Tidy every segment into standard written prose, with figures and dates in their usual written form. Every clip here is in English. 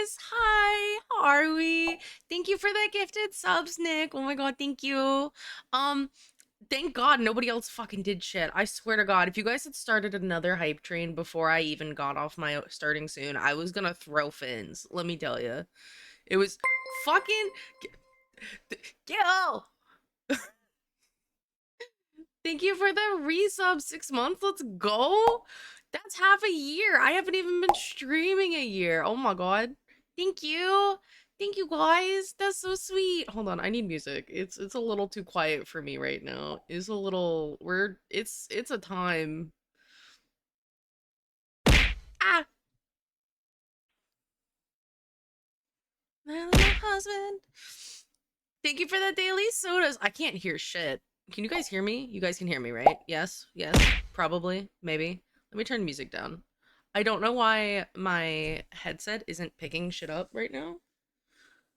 guys. Hi, how are we? Thank you for the gifted subs, Nick. Oh my god, thank you. Um, thank God nobody else fucking did shit. I swear to God, if you guys had started another hype train before I even got off my starting soon, I was gonna throw fins. Let me tell you, it was fucking yo. Thank you for the resub 6 months. Let's go. That's half a year. I haven't even been streaming a year. Oh my god. Thank you. Thank you guys. That's so sweet. Hold on, I need music. It's a little too quiet for me right now. It's a little we're it's a time. Ah, my little husband. Thank you for the daily sodas. I can't hear shit. Can you guys hear me? You guys can hear me, right? Yes. Yes. Probably. Maybe. Let me turn music down. I don't know why my headset isn't picking shit up right now.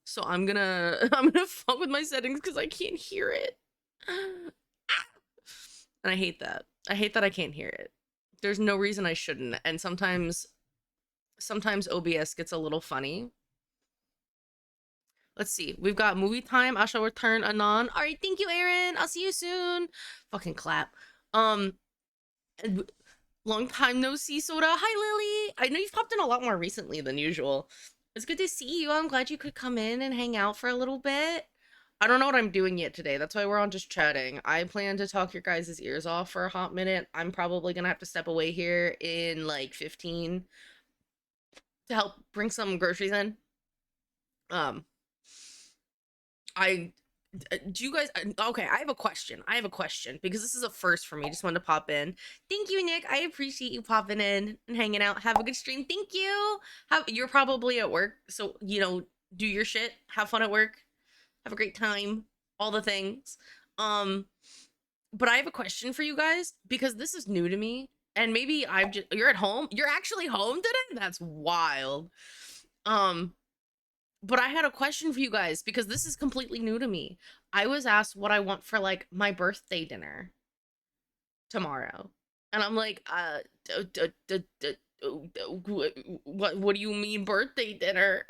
So I'm gonna I'm gonna fuck with my settings because I can't hear it. And I hate that. I hate that I can't hear it. There's no reason I shouldn't. And sometimes OBS gets a little funny. Let's see. We've got movie time. I shall return anon. All right, thank you, Aaron. I'll see you soon. Fucking clap. Um, long time no see, Soda. Hi, Lily. I know you've popped in a lot more recently than usual. It's good to see you. I'm glad you could come in and hang out for a little bit. I don't know what I'm doing yet today. That's why we're on just chatting. I plan to talk your guys' ears off for a hot minute. I'm probably gonna have to step away here in like 15 to help bring some groceries in. Um, I do you guys okay, I have a question because this is a first for me. Just wanted to pop in. Thank you, Nick. I appreciate you popping in and hanging out. Have a good stream. Thank you. You're probably at work, so do your shit. Have fun at work. Have a great time. All the things. Um but I have a question for you guys because this is new to me, and maybe you're at home. You're actually home today? That's wild. Um but I had a question for you guys because this is completely new to me. I was asked what I want for like my birthday dinner tomorrow. And I'm like, what do you mean birthday dinner?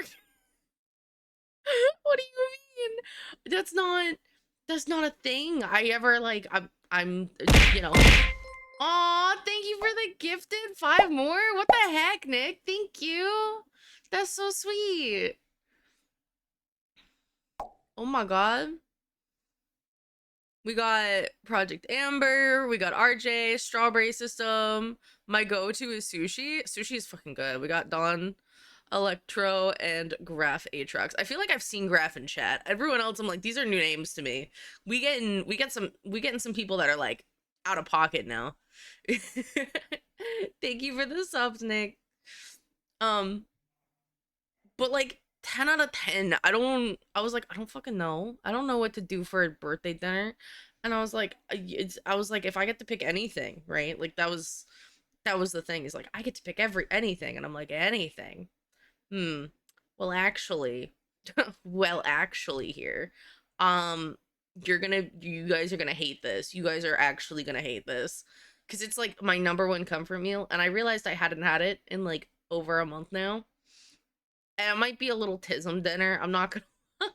What do you mean? That's not a thing. I ever like I'm you know. Aw, thank you for the gifted 5 more. What the heck, Nick? Thank you. That's so sweet. Oh my god. We got Project Amber, we got RJ, Strawberry System. My go-to is Sushi. Sushi is fucking good. We got Dawn, Electro, and Graph Atrox. I feel like I've seen Graph in chat. Everyone else, I'm like, these are new names to me. We getting some people that are like out of pocket now. Thank you for the subs, Nick. Um, but like 10 out of 10. I was like, I don't fucking know. I don't know what to do for a birthday dinner. And I was like, I was like, if I get to pick anything, right? Like that was the thing. Is like I get to pick anything, and I'm like, anything. Hmm. Well, actually, well, actually, here, um, you guys are gonna hate this. You guys are actually gonna hate this, because it's like my number one comfort meal, and I realized I hadn't had it in like over a month now. And it might be a little tism dinner. I'm not gonna lie,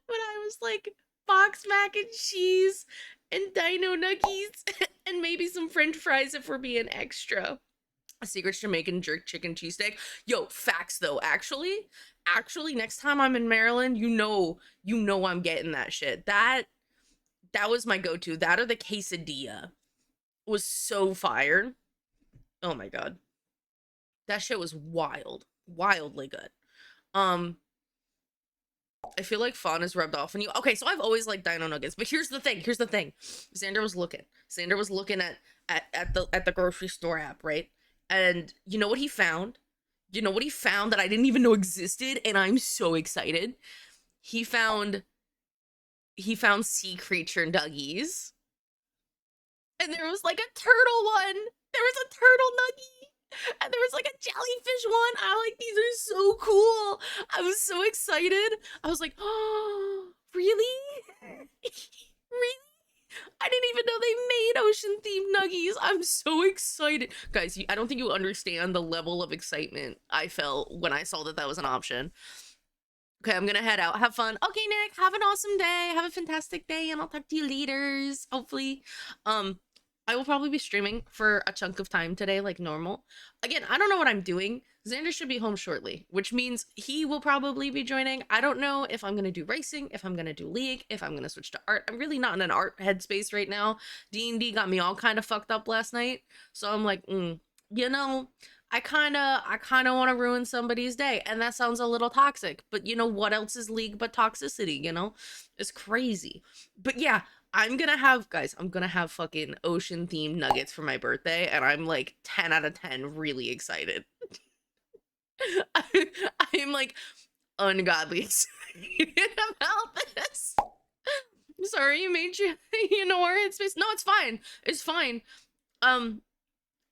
but I was like box mac and cheese and dino nuggies and maybe some French fries if we're being extra. A secret Jamaican jerk chicken cheesesteak. Yo, facts though. Actually, next time I'm in Maryland, you know I'm getting that shit. That was my go-to. That or the quesadilla was so fire. Oh my god. That shit was wild. Wildly good. Um, I feel like fun is rubbed off on you. Okay, so I've always liked Dino Nuggets, but here's the thing. Here's the thing. Xander was looking. Xander was looking at the grocery store app, right? And you know what he found? You know what he found that I didn't even know existed, and I'm so excited. He found he found sea creature nuggies, and there was like a turtle one. There was a turtle nuggie, and there was like a jellyfish one. I'm like, these are so cool. I was so excited. I was like, oh, really? Really? I I didn't even know they made ocean themed nuggies. I'm so excited. Guys, I don't think you understand the level of excitement I felt when I saw that that was an option. Okay, I'm gonna head out. Have fun. Okay, Nick, have an awesome day. Have a fantastic day, and I'll talk to you later, hopefully. Um, I will probably be streaming for a chunk of time today, like normal. Again, I don't know what I'm doing. Xander should be home shortly, which means he will probably be joining. I don't know if I'm gonna do racing, if I'm gonna do League, if I'm gonna switch to art. I'm really not in an art headspace right now. D&D got me all kind of fucked up last night, so I'm like, you know, I kind of want to ruin somebody's day, and that sounds a little toxic, but you know what else is League but toxicity, you know? It's crazy. But yeah, I'm going to have fucking ocean themed nuggets for my birthday, and I'm like 10 out of 10 really excited. I'm like ungodly excited about this. Sorry, you made you know, our headspace. No, it's fine. It's fine. Um,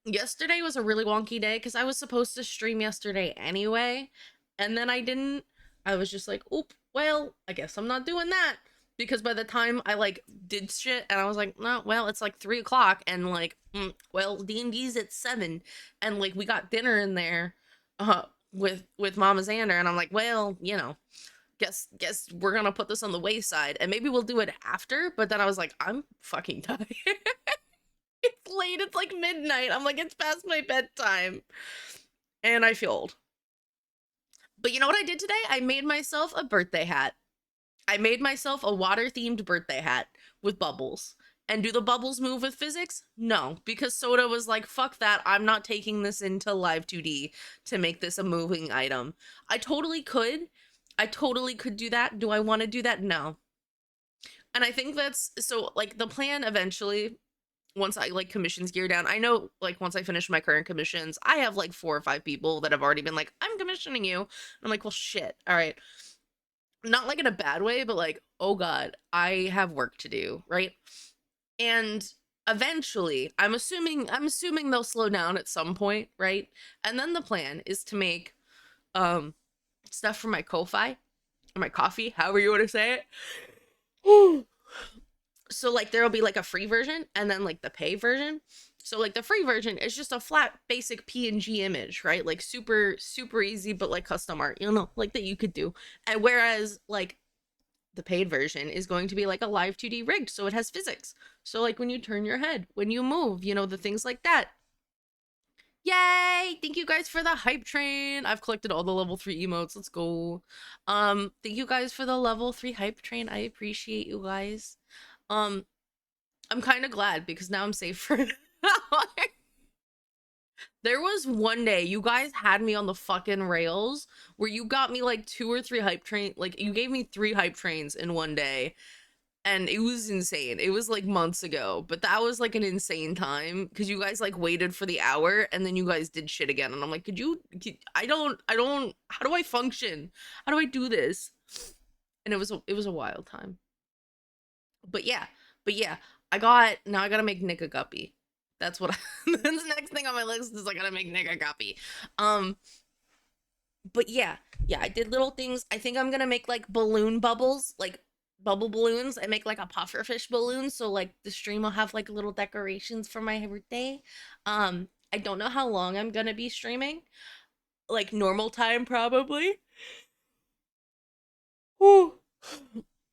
Yesterday was a really wonky day because I was supposed to stream yesterday anyway, and then I didn't. I was just like, oop, well, I guess I'm not doing that. Because by the time I like did shit and I was like, no, well, it's like 3 o'clock, and like, well, D&D's at 7, and like we got dinner in there with Mama Xander, and I'm like, well, you know, guess we're gonna put this on the wayside and maybe we'll do it after. But then I was like, I'm fucking tired. It's late. It's like midnight. I'm like, it's past my bedtime. And I feel old. But you know what I did today? I made myself a birthday hat. I made myself a water-themed birthday hat with bubbles. And do the bubbles move with physics? No, because Soda was like, fuck that. I'm not taking this into Live 2D to make this a moving item. I totally could. I totally could do that. Do I want to do that? No. And I think that's so like the plan eventually, once I like commissions gear down. I know like once I finish my current commissions, I have like 4 or 5 people that have already been like, I'm commissioning you. And I'm like, well, shit. All right. Not like in a bad way, but like, oh God, I have work to do, right? And eventually, I'm assuming they'll slow down at some point, right? And then the plan is to make stuff for my Ko-Fi or my coffee, however you want to say it. So like there'll be like a free version and then like the pay version. So like the free version is just a flat basic PNG image, right? Like super easy, but like custom art, you know, like that you could do. And whereas like the paid version is going to be like a live 2D rigged, so it has physics. So like when you turn your head, when you move, you know, the things like that. Yay! Thank you guys for the hype train. I've collected all the level 3 emotes. Let's go. Thank you guys for the level 3 hype train. I appreciate you guys. Um, I'm kind of glad because now I'm safe for an hour. There was one day you guys had me on the fucking rails where you got me like 2 or 3 hype train, like you gave me 3 hype trains in one day, and it was insane. It was like months ago, but that was like an insane time because you guys like waited for the hour and then you guys did shit again, and I'm like, I don't, how do I function? How do I do this? And it was a wild time. But yeah, I gotta make Nick a guppy. That's what that's the next thing on my list is I gotta make Nick a guppy. Um, but yeah, I did little things. I think I'm gonna make like balloon bubbles, like bubble balloons. I make like a pufferfish balloon, so like the stream will have like little decorations for my birthday. I don't know how long I'm gonna be streaming. Like normal time probably. Ooh.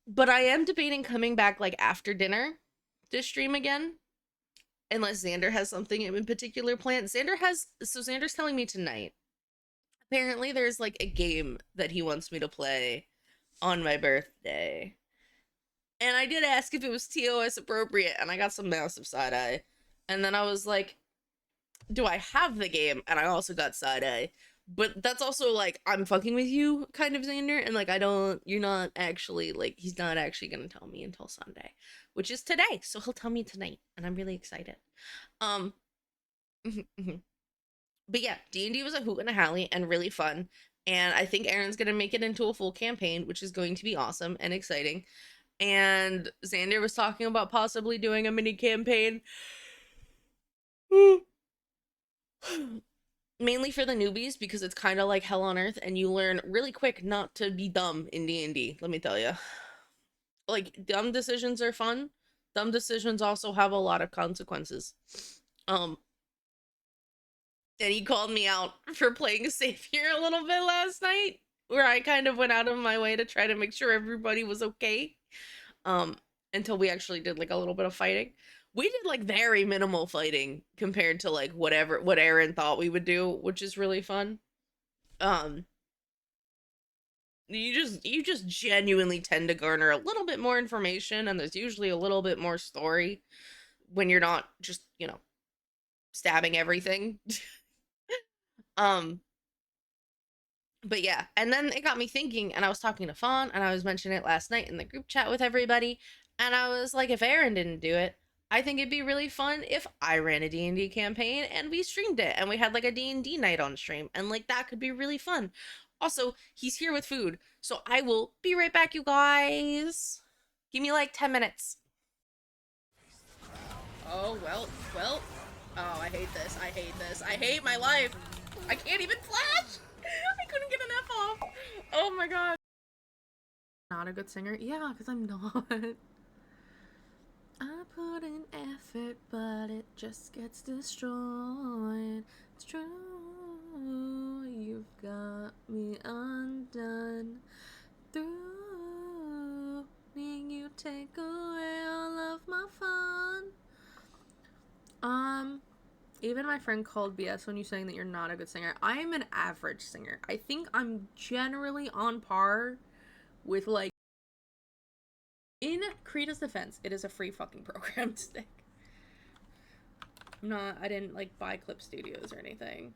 But I am debating coming back like after dinner to stream again, unless Xander has something in particular planned. Xander's telling me tonight. Apparently, there's like a game that he wants me to play on my birthday. And I did ask if it was TOS appropriate, and I got some massive side eye. And then I was like, do I have the game? And I also got side eye. But that's also like, I'm fucking with you, kind of, Xander. And like, you're not actually, like, he's not actually gonna tell me until Sunday, which is today. So he'll tell me tonight. And I'm really excited. Um, but yeah, D&D was a hoot and a hally and really fun. And I think Aaron's gonna make it into a full campaign, which is going to be awesome and exciting. And Xander was talking about possibly doing a mini campaign. Mainly for the newbies because it's kind of like hell on earth and you learn really quick not to be dumb in D&D, let me tell you. Like dumb decisions are fun, Dumb decisions also have a lot of consequences. Um, and he called me out for playing savior a little bit last night, where I kind of went out of my way to try to make sure everybody was okay. Um, until we actually did like a little bit of fighting. We did like very minimal fighting compared to like what Aaron thought we would do, which is really fun. Um, you just genuinely tend to garner a little bit more information, and there's usually a little bit more story when you're not just, stabbing everything. um but yeah, and then it got me thinking, and I was talking to Fawn, and I was mentioning it last night in the group chat with everybody, and I was like, if Aaron didn't do it, I think it'd be really fun if I ran a D&D campaign and we streamed it, and we had like a D&D night on stream, and like that could be really fun. Also, he's here with food, so I will be right back, you guys. Give me like 10 minutes. Oh, well. Oh, I hate this. I hate my life. I can't even flash. I couldn't get an F off. Oh my god. Not a good singer? Yeah, because I'm not. I put in effort, but it just gets destroyed. It's true. You've got me undone. Through me, you take away all of my fun. Even my friend called BS when you saying that you're not a good singer. I am an average singer. I think I'm generally on par with like. In Krita's defense, it is a free fucking program to stick. I didn't like buy Clip Studios or anything.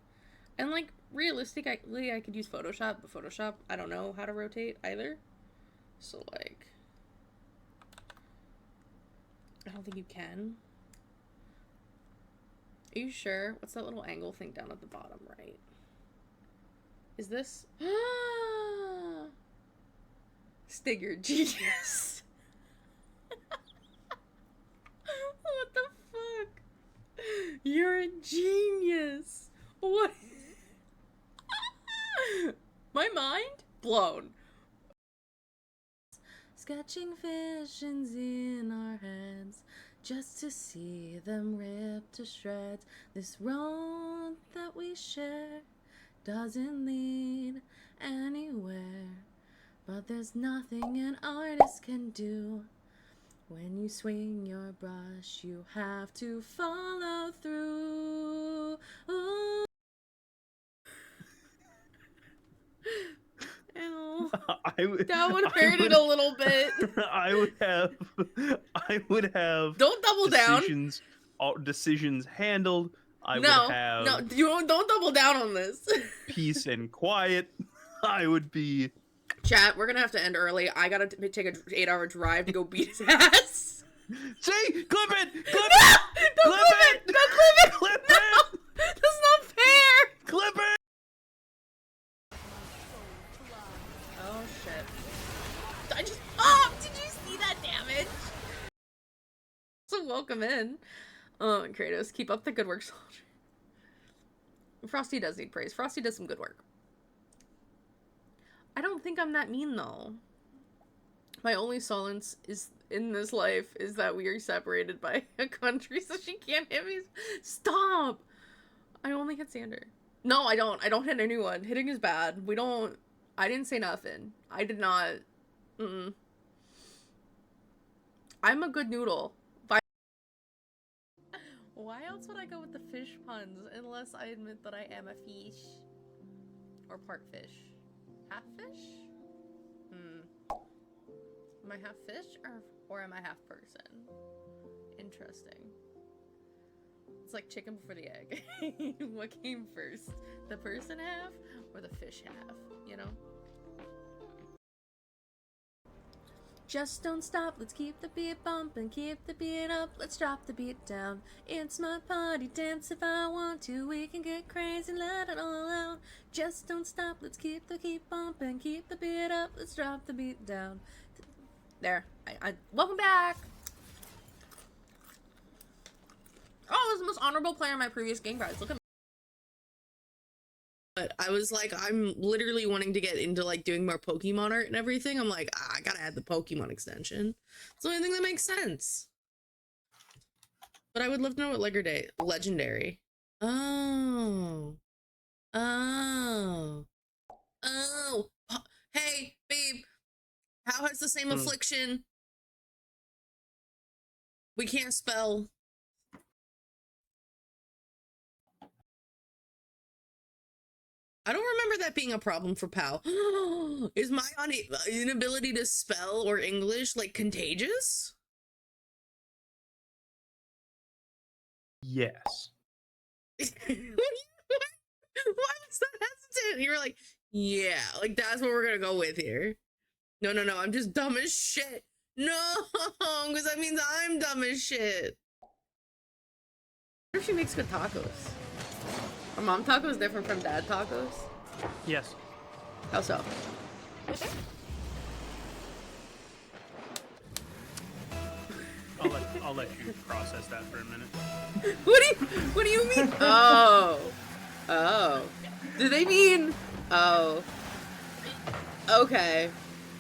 And like realistically, I could use Photoshop, but Photoshop, I don't know how to rotate either. So like, I don't think you can. Are you sure? What's that little angle thing down at the bottom right? Is this? Stig, you're genius. What the fuck? You're a genius. What? My mind blown. Sketching visions in our heads just to see them ripped to shreds. This road that we share doesn't lead anywhere, but there's nothing an artist can do. When you swing your brush, you have to follow through. Ooh. That would hurt it a little bit. I would have. Don't double down. Decisions handled. No, you don't double down on this. Peace and quiet. I would be. Chat, we're gonna have to end early. I gotta take an 8-hour drive to go beat his ass. See, clip it. Clip no! it. Don't clip it. Don't clip it. Clip no! it. That's not fair. Clip it. Oh shit! I just popped. Did you see that damage? So welcome in. Kratos, keep up the good work, soldier. Frosty does need praise. Frosty does some good work. I don't think I'm that mean though. My only solace is in this life is that we are separated by a country, so she can't hit me. Stop! I only hit Sander. No, I don't. I don't hit anyone. Hitting is bad. We don't. I didn't say nothing. I did not. I'm a good noodle. Why else would I go with the fish puns unless I admit that I am a fish? Or part fish? Half fish? Am I half fish or am I half person? Interesting. It's like chicken before the egg. What came first? The person half or the fish half? You know? Just don't stop, let's keep the beat bumping, keep the beat up, let's drop the beat down. It's my party dance, if I want to, we can get crazy, let it all out. Just don't stop, let's keep bumping, keep the beat up, let's drop the beat down. There, welcome back! Oh, I was the most honorable player in my previous game, guys, look at me. But I was like, I'm literally wanting to get into like doing more Pokemon art and everything. I'm like, I gotta add the Pokemon extension. It's the only thing that makes sense. But I would love to know what legendary. Oh. Oh. Oh. Hey, babe. How has the same affliction? We can't spell. I don't remember that being a problem for Pal. Is my inability to spell or English like contagious? Yes. Why was that hesitant? You were like, yeah, like that's what we're gonna go with here. No, I'm just dumb as shit. No, because that means I'm dumb as shit. What if she makes good tacos? Are mom tacos different from dad tacos? Yes. How so? I'll let you process that for a minute. What do you mean? Oh. Do they mean? Oh. Okay.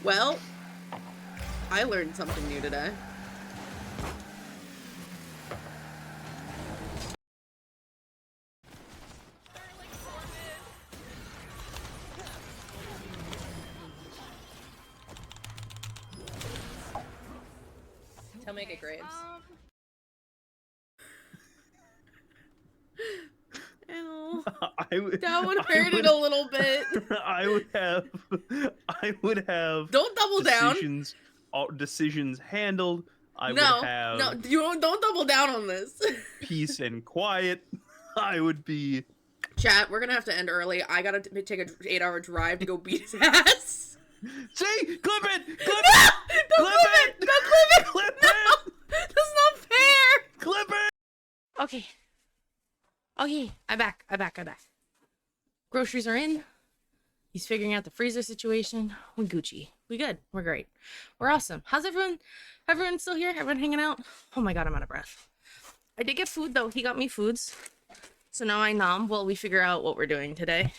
Well, I learned something new today. Tell me I get grapes. Ew. That would hurt it a little bit. I would have. Don't double down. Decisions handled. I would have. No, you don't double down on this. Peace and quiet. I would be. Chat, we're gonna have to end early. I gotta take an 8-hour drive to go beat his ass. See, clip it. Clip No! it. Don't clip it! Don't clip it! Clip No! it. That's not fair! Clip it. Okay, I'm back. Groceries are in. He's figuring out the freezer situation. We Gucci. We good. We're great. We're awesome. How's everyone? Everyone still here? Everyone hanging out? Oh my god, I'm out of breath. I did get food though. He got me foods. So now I nom while we figure out what we're doing today.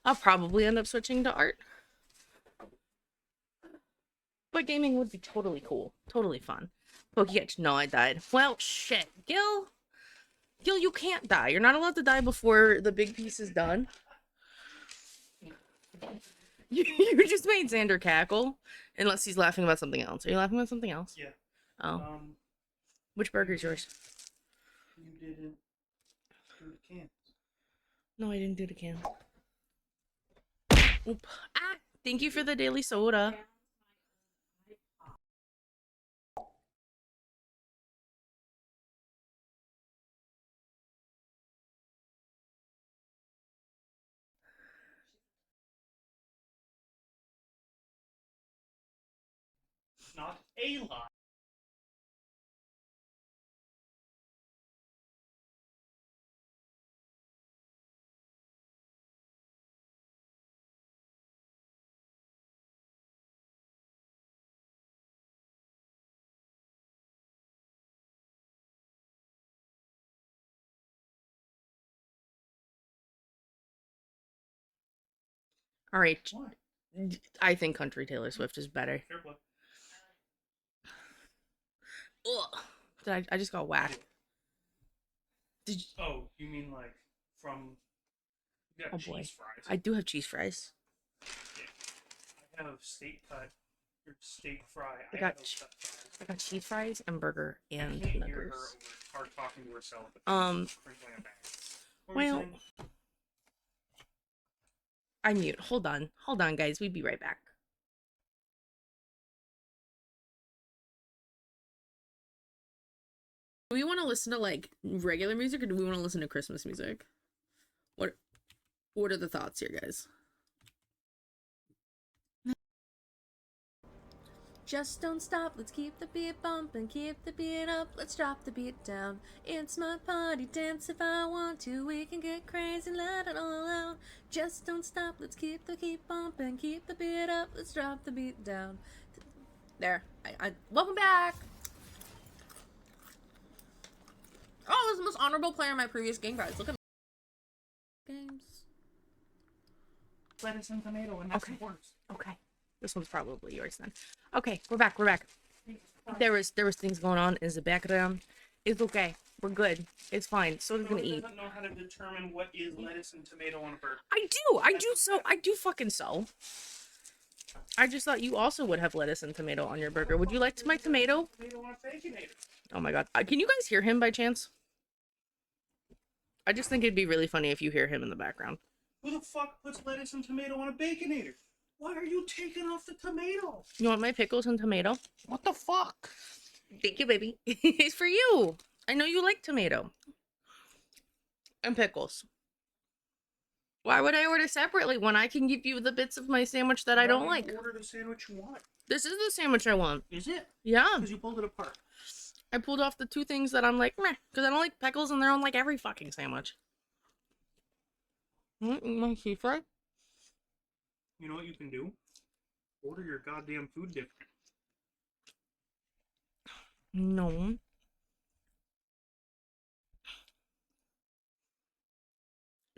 I'll probably end up switching to art. But gaming would be totally cool. Totally fun. Pokeyatch. No, I died. Well, shit. Gil, you can't die. You're not allowed to die before the big piece is done. You just made Xander cackle. Unless he's laughing about something else. Are you laughing about something else? Yeah. Oh. Which burger's yours? You didn't do the cans. No, I didn't do the can. Oop. Ah! Thank you for the daily soda. Not a lie. All right. Why? I think country Taylor Swift is better. Fair play. Ugh. I just got whacked. Did you? Oh, you mean like from? You got Oh cheese boy. fries. I do have cheese fries. I have steak cut or steak fry. I got have cut fries. I got cheese fries and burger I and can't hear her nuggets. over hard talking to herself. Crinkling a bag. What were you Well, saying? I mute. Hold on, guys. We'd be right back. Do we want to listen to like regular music or do we want to listen to Christmas music? What are the thoughts here, guys? Just don't stop, let's keep the beat bumping, keep the beat up, let's drop the beat down. It's my party dance, if I want to, we can get crazy, let it all out. Just don't stop, let's keep the beat bumping, keep the beat up, let's drop the beat down. There, welcome back! Oh, I was the most honorable player in my previous game, guys. Look at games. Lettuce and tomato and that's worse. Okay. This one's probably yours then. Okay, we're back. There was things going on in the background. It's okay. We're good. It's fine. So we're So gonna he eat. doesn't know how to determine what is lettuce and tomato on a burger. I do fucking so. I just thought you also would have lettuce and tomato on your burger. Would you like my tomato? Tomato on a baconator. Oh my god. Can you guys hear him by chance? I just think it'd be really funny if you hear him in the background. Who the fuck puts lettuce and tomato on a baconator? Why are you taking off the tomato? You want my pickles and tomato? What the fuck? Thank you, baby. It's for you. I know you like tomato. And pickles. Why would I order separately when I can give you the bits of my sandwich that I don't like? Order the sandwich you want. This is the sandwich I want. Is it? Yeah. Because you pulled it apart. I pulled off the two things that I'm like, meh, because I don't like pickles and they're on like every fucking sandwich. My sea fry? You know what you can do? Order your goddamn food different. No.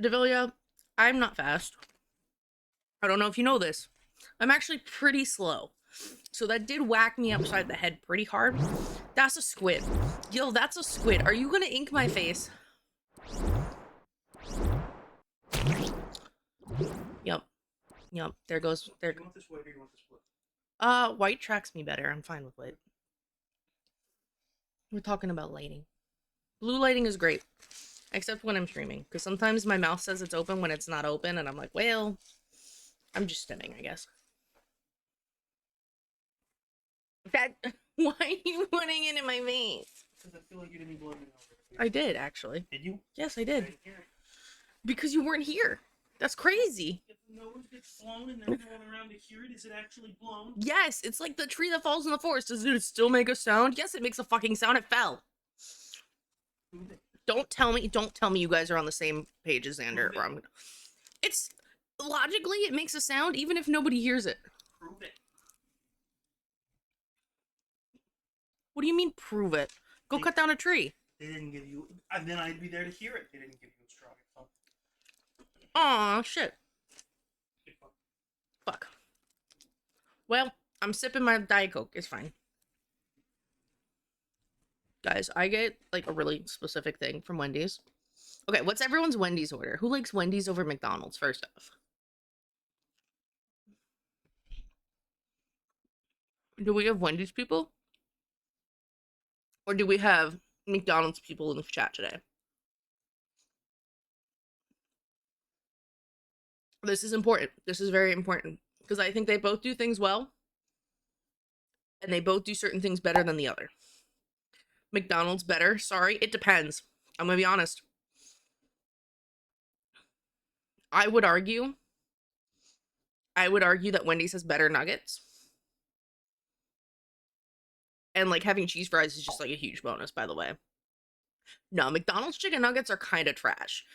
Devilla, I'm not fast. I don't know if you know this. I'm actually pretty slow. So that did whack me upside the head pretty hard. That's a squid. Yo, that's a squid. Are you gonna ink my face? Yep. Yep. There goes. There. Do you want this white or you want this blue? White tracks me better. I'm fine with white. We're talking about lighting. Blue lighting is great. Except when I'm streaming. Because sometimes my mouth says it's open when it's not open. And I'm like, well, I'm just stimming, I guess. That. Why are you putting it in my face? Because I feel like you didn't blow me over. I did, actually. Did you? Yes, I did. Because you weren't here. That's crazy. If the nose gets blown and they're going around to hear it, is it actually blown? Yes, it's like the tree that falls in the forest. Does it still make a sound? Yes, it makes a fucking sound. It fell. Don't tell me you guys are on the same page as Xander. Or I'm... It's logically it makes a sound even if nobody hears it. Prove it. What do you mean prove it? Go cut down a tree. They didn't give you, and then I'd be there to hear it. They didn't give you a straw. Aw, shit. Fuck. Well, I'm sipping my Diet Coke. It's fine. Guys, I get like a really specific thing from Wendy's. Okay, what's everyone's Wendy's order? Who likes Wendy's over McDonald's, first off? Do we have Wendy's people? Or do we have McDonald's people in the chat today? This is important. This is very important. Because I think they both do things well. And they both do certain things better than the other. McDonald's better. Sorry, it depends. I'm going to be honest. I would argue that Wendy's has better nuggets. And like having cheese fries is just like a huge bonus, by the way. No, McDonald's chicken nuggets are kind of trash.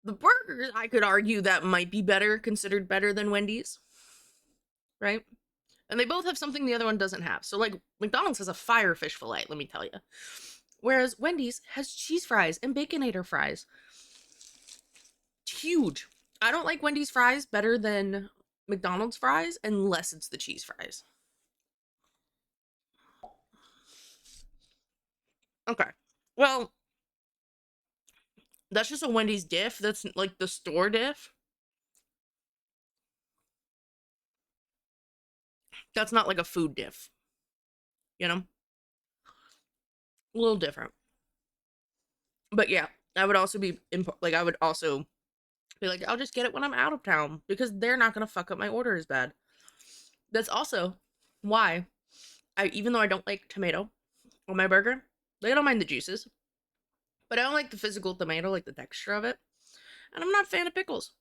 The burgers, I could argue that might be better, considered better than Wendy's. Right? And they both have something the other one doesn't have. So like McDonald's has a fire fish fillet, let me tell you. Whereas Wendy's has cheese fries and Baconator fries. It's huge. I don't like Wendy's fries better than McDonald's fries unless it's the cheese fries. Okay. Well, that's just a Wendy's diff. That's like the store diff. That's not like a food diff. You know? A little different. But yeah, I would also be I would also be like, I'll just get it when I'm out of town because they're not gonna fuck up my order as bad. That's also why even though I don't like tomato on my burger, they don't mind the juices, but I don't like the physical tomato, like the texture of it, and I'm not a fan of pickles.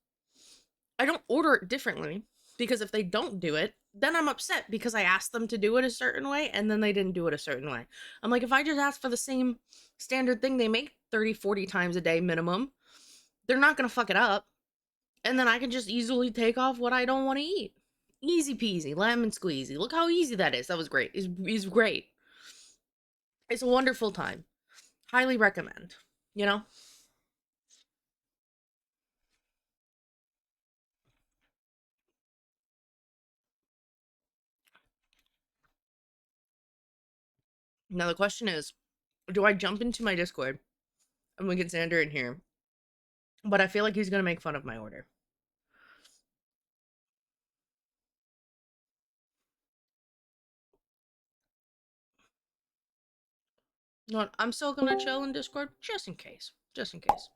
I don't order it differently because if they don't do it, then I'm upset because I asked them to do it a certain way and then they didn't do it a certain way. I'm like, if I just ask for the same standard thing they make 30, 40 times a day minimum, they're not going to fuck it up. And then I can just easily take off what I don't want to eat. Easy peasy, lemon squeezy. Look how easy that is. That was great. It's great. It's a wonderful time. Highly recommend. You know? Now the question is, Do I jump into my Discord and we get Xander in here? But I feel like he's gonna make fun of my order. No, I'm still gonna chill in Discord just in case. Just in case.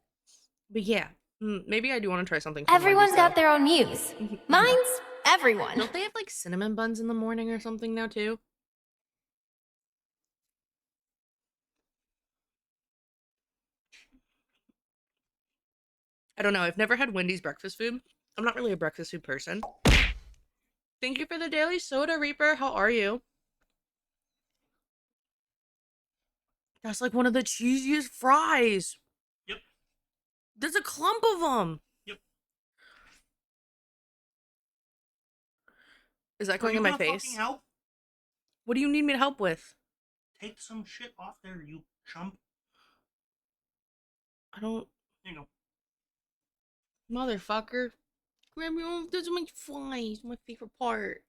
But yeah, maybe I do want to try something from Wendy's. Everyone's got their own muse. Mine's everyone. Don't they have like cinnamon buns in the morning or something now too? I don't know. I've never had Wendy's breakfast food. I'm not really a breakfast food person. Thank you for the daily soda, Reaper. How are you? That's like one of the cheesiest fries. Yep. There's a clump of them. Yep. Is that going in my face? Fucking help? What do you need me to help with? Take some shit off there, you chump. I don't. You know. Motherfucker. Grab your own. Those are my flies. My favorite part.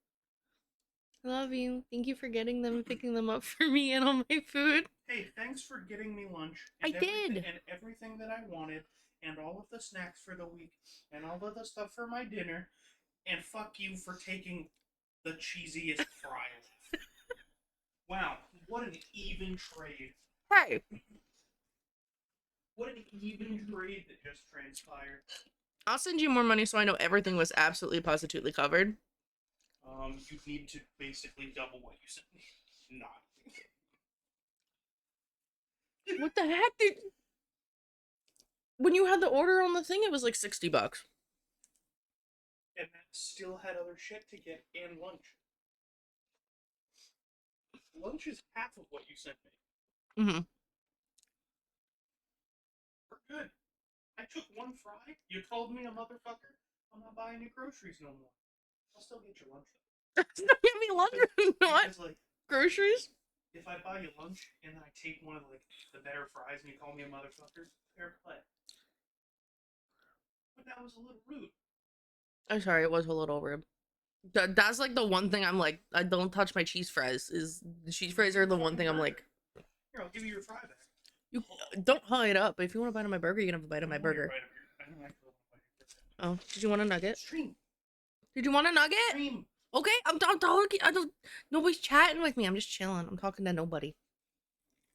I love you. Thank you for getting them and picking them up for me and all my food. Hey, thanks for getting me lunch. I did. And everything that I wanted, and all of the snacks for the week, and all of the stuff for my dinner, and fuck you for taking the cheesiest fry. Wow, what an even trade. Hey. What an even trade that just transpired. I'll send you more money so I know everything was absolutely positively covered. You need to basically double what you sent me. Not. What the heck did... When you had the order on the thing, it was like $60. And that still had other shit to get and lunch. Lunch is half of what you sent me. Mm-hmm. We're good. I took one fry. You called me a motherfucker. I'm not buying you groceries no more. I'll still get your lunch though. Give me lunch. What? Because, like, Groceries? if I buy you lunch and then I take one of like the better fries and you call me a motherfucker, fair play. But that was a little rude. I'm sorry, it was a little rude. That's like the one thing I'm like, I don't touch my cheese fries. Is the cheese fries are the one thing I'm like. Here, I'll give you your fry back. You don't hug it up. If you want to bite on my burger, you can have a bite on my burger. Oh, did you want a nugget? Stream. Did you want a nugget? Stream. Okay, I'm talking. I don't. Nobody's chatting with me. I'm just chilling. I'm talking to nobody.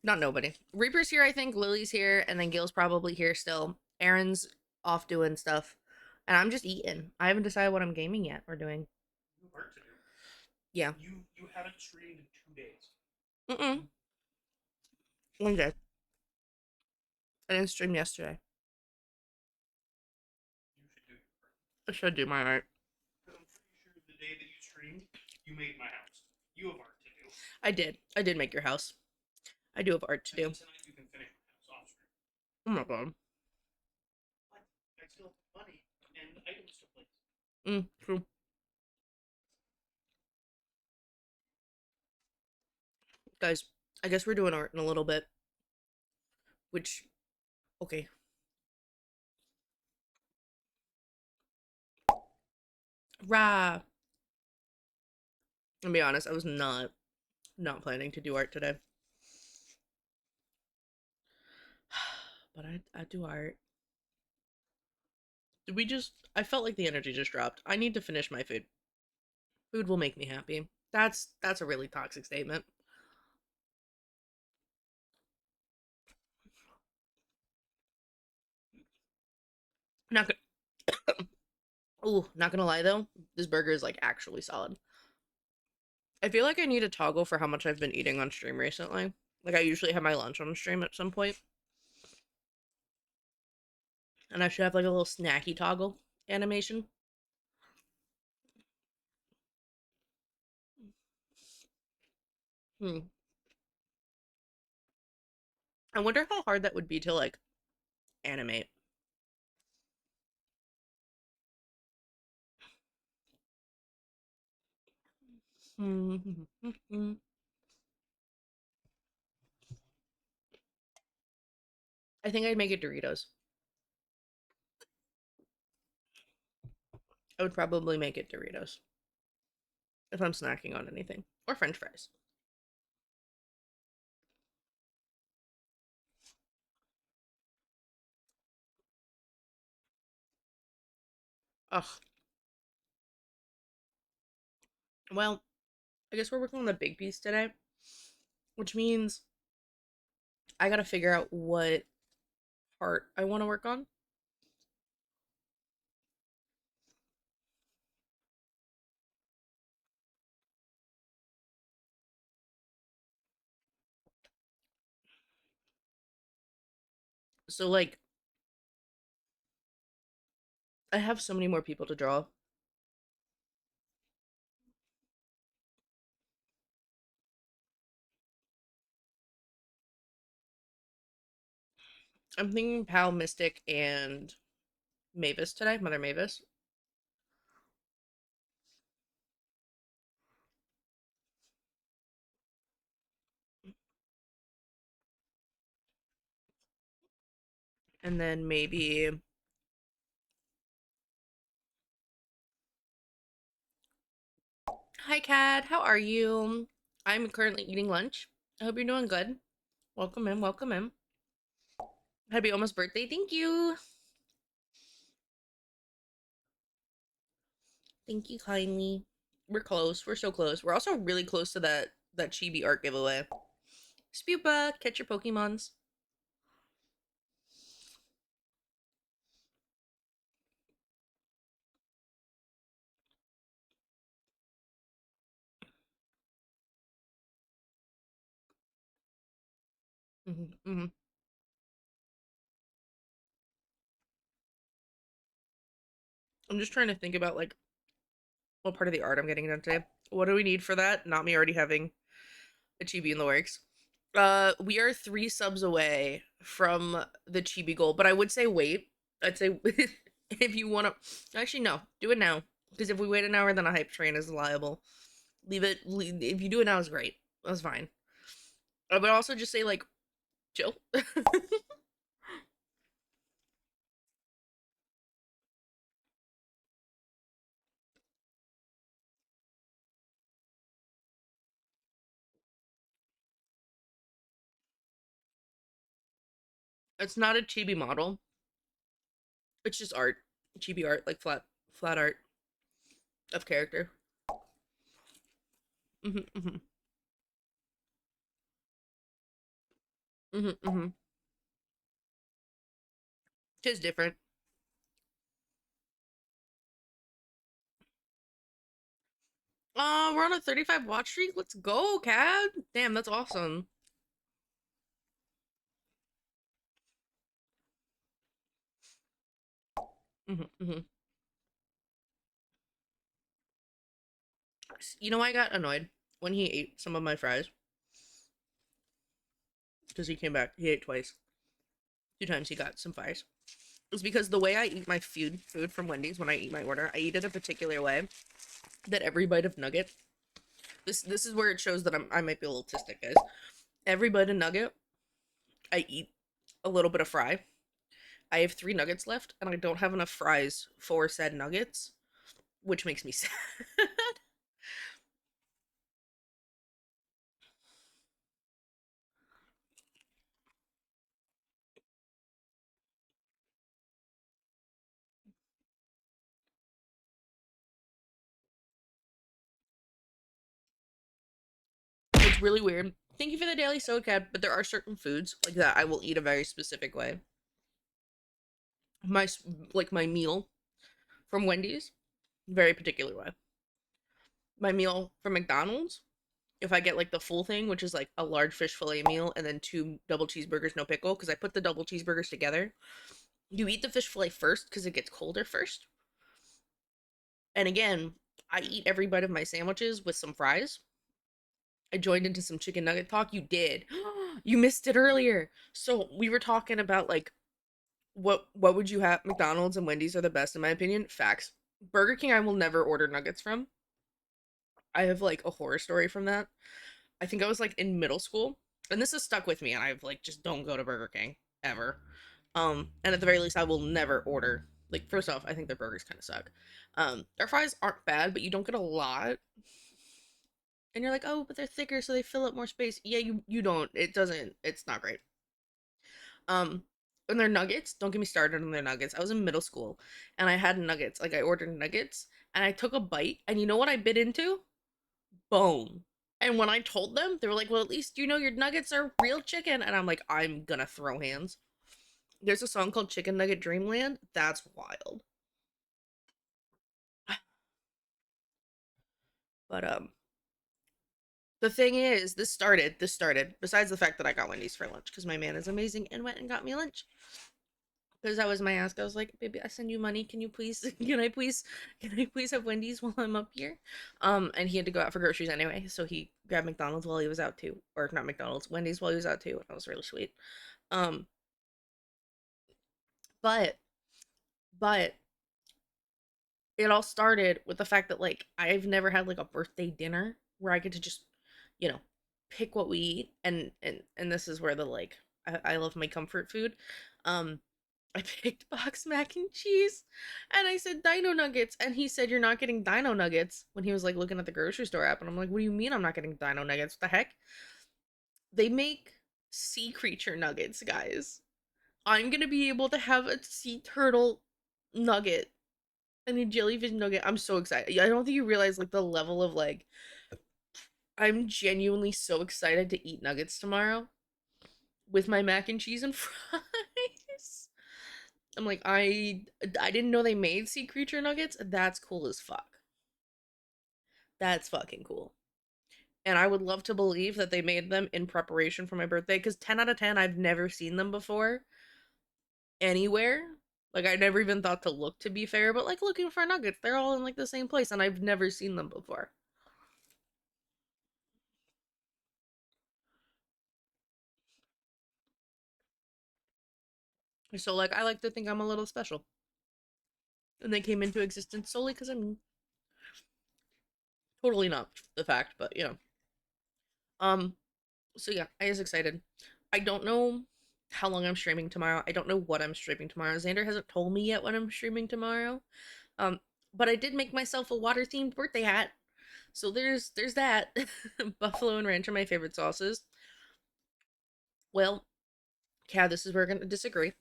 Not nobody. Reaper's here, I think. Lily's here, and then Gil's probably here still. Aaron's off doing stuff, and I'm just eating. I haven't decided what I'm gaming yet or doing. You have work to do. Yeah. You haven't streamed in 2 days. Mm-mm. One day. I didn't stream yesterday. You should do your work. I should do my art. Because I'm pretty sure the day that you streamed, you made my house. You have art to do. I did. I did make your house. I do have art to do. And tonight you can finish my house off stream. Oh my god. But I still have money and items to place. True. Guys, I guess we're doing art in a little bit. Which, okay. Rah. I'll be honest, I was not planning to do art today. But I do art. Did we just... I felt like the energy just dropped. I need to finish my food. Food will make me happy. That's a really toxic statement. Not gonna... Ooh, not gonna lie though, this burger is like actually solid. I feel like I need a toggle for how much I've been eating on stream recently. Like I usually have my lunch on stream at some point. And I should have like a little snacky toggle animation. I wonder how hard that would be to like animate. I think I'd make it Doritos. I would probably make it Doritos. If I'm snacking on anything. Or French fries. Ugh. Well, I guess we're working on the big piece today, which means I gotta figure out what part I want to work on. So, like, I have so many more people to draw. I'm thinking Pal, Mystic, and Mavis today, Mother Mavis. And then maybe. Hi, Kat. How are you? I'm currently eating lunch. I hope you're doing good. Welcome in, welcome in. Happy almost birthday. Thank you. Thank you kindly. We're close. We're so close. We're also really close to that Chibi art giveaway. Spupa, catch your Pokemons. Mm-hmm. I'm just trying to think about like what part of the art I'm getting done today. What do we need for that? Not me already having a Chibi in the works. We are 3 subs away from the Chibi goal, but I would say wait. I'd say if you want to, actually no, do it now because if we wait an hour, then a hype train is liable. Leave it. If you do it now, is great. That's fine. I would also just say like chill. It's not a chibi model. It's just art. Chibi art, like flat art of character. Mhm, mhm, mhm, mhm. Just different. We're on a 35 watch streak. Let's go, Cad. Damn, that's awesome. Mhm, mhm. You know, I got annoyed when he ate some of my fries because he came back. He ate twice. 2 times he got some fries. It's because the way I eat my food from Wendy's when I eat my order, I eat it a particular way that every bite of nugget. This is where it shows that I might be a little autistic, guys. Every bite of nugget, I eat a little bit of fry. I have 3 nuggets left, and I don't have enough fries for said nuggets, which makes me sad. It's really weird. Thank you for the daily soda cat, but there are certain foods like that I will eat a very specific way. My like my meal from Wendy's, very particular way. My meal from McDonald's, if I get like the full thing, which is like a large fish fillet meal and then 2 double cheeseburgers, no pickle, because I put the double cheeseburgers together. You eat the fish fillet first because it gets colder first. And again, I eat every bite of my sandwiches with some fries. I joined into some chicken nugget talk. You did. You missed it earlier. So we were talking about like what would you have? McDonald's and Wendy's are the best in my opinion. Facts. Burger King I will never order nuggets from. I have like a horror story from that. I think I was like in middle school, and this has stuck with me, and I've like just don't go to Burger King ever. And at the very least, I will never order. Like first off, I think their burgers kind of suck. Their fries aren't bad, but you don't get a lot. And you're like, oh, but they're thicker, so they fill up more space. Yeah, you don't. It doesn't. It's not great. Um, And their nuggets, don't get me started on their nuggets. I was in middle school and I had nuggets. Like I ordered nuggets and I took a bite and you know what I bit into? Bone. And when I told them, they were like, "Well, at least you know your nuggets are real chicken." And I'm like, "I'm gonna throw hands." There's a song called Chicken Nugget Dreamland. That's wild. But the thing is, this started besides the fact that I got Wendy's for lunch because my man is amazing and went and got me lunch. Because that was my ask. I was like, "Baby, I send you money. Can you please can I please have Wendy's while I'm up here?" And he had to go out for groceries anyway, so he grabbed McDonald's while he was out too. Or not McDonald's, Wendy's while he was out too. That was really sweet. Um, but but it all started with the fact that like I've never had like a birthday dinner where I get to just, you know, pick what we eat and this is where the like I love my comfort food. Um I picked box mac and cheese and I said dino nuggets and he said you're not getting dino nuggets when he was like looking at the grocery store app and I'm like, "What do you mean I'm not getting dino nuggets? What the heck?" They make sea creature nuggets, guys. I'm going to be able to have a sea turtle nugget and a jellyfish nugget. I'm so excited. I don't think you realize like the level of like I'm genuinely so excited to eat nuggets tomorrow with my mac and cheese and fries. I'm like I didn't know they made sea creature nuggets. That's cool as fuck. That's fucking cool. And I would love to believe that they made them in preparation for my birthday cuz 10 out of 10 I've never seen them before anywhere. Like I never even thought to look to be fair, but like looking for nuggets, they're all in like the same place and I've never seen them before. So like I like to think I'm a little special. And they came into existence solely because I'm totally not the fact, but you know. Um, so yeah, I is excited. I don't know how long I'm streaming tomorrow. I don't know what I'm streaming tomorrow. Xander hasn't told me yet what I'm streaming tomorrow. Um, but I did make myself a water themed birthday hat. So there's that. Buffalo and ranch are my favorite sauces. Well, yeah, this is where we're gonna disagree.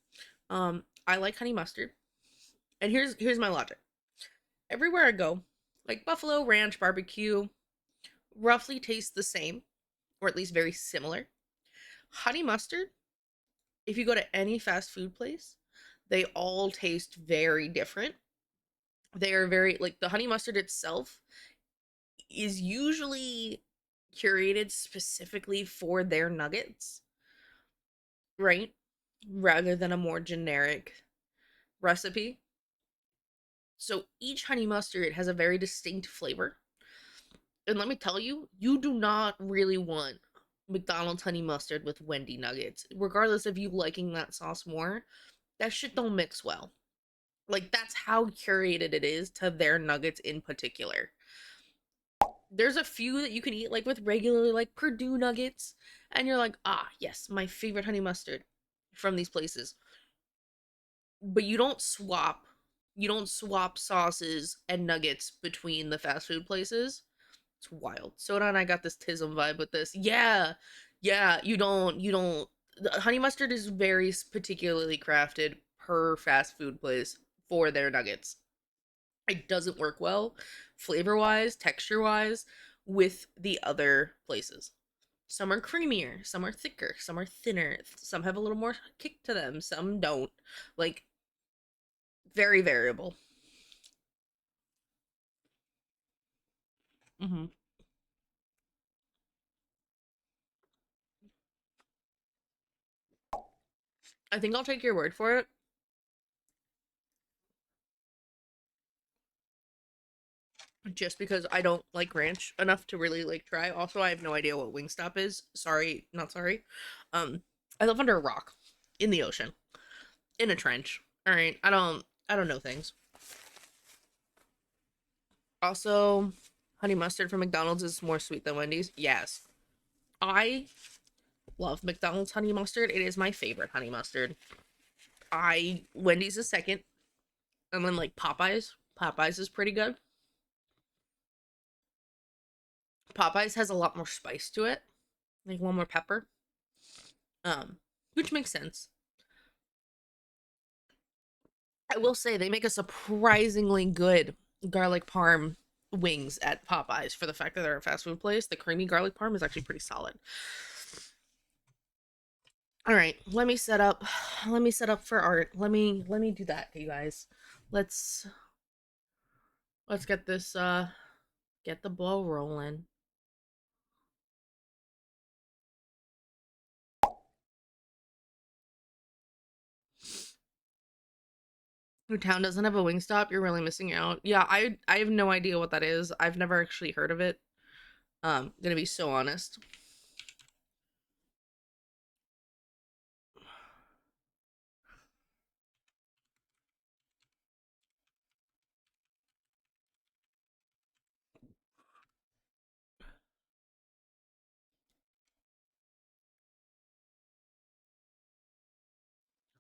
I like honey mustard. And here's my logic. Everywhere I go, like buffalo ranch barbecue, roughly taste the same, or at least very similar. Honey mustard, if you go to any fast food place, they all taste very different. They are very, like, the honey mustard itself is usually curated specifically for their nuggets, right? Rather than a more generic recipe. So each honey mustard has a very distinct flavor. And let me tell you, you do not really want McDonald's honey mustard with Wendy nuggets. Regardless of you liking that sauce more, that shit don't mix well. Like that's how curated it is to their nuggets in particular. There's a few that you can eat like with regular like Purdue nuggets and you're like, "Ah, yes, my favorite honey mustard from these places." But you don't swap sauces and nuggets between the fast food places. It's wild. Soda and I got this Tism vibe with this. Yeah. Yeah, you don't the honey mustard is very particularly crafted per fast food place for their nuggets. It doesn't work well flavor-wise, texture-wise with the other places. Some are creamier, some are thicker, some are thinner, some have a little more kick to them, some don't. Like very variable. Mhm. I think I'll take your word for it just because I don't like ranch enough to really like try. Also, I have no idea what Wingstop is. Sorry, not sorry. Um, I live under a rock in the ocean in a trench. All right, I don't know things. Also, honey mustard from McDonald's is more sweet than Wendy's. Yes, I love McDonald's honey mustard. It is my favorite honey mustard. I Wendy's is second, and then like Popeyes. Popeyes is pretty good. Popeyes has a lot more spice to it, like one more pepper. Um, which makes sense. I will say they make a surprisingly good garlic parm wings at Popeyes for the fact that they're a fast food place. The creamy garlic parm is actually pretty solid. All right, let me set up. Let me set up for art. Let me do that, you guys. Let's get this get the ball rolling. Your town doesn't have a Wingstop, you're really missing out. Yeah, I have no idea what that is. I've never actually heard of it. Gonna be so honest.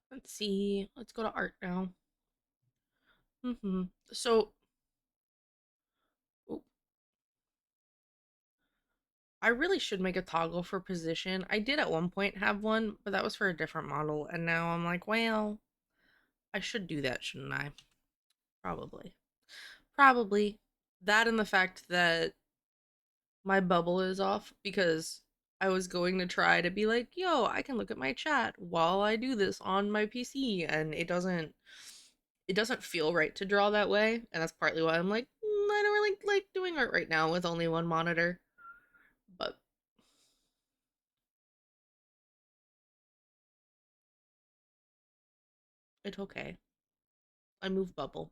Let's see. Let's go to art now. So, oh, I really should make a toggle for position. I did at one point have one, but that was for a different model, and now I'm like, well, I should do that, shouldn't I? Probably. Probably. That and the fact that my bubble is off because I was going to try to be like, yo, I can look at my chat while I do this on my PC, and it doesn't feel right to draw that way, and that's partly why I'm like, I don't really like doing art right now with only one monitor. But it's okay. I move bubble.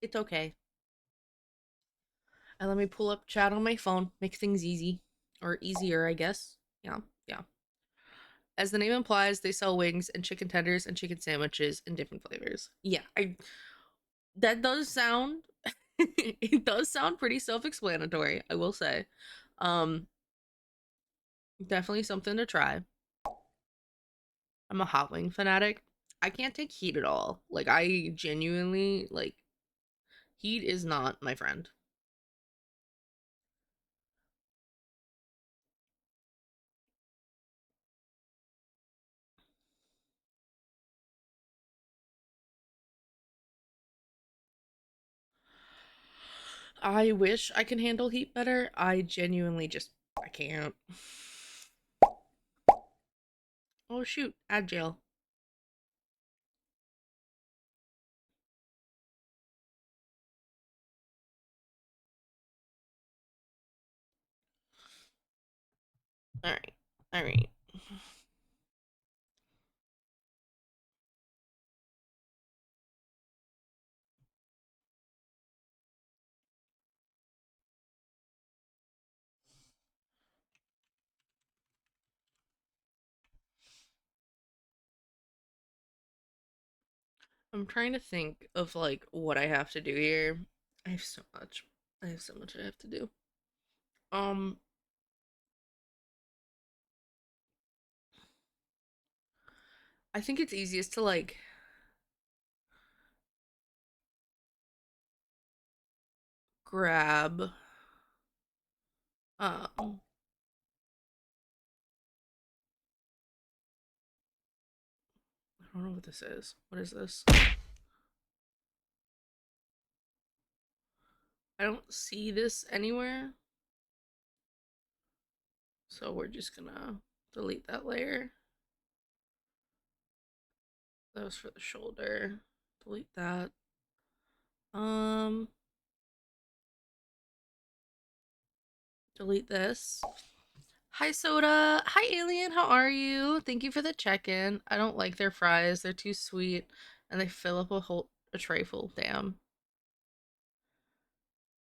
It's okay. And let me pull up chat on my phone. Make things easy. Or easier, I guess. Yeah, yeah. As the name implies, they sell wings and chicken tenders and chicken sandwiches in different flavors. Yeah, that does sound it does sound pretty self-explanatory, I will say. Um Definitely something to try. I'm a hot wing fanatic. I can't take heat at all. Like I genuinely like heat is not my friend. I wish I can handle heat better. I genuinely just I can't. Oh shoot, add jail. Alright. Alright. I'm trying to think of like what I have to do here. I have so much. I have so much I have to do. Um I think it's easiest to like grab um I don't know what this is. What is this? I don't see this anywhere. So we're just gonna delete that layer. That was for the shoulder. Delete that. Um Delete this. Hi Soda. Hi Alien, how are you? Thank you for the check-in. I don't like their fries. They're too sweet and they fill up a tray full. Damn.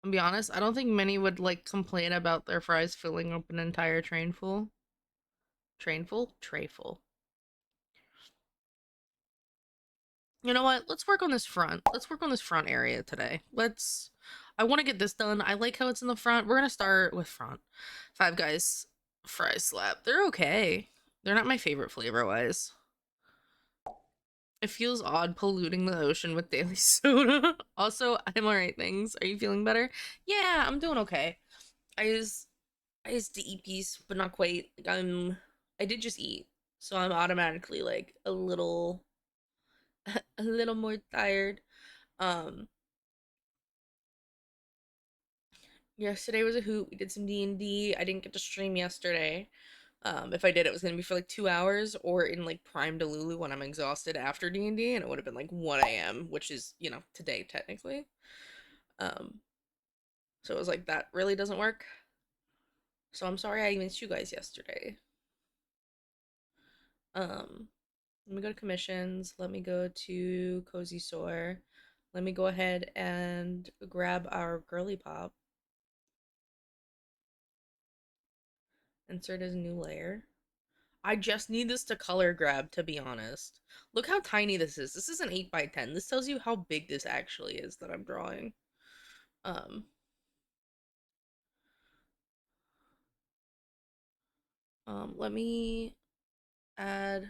I'll be honest, I don't think many would like complain about their fries filling up an entire train full. Train full? Tray full. You know what? Let's work on this front. Let's work on this front area today. I want to get this done. I like how it's in the front. We're gonna start with front. Five Guys fry slap. They're okay. They're not my favorite flavor wise. It feels odd polluting the ocean with daily soda. Also, I'm alright, things. Are you feeling better? Yeah, I'm doing okay. I used to eat peas, but not quite. Like I did just eat, so I'm automatically like a little a little more tired. Um, Yesterday was a hoot. We did some D&D. I didn't get to stream yesterday. If I did, it was gonna be for like 2 hours, or in like Prime Delulu when I'm exhausted after D&D, and it would have been like 1 a.m., which is, today technically. Um, so it was like that really doesn't work. So I'm sorry I missed you guys yesterday. Um, Let me go to commissions. Let me go to Cozy Sore. Let me go ahead and grab our girly pop. Insert as a new layer. I just need this to color grab, to be honest. Look how tiny this is. This is an 8 by 10. This tells you how big this actually is that I'm drawing. Um, Let me add.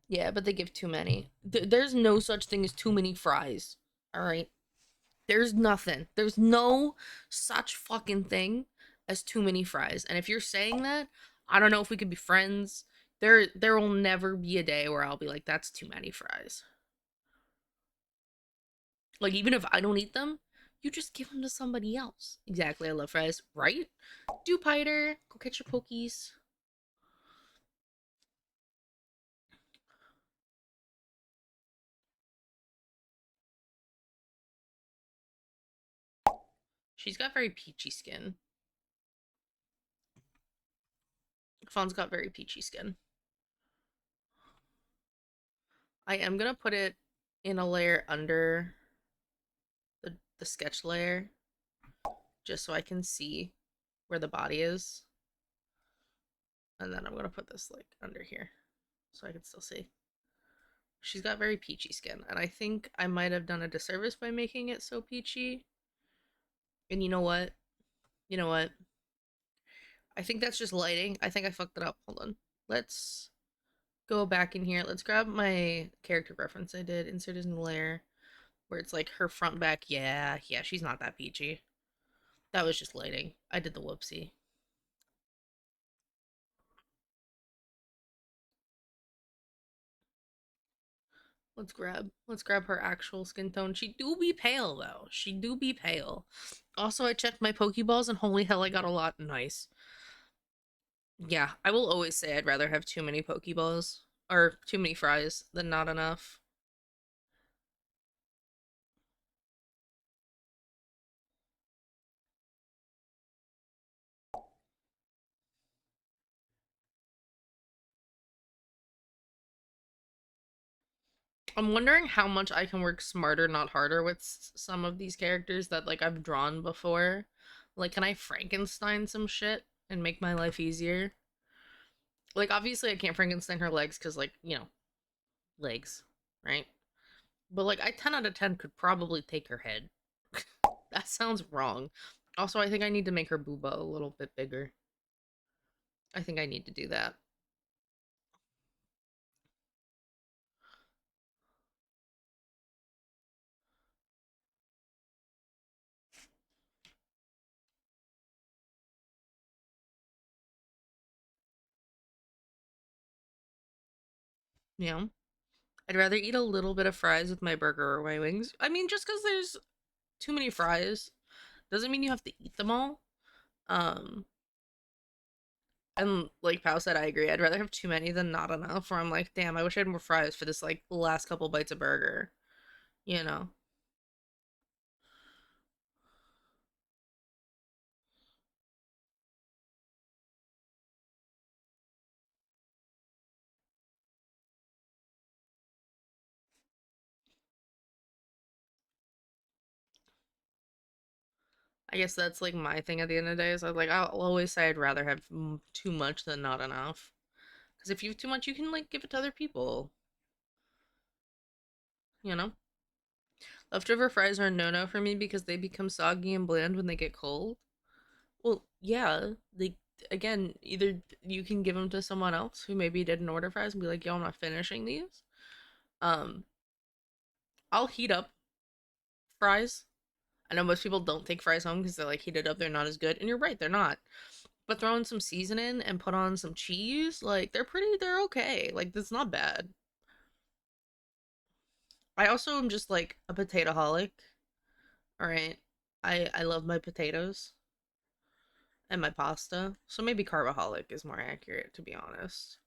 Yeah, but they give too many. There's no such thing as too many fries. All right. There's nothing. There's no such fucking thing as too many fries. And if you're saying that, I don't know if we could be friends. There will never be a day where I'll be like, that's too many fries. Like, even if I don't eat them, you just give them to somebody else. Exactly, I love fries, right? Do Piter, go catch your pokies. She's got very peachy skin. Fawn's got very peachy skin. I am gonna put it in a layer under the sketch layer, just so I can see where the body is. And then I'm gonna put this like under here, so I can still see. She's got very peachy skin, and I think I might have done a disservice by making it so peachy. And you know what? You know what? I think that's just lighting. I think I fucked it up. Hold on. Let's go back in here. Let's grab my character reference I did. Insert as in the layer. Where it's like her front back. Yeah, she's not that peachy. That was just lighting. I did the whoopsie. Let's grab her actual skin tone. She do be pale though. She do be pale. Also, I checked my Pokeballs and holy hell, I got a lot. Nice. Yeah, I will always say I'd rather have too many Pokeballs or too many fries than not enough. I'm wondering how much I can work smarter, not harder with some of these characters that like I've drawn before. Like, can I Frankenstein some shit and make my life easier? Like, obviously, I can't Frankenstein her legs because, like, legs, right? But like, I 10 out of 10 could probably take her head. That sounds wrong. Also, I think I need to make her booba a little bit bigger. I think I need to do that. Yeah. I'd rather eat a little bit of fries with my burger or my wings. I mean, just because there's too many fries doesn't mean you have to eat them all. Um, and like Pau said, I agree. I'd rather have too many than not enough. Where I'm like, damn, I wish I had more fries for this like last couple bites of burger. You know? I guess that's like my thing at the end of the day. Is I was like, I'll always say I'd rather have too much than not enough. Because if you have too much, you can like give it to other people. You know? Leftover fries are a no-no for me because they become soggy and bland when they get cold. Well, yeah, like again, either you can give them to someone else who maybe didn't order fries and be like, "Yo, I'm not finishing these." Um, I'll heat up fries. I know most people don't take fries home because they're like heated up, they're not as good, and you're right, they're not. But throw in some seasoning and put on some cheese, like they're okay. Like that's not bad. I also am just like a potato holic. All right. I love my potatoes and my pasta. So maybe carboholic is more accurate to be honest.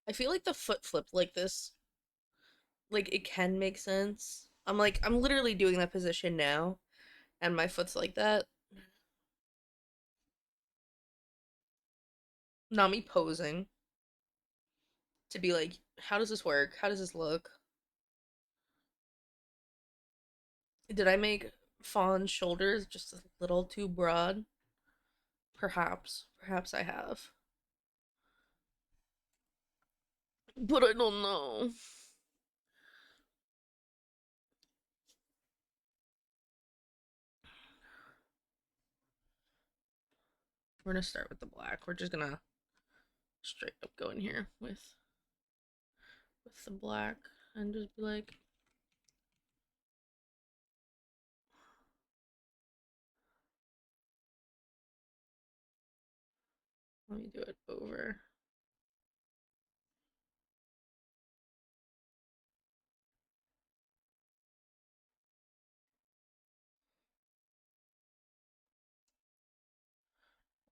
I feel like the foot flip like this, like it can make sense. I'm literally doing that position now and my foot's like that. Not me posing to be like, how does this work? How does this look? Did I make Fawn's shoulders just a little too broad? Perhaps. Perhaps I have. But I don't know. We're gonna start with the black. We're just gonna straight up go in here with the black and just be like, let me do it over.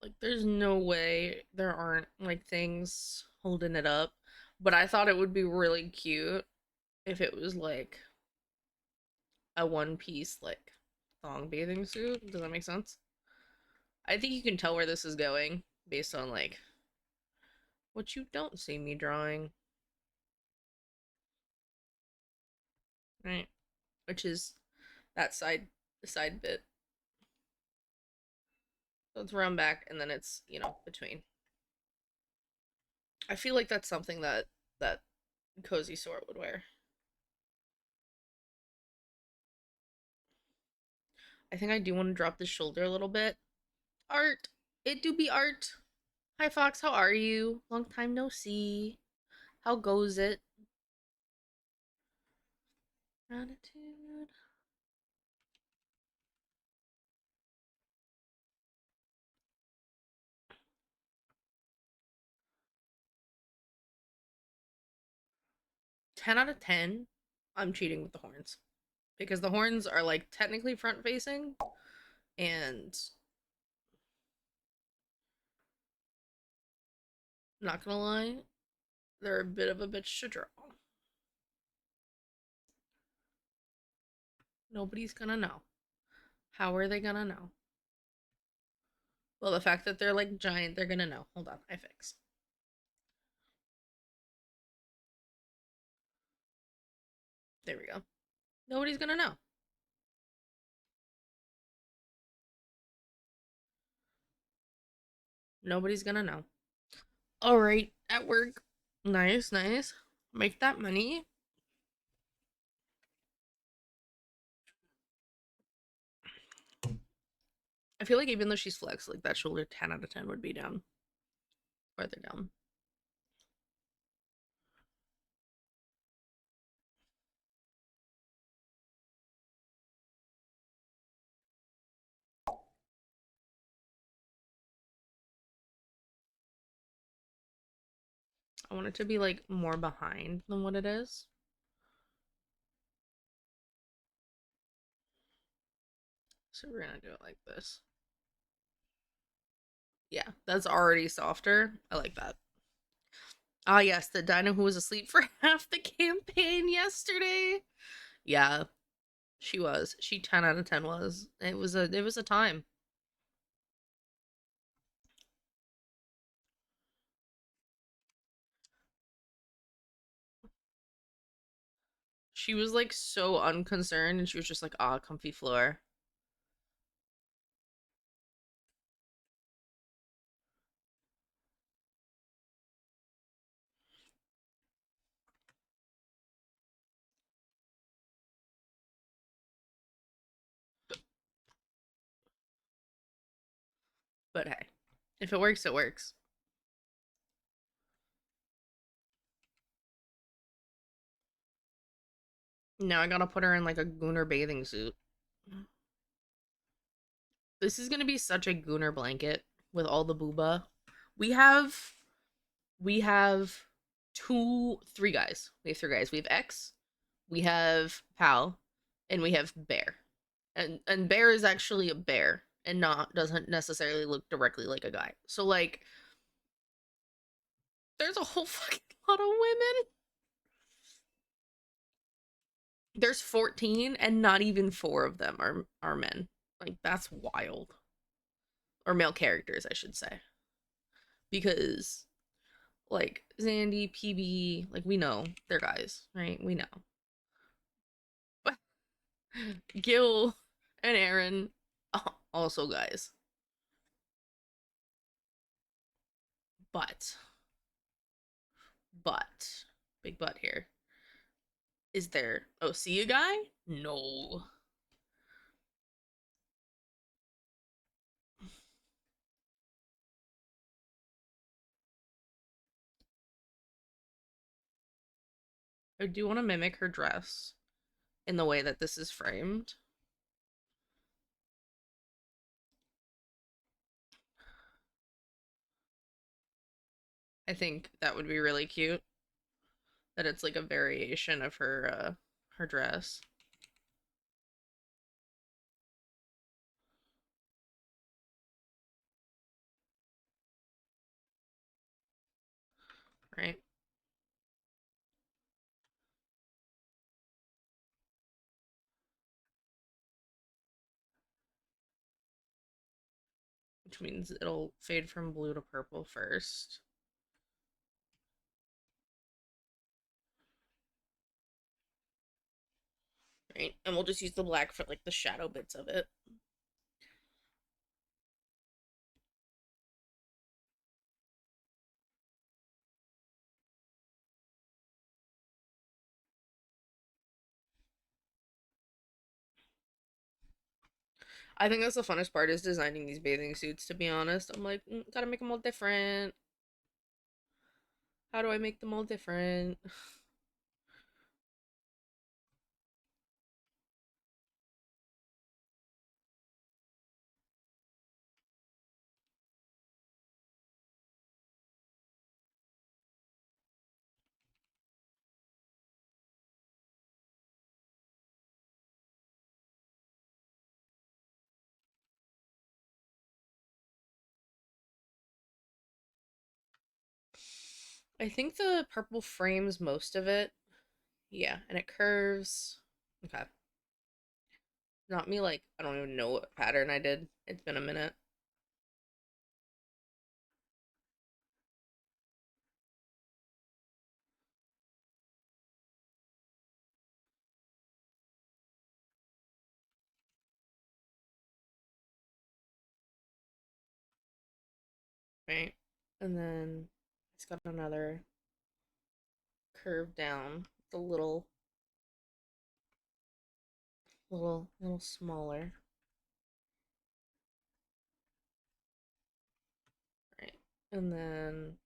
Like there's no way there aren't like things holding it up. But I thought it would be really cute if it was like a one piece like thong bathing suit. Does that make sense? I think you can tell where this is going based on like what you don't see me drawing. Right? Which is that side bit. So it's round back and then it's, between. I feel like that's something that Cozy Sort would wear. I think I do want to drop the shoulder a little bit. Art. It do be art. Hi Fox, how are you? Long time no see. How goes it? Gratitude. 10 out of 10. I'm cheating with the horns. Because the horns are like technically front facing and not gonna lie, they're a bit of a bitch to draw. Nobody's gonna know. How are they gonna know? Well, the fact that they're like giant, they're gonna know. Hold on, I fix. There we go. Nobody's gonna know. Nobody's gonna know. All right, at work. Nice, nice. Make that money. I feel like even though she's flexed, like that shoulder 10 out of 10 would be down. Further down. I want it to be like more behind than what it is. So we're gonna do it like this. Yeah, that's already softer. I like that. Ah, yes, the dino who was asleep for half the campaign yesterday. Yeah, she was. She 10 out of 10 was. It was a time. She was like so unconcerned and she was just like, ah, comfy floor. But hey, if it works, it works. Now I gotta put her in like a Gunnar bathing suit. This is gonna be such a Gunnar blanket with all the booba. We have we have three guys. We have three guys. We have X, we have Pal, and we have Bear. And Bear is actually a bear and not doesn't necessarily look directly like a guy. So like there's a whole fucking lot of women. There's 14 and not even 4 of them are men. Like that's wild. Or male characters, I should say. Because like Zandy, PB, like we know they're guys, right? We know. But Gil and Aaron also guys. But big but here. Is there OC a guy? No. I do want to mimic her dress in the way that this is framed. I think that would be really cute. That it's like a variation of her dress. Right? Which means it'll fade from blue to purple first. Right? And we'll just use the black for like the shadow bits of it. I think that's the funnest part is designing these bathing suits, to be honest. I'm like, gotta make them all different. How do I make them all different? I think the purple frames most of it. Yeah, and it curves. Okay. Not me, like, I don't even know what pattern I did. It's been a minute. Right? And then it's got another curve down. It's a little smaller. Right. And then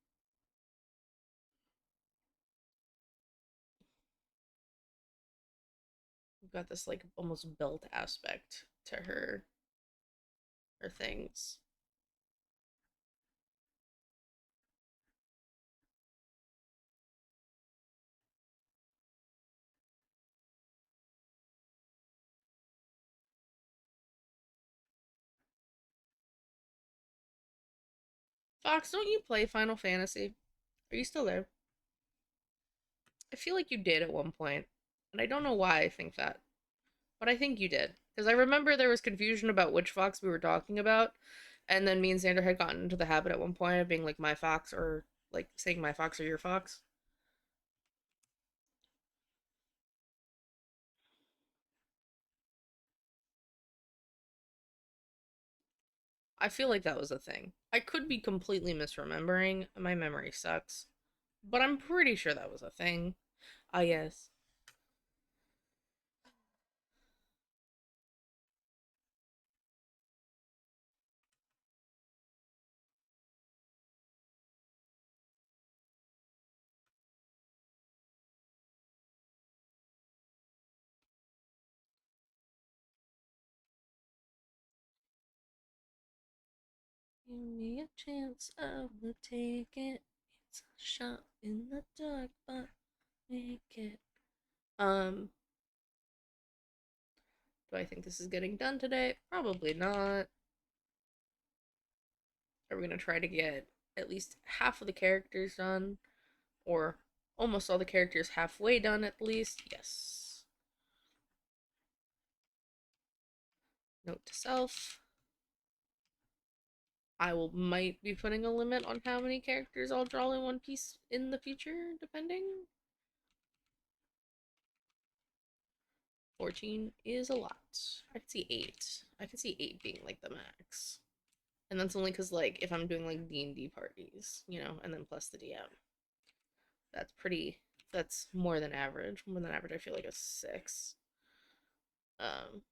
we've got this like almost belt aspect to her things. Fox, don't you play Final Fantasy? Are you still there? I feel like you did at one point, and I don't know why I think that, but I think you did. Because I remember there was confusion about which Fox we were talking about, and then me and Xander had gotten into the habit at one point of being like my Fox or like saying my Fox or your Fox. I feel like that was a thing. I could be completely misremembering. My memory sucks. But I'm pretty sure that was a thing. Ah, yes. Give me a chance, I will take it. It's a shot in the dark, but make it. Do I think this is getting done today? Probably not. Are we gonna try to get at least half of the characters done? Or almost all the characters halfway done at least? Yes. Note to self. I might be putting a limit on how many characters I'll draw in One Piece in the future, depending. 14 is a lot. I could see 8. I could see 8 being like the max. And that's only because, like, if I'm doing like D&D parties, you know, and then plus the DM. That's more than average. More than average, I feel like a 6. Um,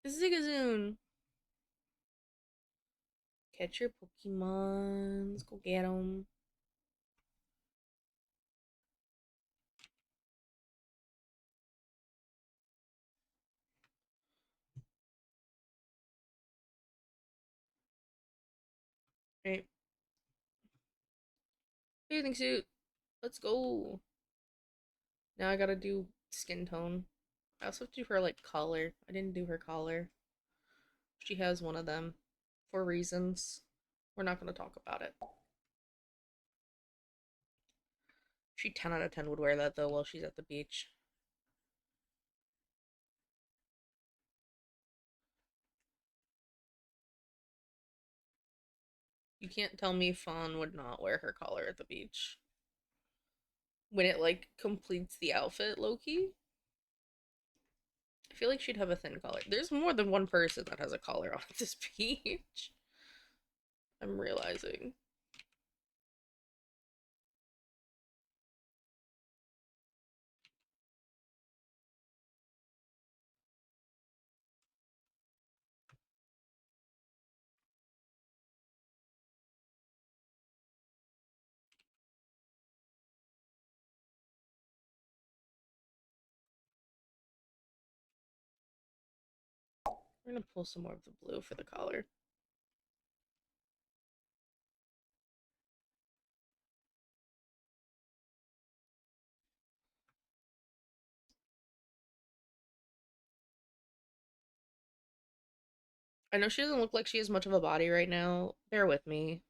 Zigzagoon! Catch your Pokemons. Go get them. Right. Bathing suit. Let's go. Now I gotta do skin tone. I also have to do her, like, collar. I didn't do her collar. She has one of them. For reasons. We're not gonna talk about it. She 10 out of 10 would wear that, though, while she's at the beach. You can't tell me Fawn would not wear her collar at the beach. When it, like, completes the outfit, Loki. I feel like she'd have a thin collar. There's more than one person that has a collar on this beach. I'm realizing. We're gonna pull some more of the blue for the collar. I know she doesn't look like she has much of a body right now. Bear with me.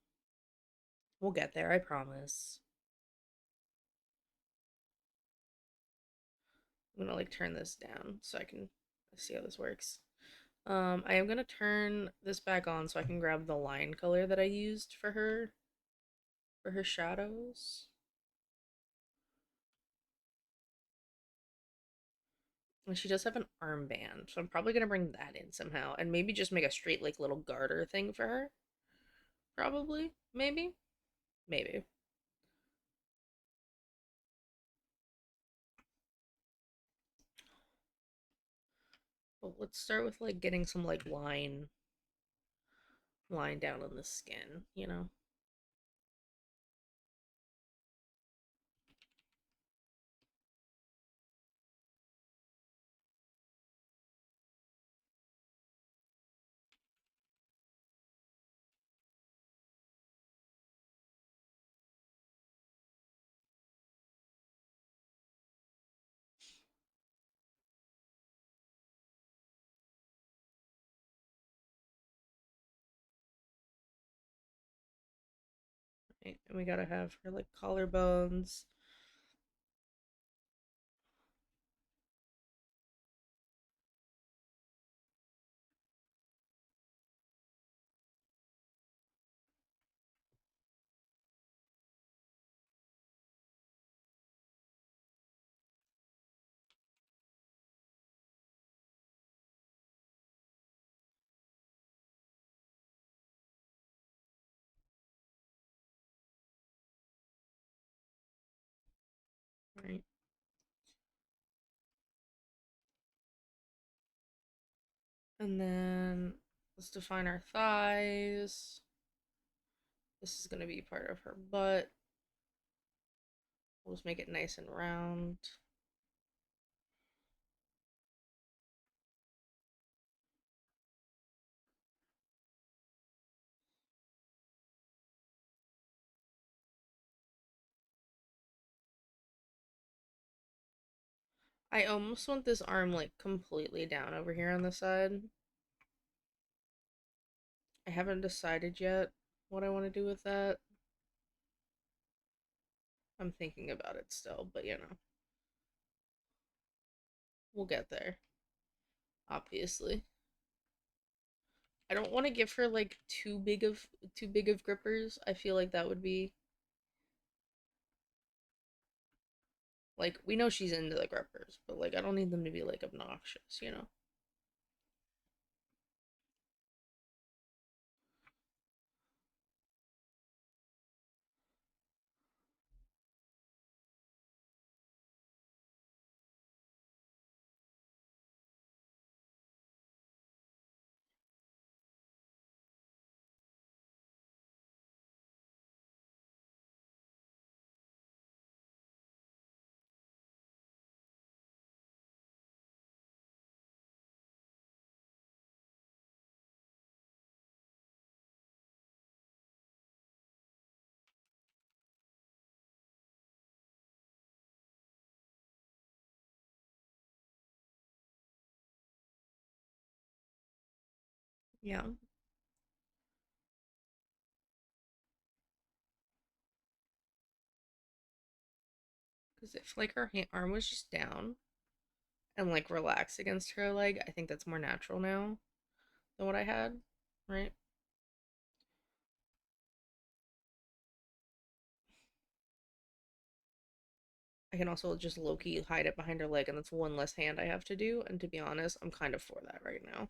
We'll get there, I promise. I'm gonna, like, turn this down so I can see how this works. I am gonna turn this back on so I can grab the line color that I used for her shadows. And she does have an armband, so I'm probably gonna bring that in somehow, and maybe just make a straight, like, little garter thing for her. Probably, maybe. But let's start with, like, getting some, like, line down on the skin, you know? Right? And we gotta have her, like, collarbones. Right. And then let's define our thighs. This is going to be part of her butt. We'll just make it nice and round. I almost want this arm like completely down over here on the side. I haven't decided yet what I want to do with that. I'm thinking about it still, but you know. We'll get there. Obviously. I don't want to give her like too big of grippers. I feel like that would be like we know she's into the grippers, but like I don't need them to be like obnoxious, you know. Yeah. Because if like her arm was just down and like relaxed against her leg, I think that's more natural now than what I had, right? I can also just low-key hide it behind her leg, and that's one less hand I have to do. And to be honest, I'm kind of for that right now.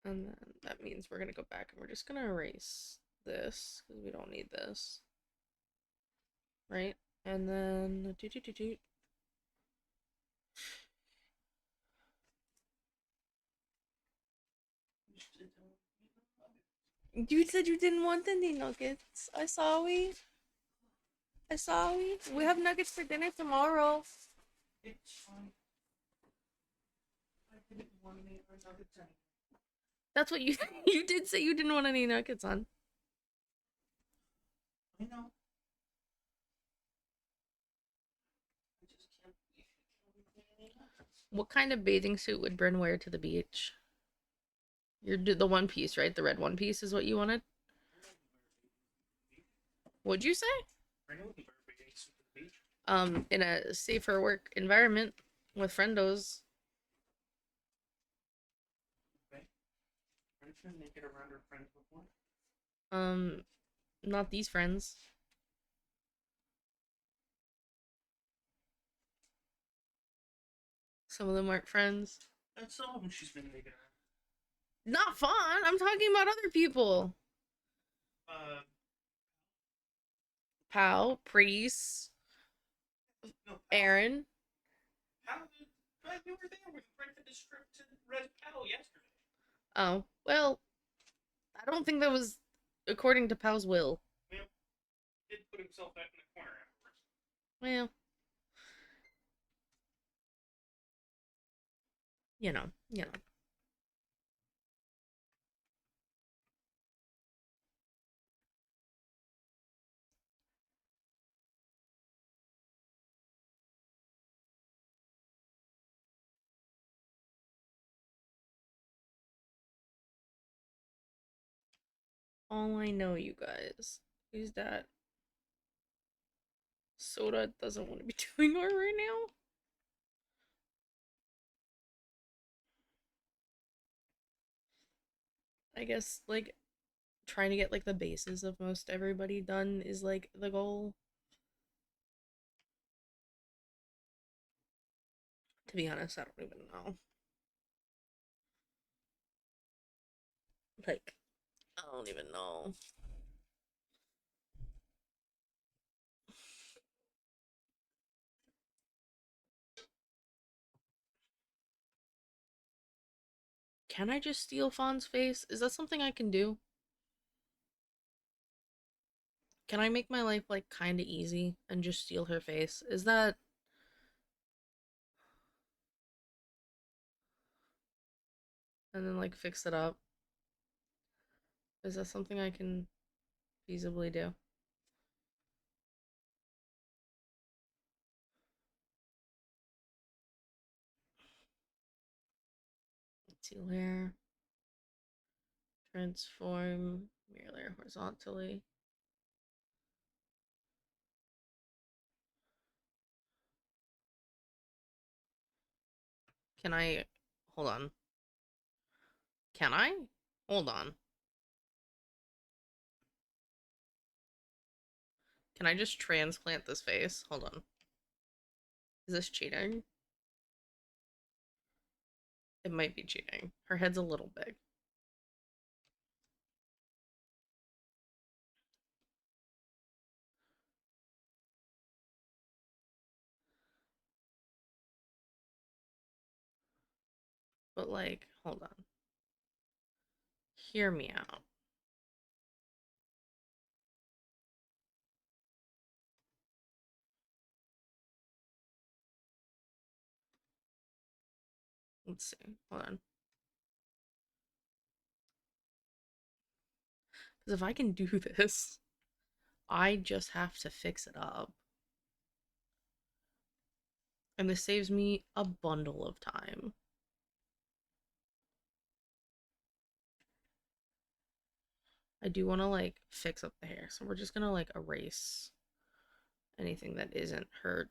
And then that means we're gonna go back and we're just gonna erase this because we don't need this, right? And then you said you didn't want any nuggets. I saw we. We have nuggets for dinner tomorrow. It's fine. I didn't want any of our nuggets anyway. That's what you you did say you didn't want any nuggets on. I know. I just can't believe you can't eat any nuggets. What kind of bathing suit would Bryn wear to the beach? You're the one piece, right? The red one piece is what you wanted. What'd you say? I know the bathing suit at the beach. In a safer work environment with friendos. Okay. Aren't you naked around her friends before? Not these friends. Some of them aren't friends. That's some of them she's been naked around. Not fun. I'm talking about other people. Uh, Pal, Priest, no, Aaron. How did you were there with rented the strip to Red Paddle yesterday? Oh, well, I don't think that was according to Pal's will. Well, he did put himself out in the corner afterwards. Well, you know. All I know, you guys, is that Soda doesn't want to be doing art right now. I guess, like, trying to get, like, the bases of most everybody done is, like, the goal. To be honest, I don't even know. Like, I don't even know. Can I just steal Fawn's face? Is that something I can do? Can I make my life, like, kind of easy and just steal her face? Is that... And then, like, fix it up? Is that something I can feasibly do? Conceal hair. Transform mirror layer horizontally. Can I... Hold on. Can I? Hold on. Can I just transplant this face? Hold on. Is this cheating? It might be cheating. Her head's a little big. But, like, hold on. Hear me out. Let's see. Hold on. Because if I can do this, I just have to fix it up. And this saves me a bundle of time. I do want to, like, fix up the hair. So we're just gonna, like, erase anything that isn't her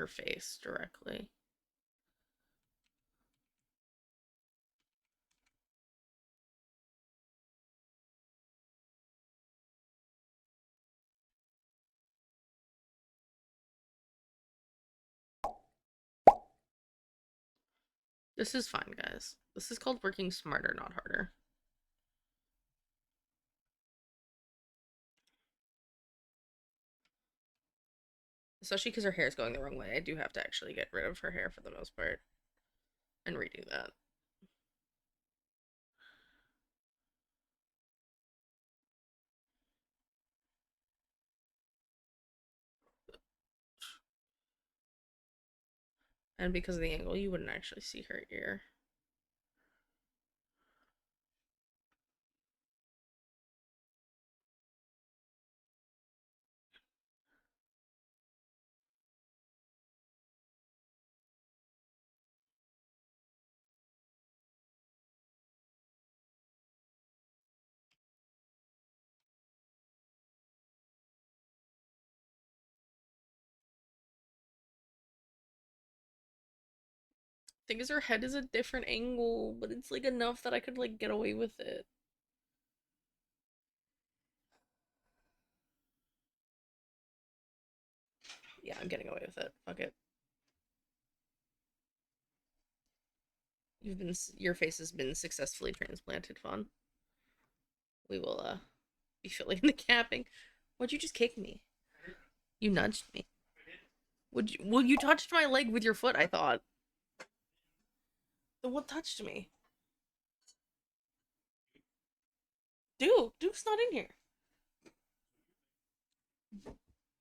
face directly. This is fine, guys. This is called working smarter, not harder. Especially because her hair is going the wrong way. I do have to actually get rid of her hair for the most part. And redo that. And because of the angle, you wouldn't actually see her ear. Thing is, her head is a different angle, but it's like enough that I could like get away with it. Yeah, I'm getting away with it. Fuck it. Your face has been successfully transplanted, Fawn. We will be filling in the capping. Why'd you just kick me? You nudged me. Well, you touched my leg with your foot, I thought. Then what touched me? Duke's not in here.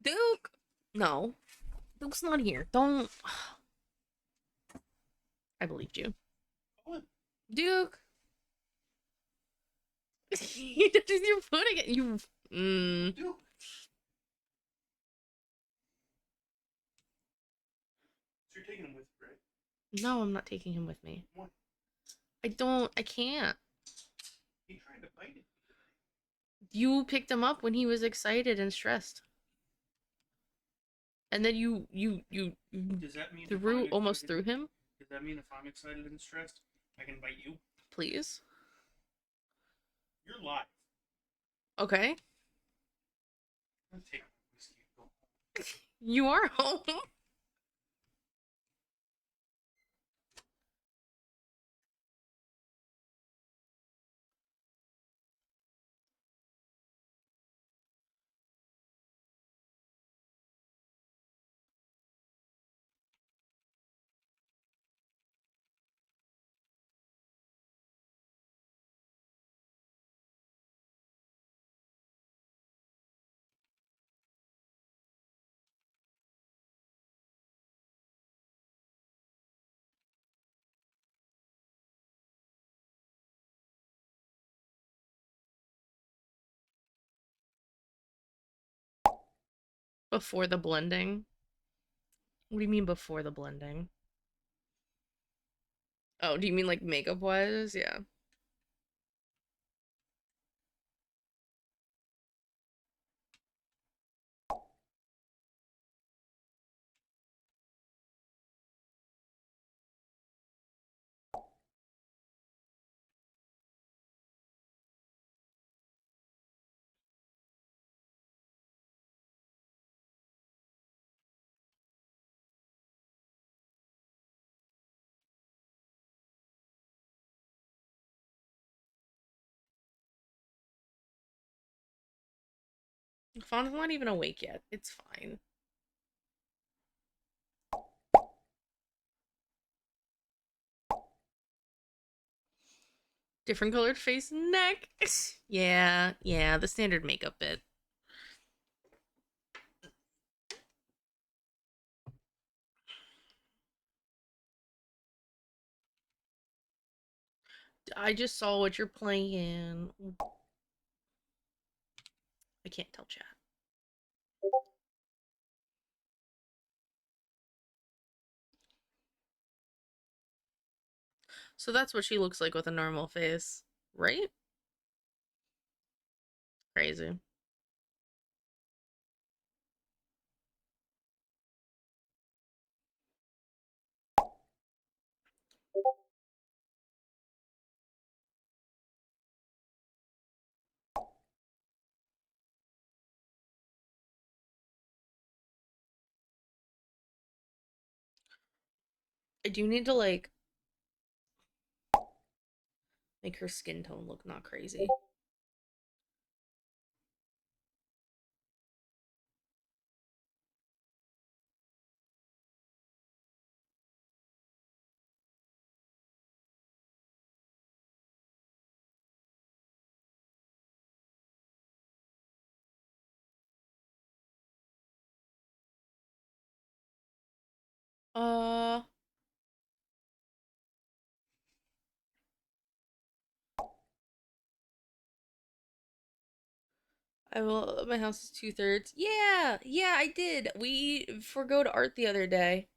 Duke! No. Duke's not here. Don't. I believed you. What? Duke! You touched your foot again. You. Duke. So you're taking him with you, right? No, I'm not taking him with me. Why? I can't. He tried to bite it. You picked him up when he was excited and stressed. And then you Does that mean if threw I'm almost excited? through him. Does that mean if I'm excited and stressed, I can bite you? Please. You're live. Okay. I'm gonna take my whiskey and go home. You are home. Before the blending. What do you mean before the blending? Oh, do you mean like makeup wise? Yeah. Fawn's not even awake yet. It's fine. Different colored face and neck. Yeah, yeah, the standard makeup bit. I just saw what you're playing. I can't tell chat. So that's what she looks like with a normal face, right? Crazy. I do need to like make her skin tone look not crazy. Uh, I will. My house is 2/3. Yeah, yeah, I did. We forgo to art the other day.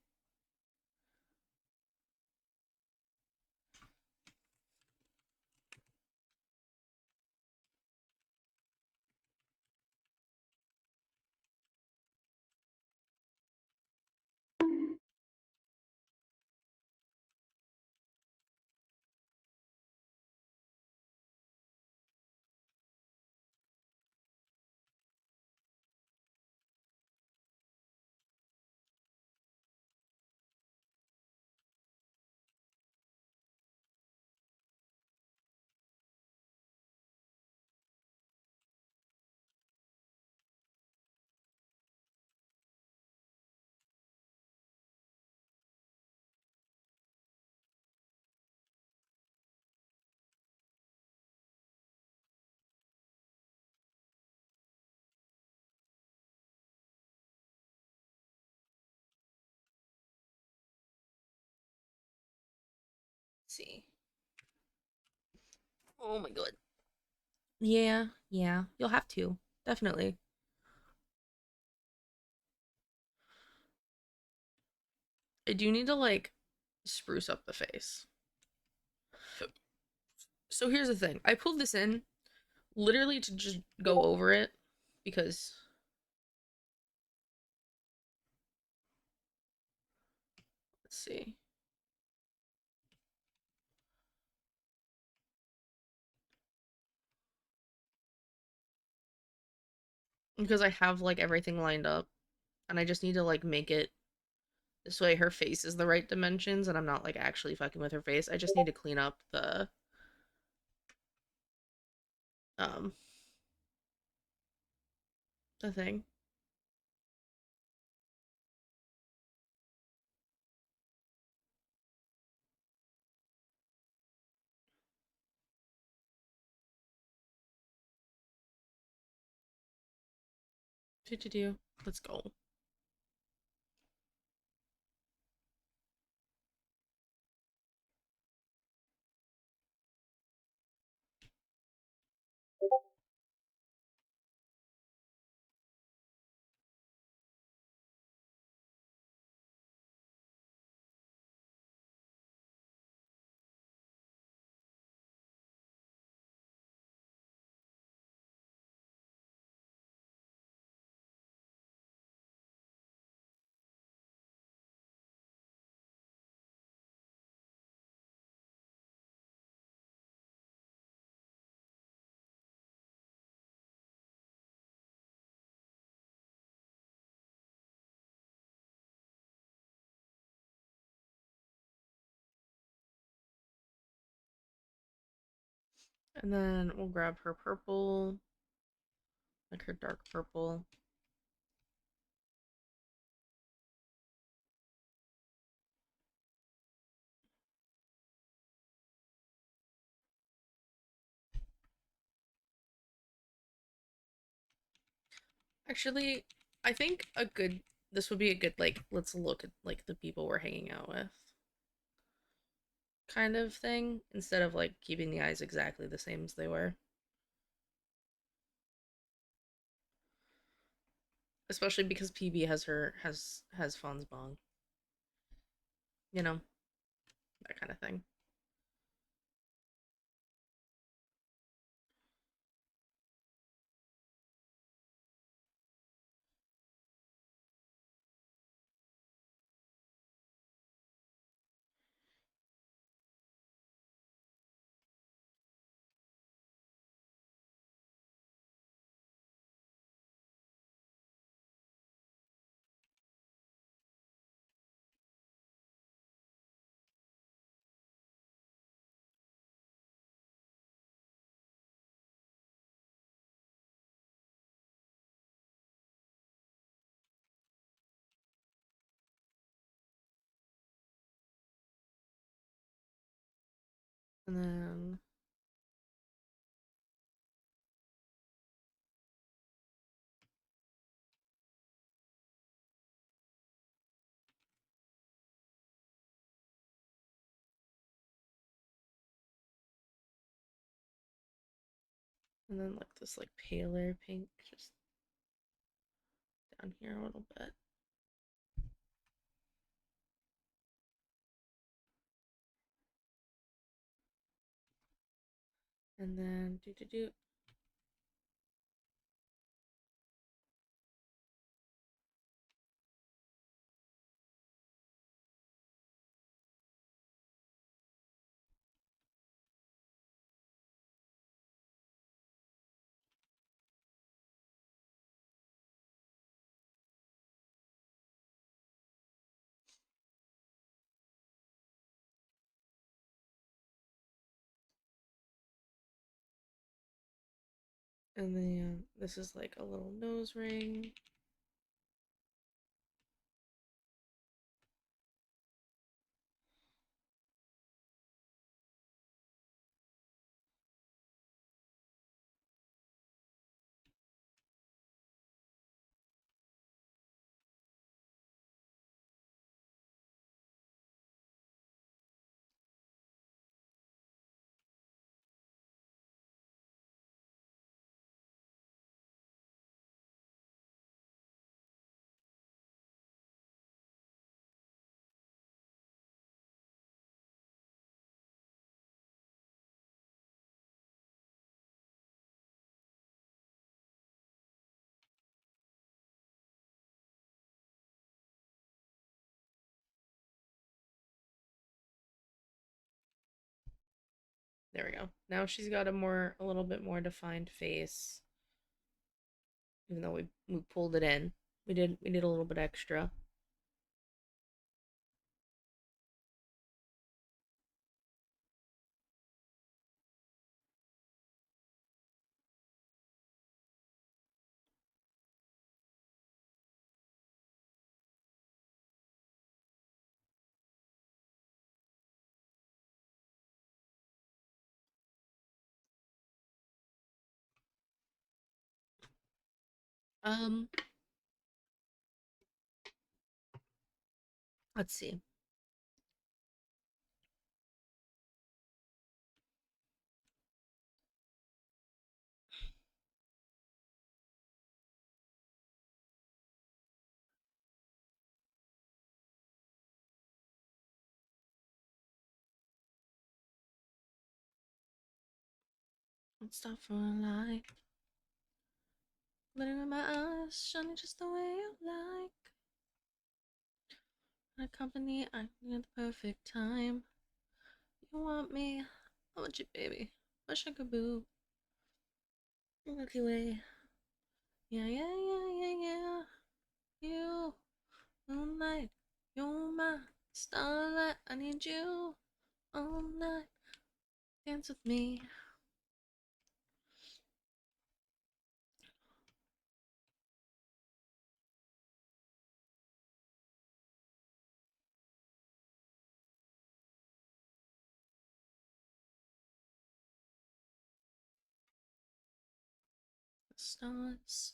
Let's see. Oh my god. Yeah, yeah. You'll have to. Definitely. I do need to like spruce up the face. So here's the thing. I pulled this in literally to just go over it because see. Because I have like everything lined up and I just need to like make it this way her face is the right dimensions and I'm not like actually fucking with her face. I just need to clean up um the thing. Do. Let's go. And then we'll grab her purple, like her dark purple. Actually, I think this would be a good like let's look at like the people we're hanging out with kind of thing instead of like keeping the eyes exactly the same as they were. Especially because PB has Fonz Bong. You know, that kind of thing. And then like this like paler pink just down here a little bit. And then do. And then this is like a little nose ring. There we go. Now she's got a little bit more defined face. Even though we pulled it in. We did a little bit extra. Um, let's see. Don't stop for a light. Glitter in my eyes, shining just the way you like. My company, I need the perfect time. You want me, I want you, baby. My sugar boo. Milky Way. Yeah, yeah, yeah, yeah, yeah. You, moonlight, you're my starlight. I need you all night. Dance with me. Stars.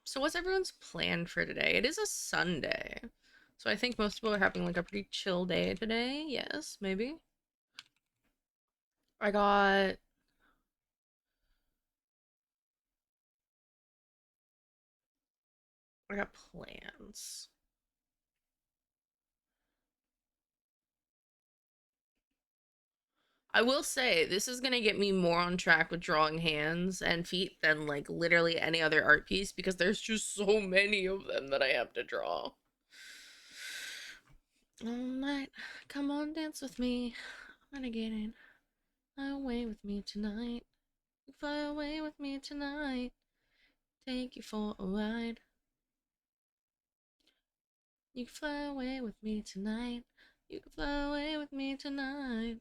So what's everyone's plan for today? It is a Sunday. So I think most people are having like a pretty chill day today. Yes, maybe. I got I got plans. I will say this is gonna get me more on track with drawing hands and feet than like literally any other art piece because there's just so many of them that I have to draw. All night, come on, dance with me. I'm gonna get in. Fly away with me tonight. Fly away with me tonight. Take you for a ride. You can fly away with me tonight. You can fly away with me tonight.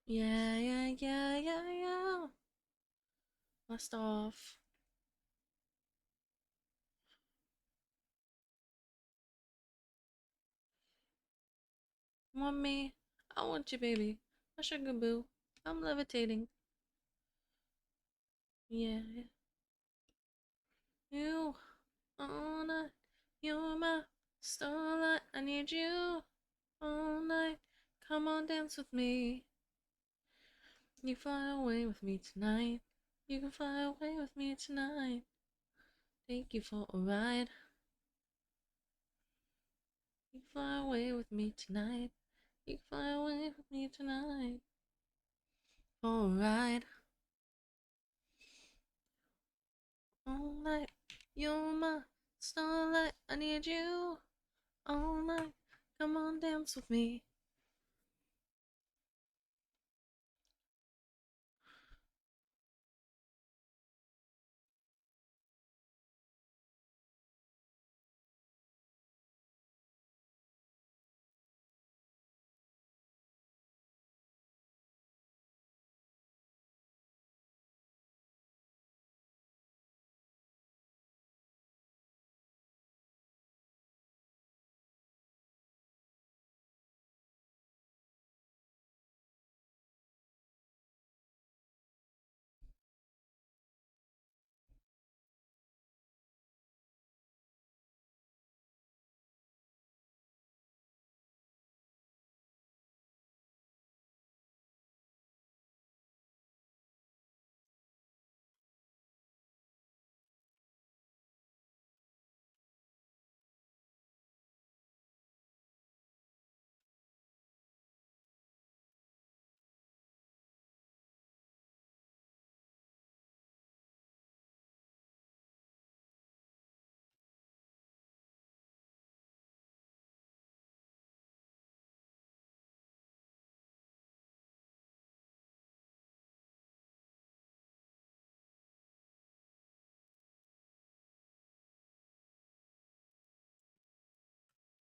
Yeah, yeah, yeah, yeah, yeah. Last off. Want me? I want you, baby. My sugar boo. I'm levitating. Yeah. You all night. You're my starlight. I need you all night. Come on, dance with me. You fly away with me tonight. You can fly away with me tonight. Take you for a ride. You can fly away with me tonight. You can fly away with me tonight. For a ride. All night. You're my starlight. I need you all night. Come on, dance with me.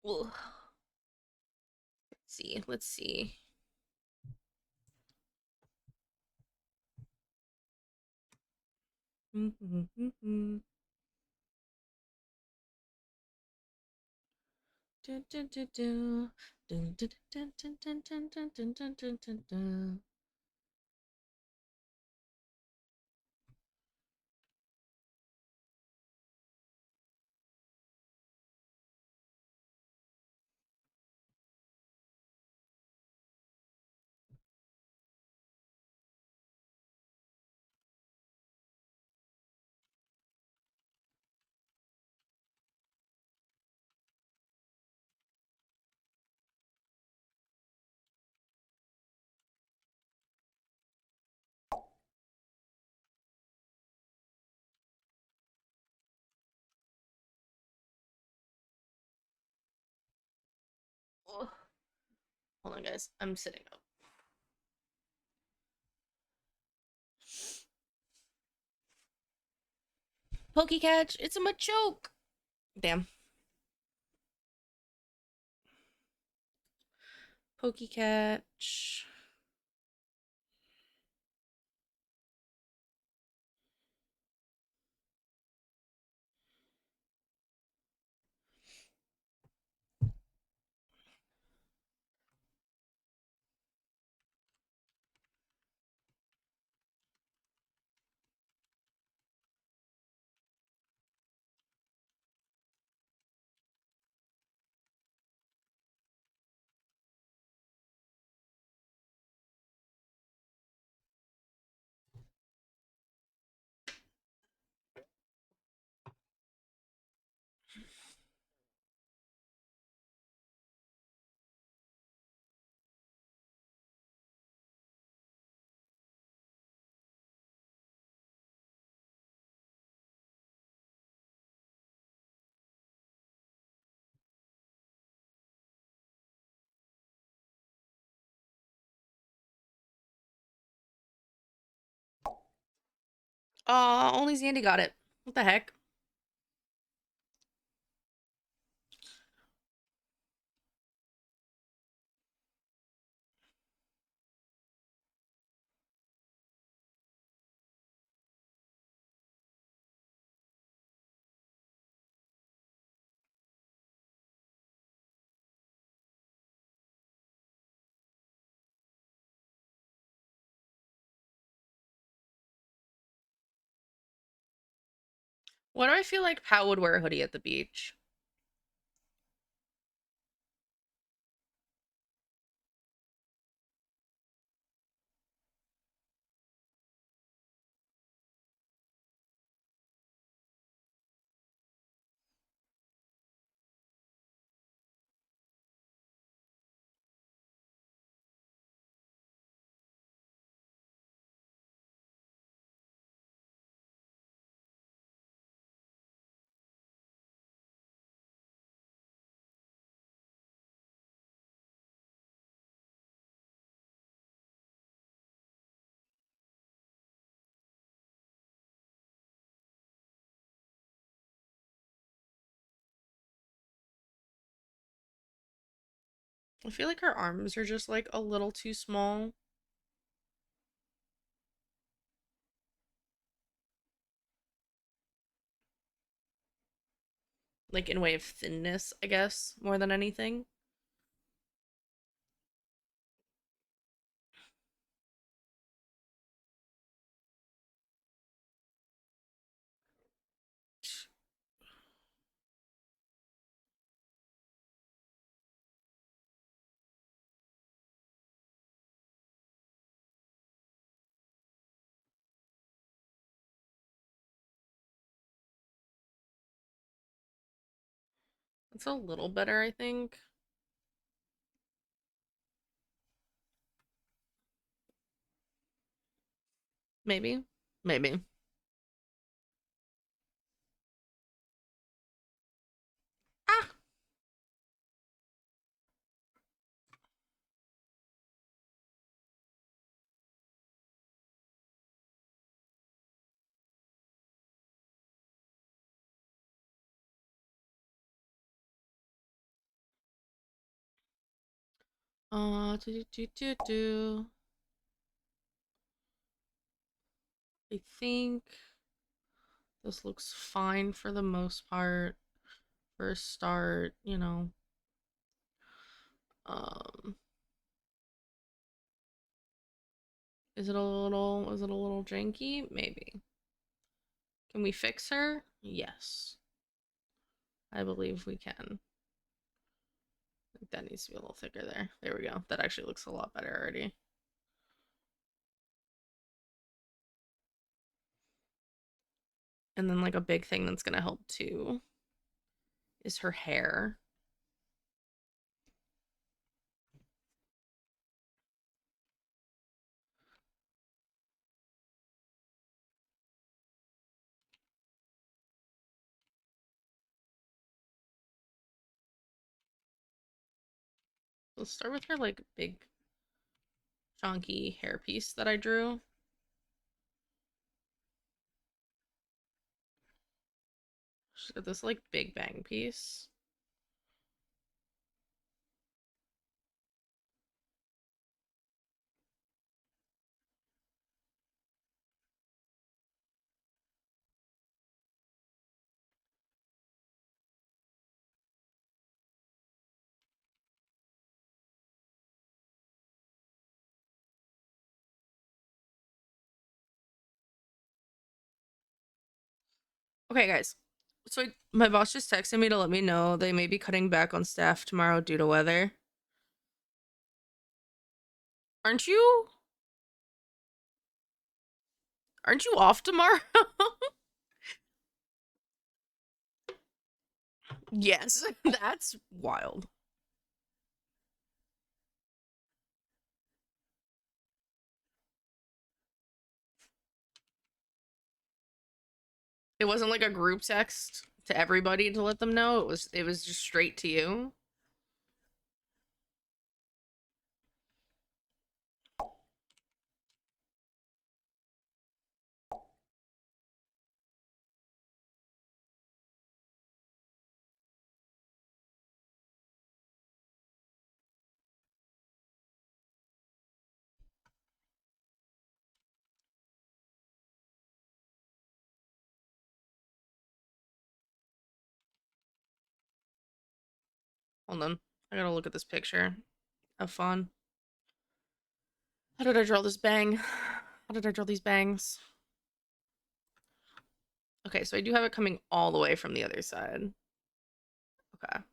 Ugh. Let's see. Let's see. Ugh. Hold on, guys. I'm sitting up. Pokecatch, it's a Machoke. Damn. Pokecatch. Only Zandy got it. What the heck? Why do I feel like Pat would wear a hoodie at the beach? I feel like her arms are just like a little too small. Like in way of thinness, I guess, more than anything. It's a little better, I think. Maybe. Maybe. Ah! Do. I think this looks fine for the most part. For a start, you know. Um, is it a little janky? Maybe. Can we fix her? Yes. I believe we can. I think that needs to be a little thicker there. There we go. That actually looks a lot better already. And then like a big thing that's gonna help too is her hair. Let's start with her like big chunky hair piece that I drew. She's got this like big bang piece. Okay, guys. So my boss just texted me to let me know they may be cutting back on staff tomorrow due to weather. Aren't you? Aren't you off tomorrow? Yes, that's wild. It wasn't like a group text to everybody to let them know. It was just straight to you. Hold on. I gotta look at this picture. Have fun. How did I draw this bang? How did I draw these bangs? Okay, so I do have it coming all the way from the other side. Okay.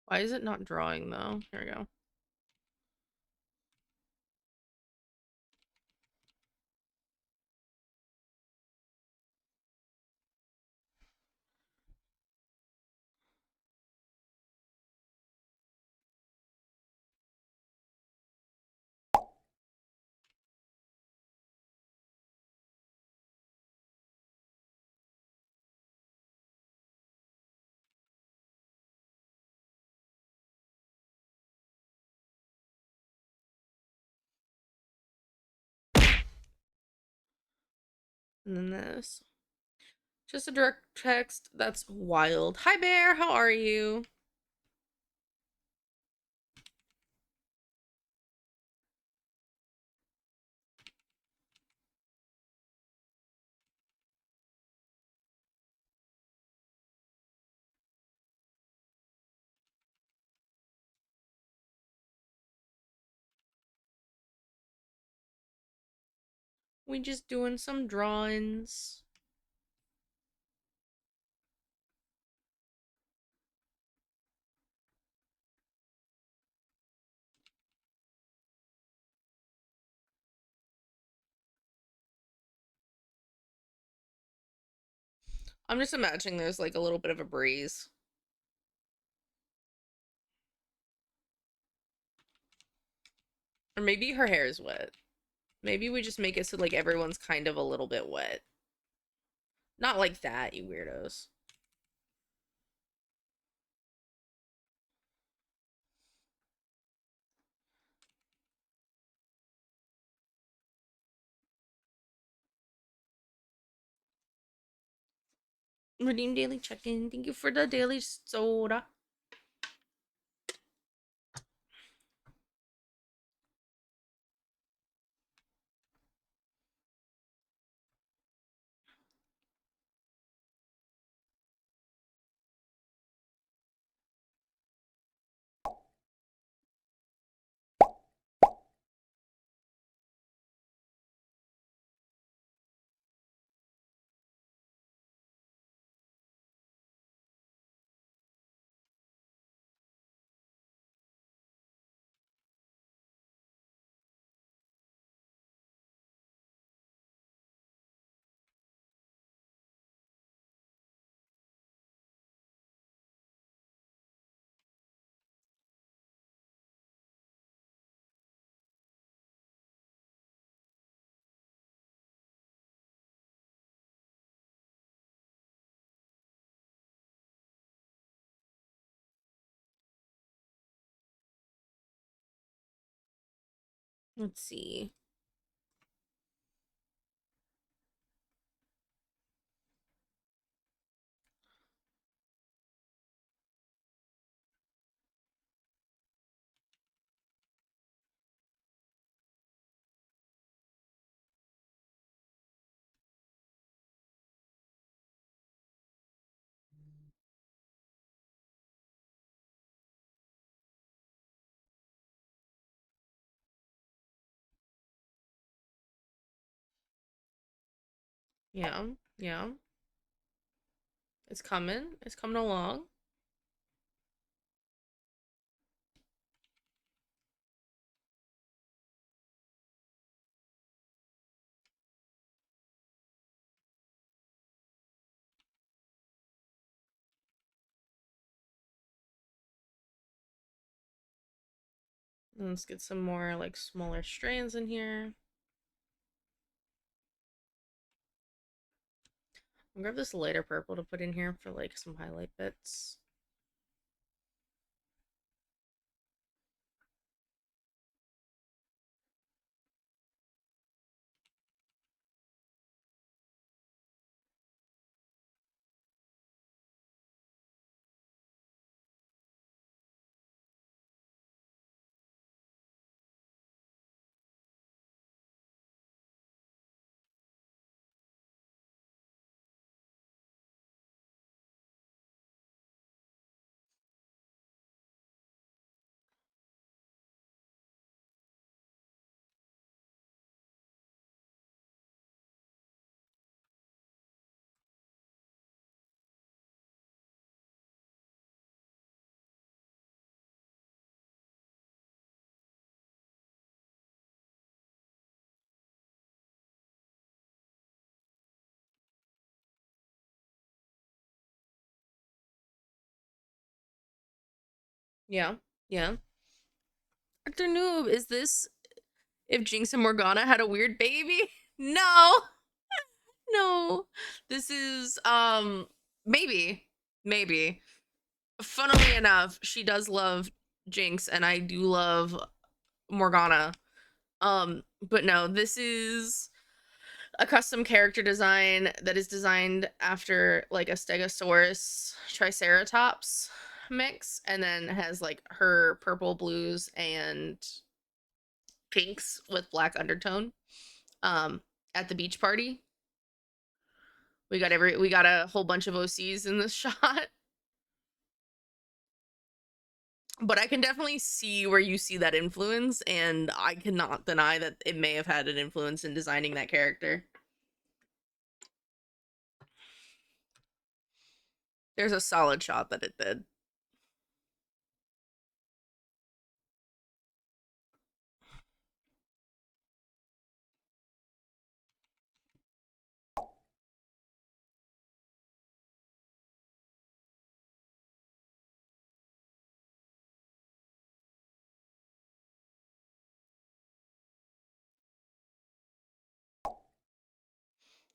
Why is it not drawing though? Here we go. And then this. Just a direct text. That's wild. Hi, Bear. How are you? We just doing some drawings. I'm just imagining there's like a little bit of a breeze. Or maybe her hair is wet. Maybe we just make it so like everyone's kind of a little bit wet. Not like that, you weirdos. Redeem daily check-in. Thank you for the daily soda. Let's see. Yeah, yeah. It's coming. It's coming along. Let's get some more like smaller strands in here. I'll grab this lighter purple to put in here for like some highlight bits. Yeah, yeah. Dr. Noob, is this if Jinx and Morgana had a weird baby? No, no. This is maybe, maybe. Funnily enough, she does love Jinx, and I do love Morgana. But no, this is a custom character design that is designed after like a Stegosaurus Triceratops mix, and then has like her purple, blues, and pinks with black undertone. At the beach party, we got a whole bunch of OCs in this shot. But I can definitely see where you see that influence, and I cannot deny that it may have had an influence in designing that character. There's a solid shot that it did.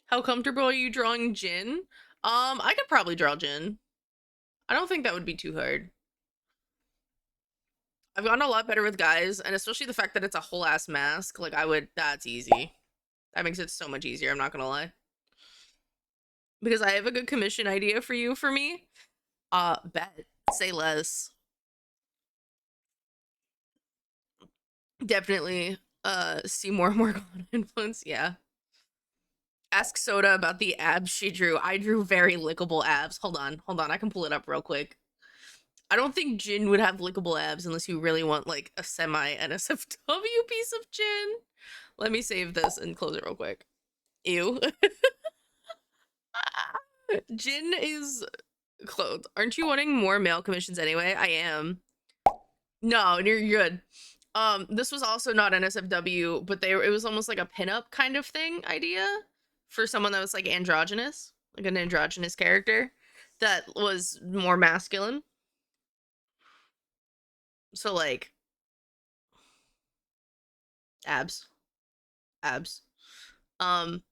How comfortable are you drawing Jin? I could probably draw Jin. I don't think that would be too hard. I've gotten a lot better with guys, and especially the fact that it's a whole ass mask. Like, that's easy. That makes it so much easier, I'm not gonna lie. Because I have a good commission idea for you for me. Bet. Say less. Definitely, see more and more influence, yeah. Ask Soda about the abs she drew. I drew very lickable abs. Hold on, I can pull it up real quick. I don't think Jin would have lickable abs unless you really want like a semi NSFW piece of Jin. Let me save this and close it real quick. Ew. Jin is clothed. Aren't you wanting more male commissions anyway? I am. No, you're good. This was also not NSFW, but it was almost like a pinup kind of thing idea for someone that was like androgynous, like an androgynous character that was more masculine. So like abs. Um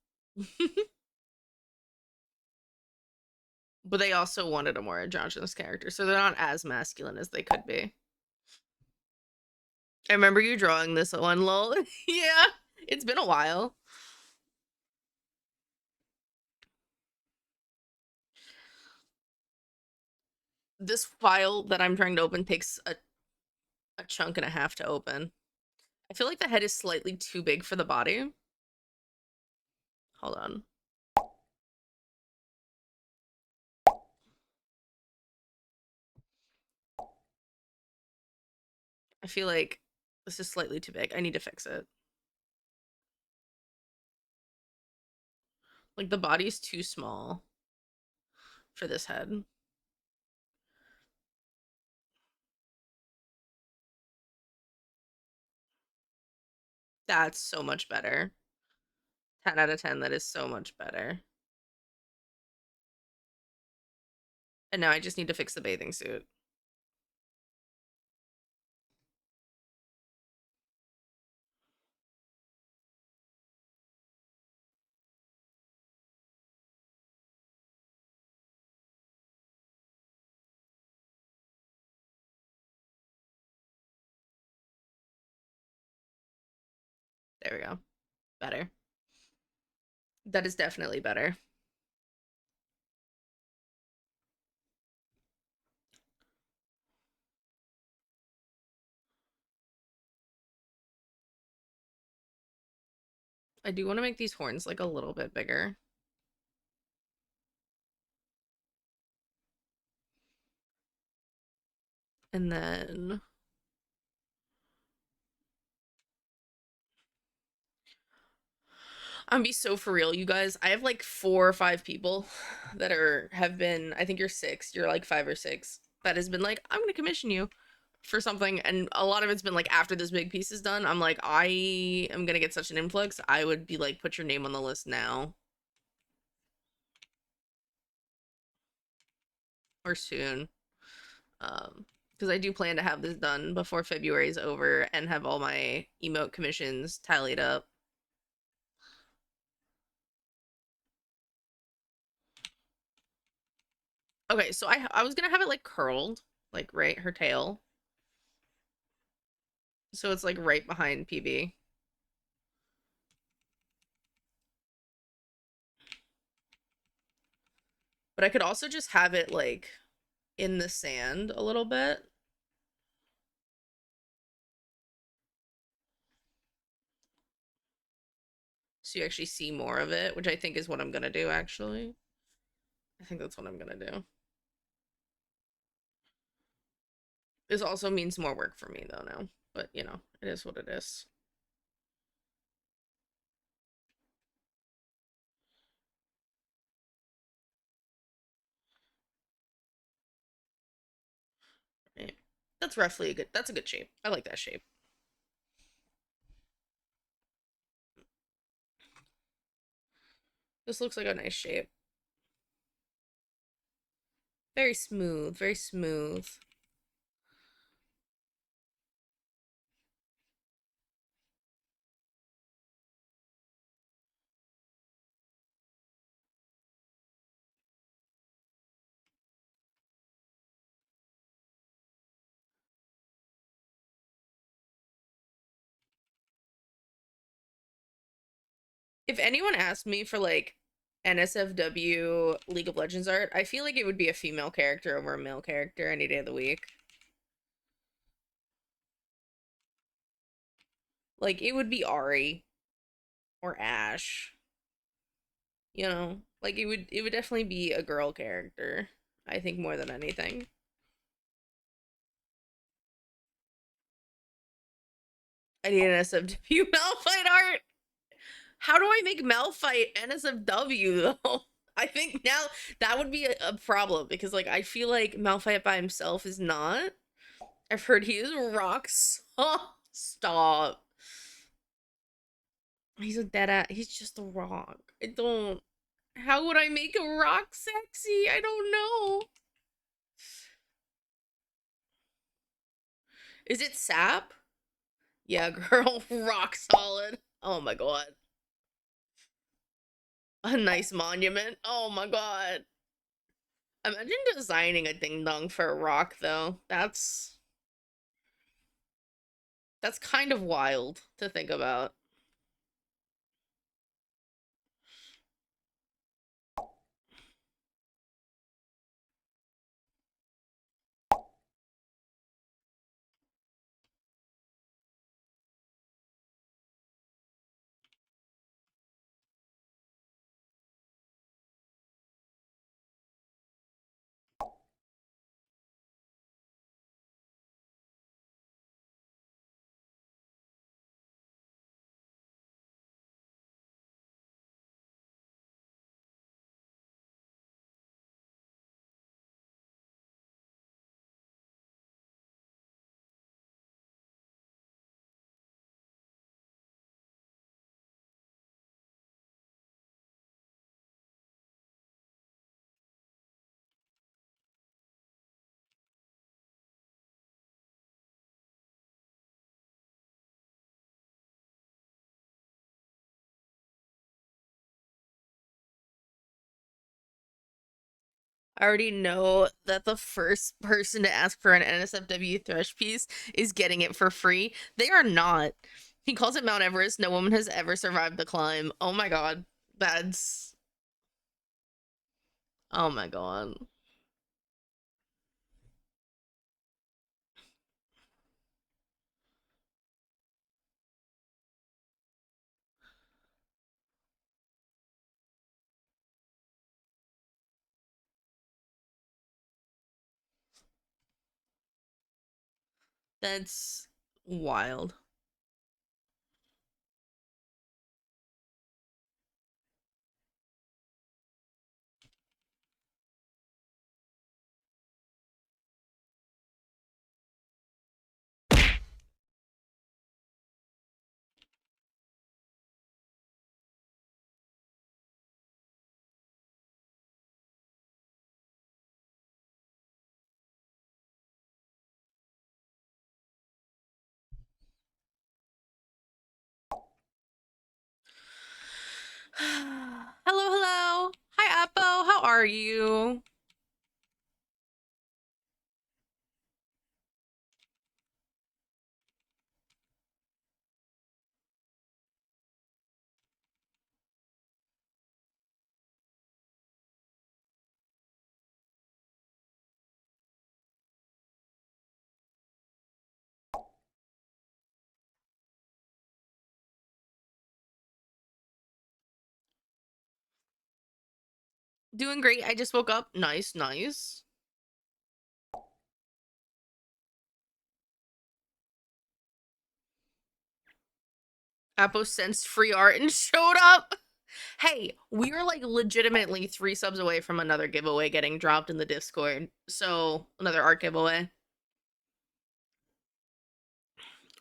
but they also wanted a more androgynous character, so they're not as masculine as they could be. I remember you drawing this one, lol. Yeah, it's been a while. This file that I'm trying to open takes a chunk and a half to open. I feel like the head is slightly too big for the body. Hold on. I feel like this is slightly too big. I need to fix it. Like the body's too small for this head. That's so much better. 10 out of 10, that is so much better. And now I just need to fix the bathing suit. There we go. Better. That is definitely better. I do want to make these horns like a little bit bigger. And then I'm be so for real, you guys. I have like 4 or 5 people that have been, I think you're 6, you're like 5 or 6, that has been like, I'm gonna commission you for something, and a lot of it's been like after this big piece is done, I'm like, I am gonna get such an influx. I would be like, put your name on the list now. Or soon. Because I do plan to have this done before February is over and have all my emote commissions tallied up. Okay, so I was gonna have it like curled, like right her tail. So it's like right behind PB. But I could also just have it like in the sand a little bit. So you actually see more of it, which I think is what I'm gonna do actually. I think that's what I'm gonna do. This also means more work for me though now. But you know, it is what it is. Right. That's roughly a good, that's a good shape. I like that shape. This looks like a nice shape. Very smooth, very smooth. If anyone asked me for like NSFW League of Legends art, I feel like it would be a female character over a male character any day of the week. Like it would be Ari or Ash. You know, like it would definitely be a girl character. I think more than anything. I need an NSFW Malphite art. How do I make Malphite NSFW though? I think now that would be a problem because like I feel like Malphite by himself is not. I've heard he is rocks. Oh, stop. He's a dead ass. He's just a rock. I don't. How would I make a rock sexy? I don't know. Is it sap? Yeah, girl, rock solid. Oh my god. A nice monument. Oh my god. Imagine designing a ding dong for a rock though. That's kind of wild to think about. I already know that the first person to ask for an NSFW Thresh piece is getting it for free. They are not. He calls it Mount Everest. No woman has ever survived the climb. Oh my god. That's. Oh my god. That's wild. Hello, hello. Hi, Appo. How are you? Doing great. I just woke up. Nice, nice. Appo sensed free art and showed up. Hey, we are like legitimately 3 subs away from another giveaway getting dropped in the Discord. So, another art giveaway.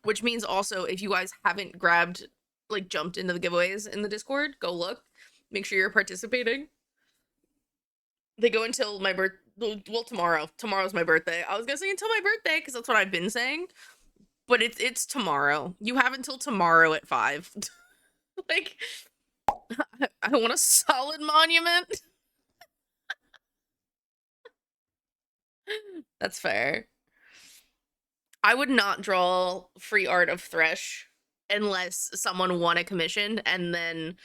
Which means also, if you guys haven't grabbed, like, jumped into the giveaways in the Discord, go look. Make sure you're participating. They go until my well, tomorrow. Tomorrow's my birthday. I was gonna say until my birthday, because that's what I've been saying. But it's tomorrow. You have until tomorrow at 5. Like, I want a solid monument. That's fair. I would not draw free art of Thresh unless someone won a commission and then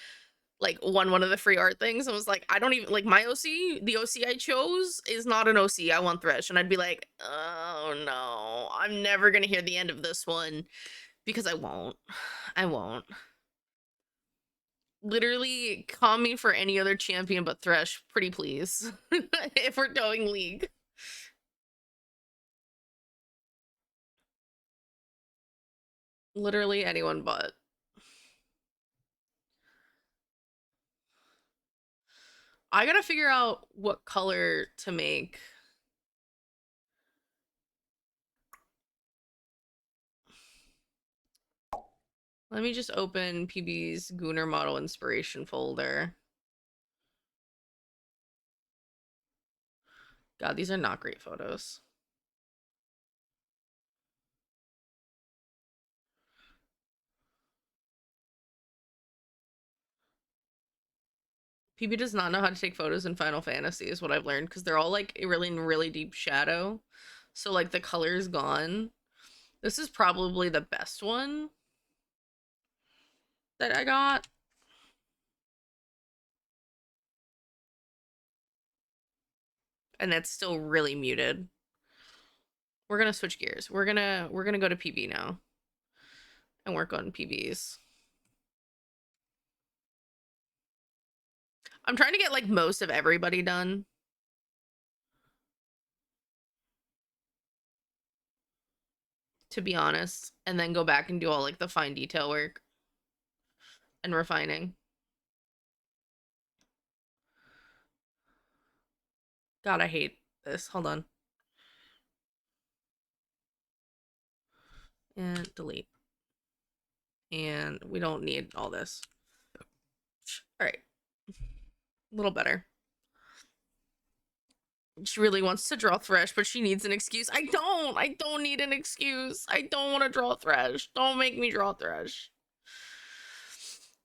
like won one of the free art things and was like, I don't even like my OC, the OC I chose is not an OC. I want Thresh. And I'd be like, oh no, I'm never gonna hear the end of this one because I won't. I won't. Literally call me for any other champion but Thresh, pretty please. If we're going League. Literally anyone but. I gotta figure out what color to make. Let me just open PB's Gunnar model inspiration folder. God, these are not great photos. PB does not know how to take photos in Final Fantasy is what I've learned because they're all like really in really deep shadow. So like the color is gone. This is probably the best one that I got. And that's still really muted. We're gonna switch gears. We're gonna go to PB now. And work on PBs. I'm trying to get like most of everybody done. To be honest, and then go back and do all like the fine detail work and refining. God, I hate this. Hold on. And delete. And we don't need all this. All right. A little better. She really wants to draw Thresh, but she needs an excuse. I don't need an excuse. I don't want to draw Thresh. Don't make me draw Thresh.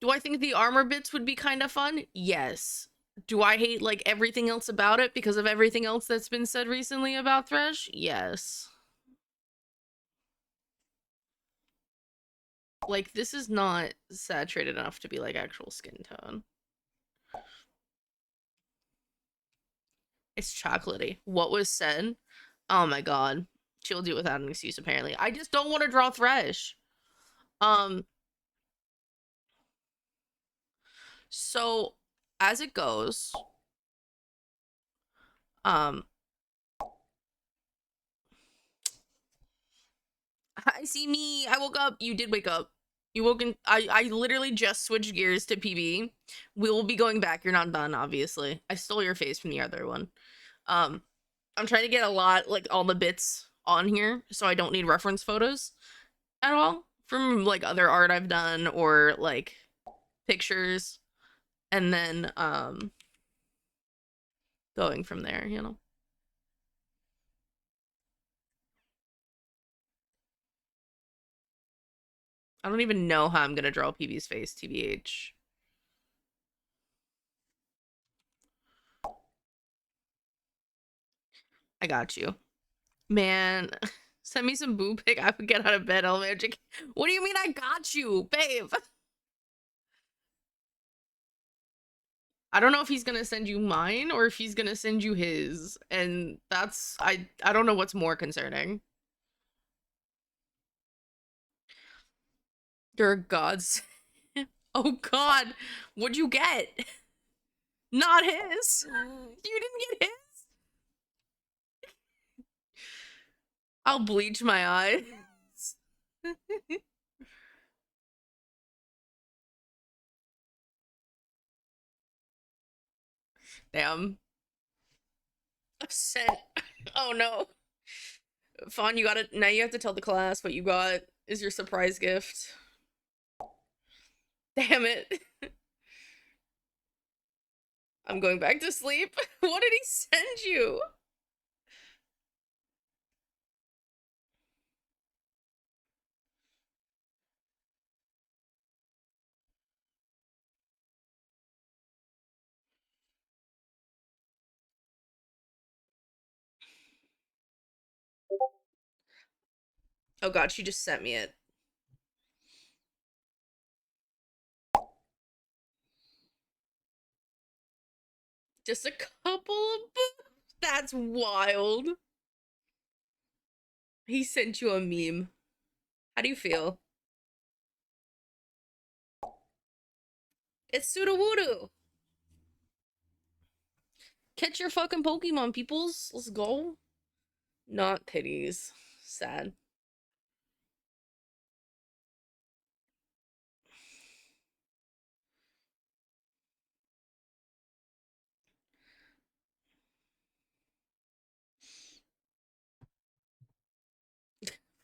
Do I think the armor bits would be kind of fun? Yes. Do I hate like everything else about it because of everything else that's been said recently about Thresh? Yes. Like, this is not saturated enough to be like actual skin tone. It's chocolatey. What was said? Oh my god. She'll do it without an excuse, apparently. I just don't want to draw Thresh. So, as it goes, I see me. I woke up. You did wake up. You woke in. I literally just switched gears to PB. We will be going back. You're not done, obviously. I stole your face from the other one. I'm trying to get a lot, like, all the bits on here, so I don't need reference photos at all from, like, other art I've done or, like, pictures. And then, going from there, you know? I don't even know how I'm gonna draw PB's face, TBH. I got you. Man, send me some boob pic. I would get out of bed, El Magic. What do you mean I got you, babe? I don't know if he's gonna send you mine or if he's gonna send you his. And that's, I don't know what's more concerning. You're gods. Oh god, what'd you get? Not his. You didn't get his? I'll bleach my eyes. Damn. Upset. Oh no. Fawn, you gotta now you have to tell the class what you got is your surprise gift. Damn it. I'm going back to sleep. What did he send you? Oh god, she just sent me it. Just a couple of books? That's wild. He sent you a meme. How do you feel? It's Sudowoodo. Catch your fucking Pokemon, peoples. Let's go. Not titties. Sad.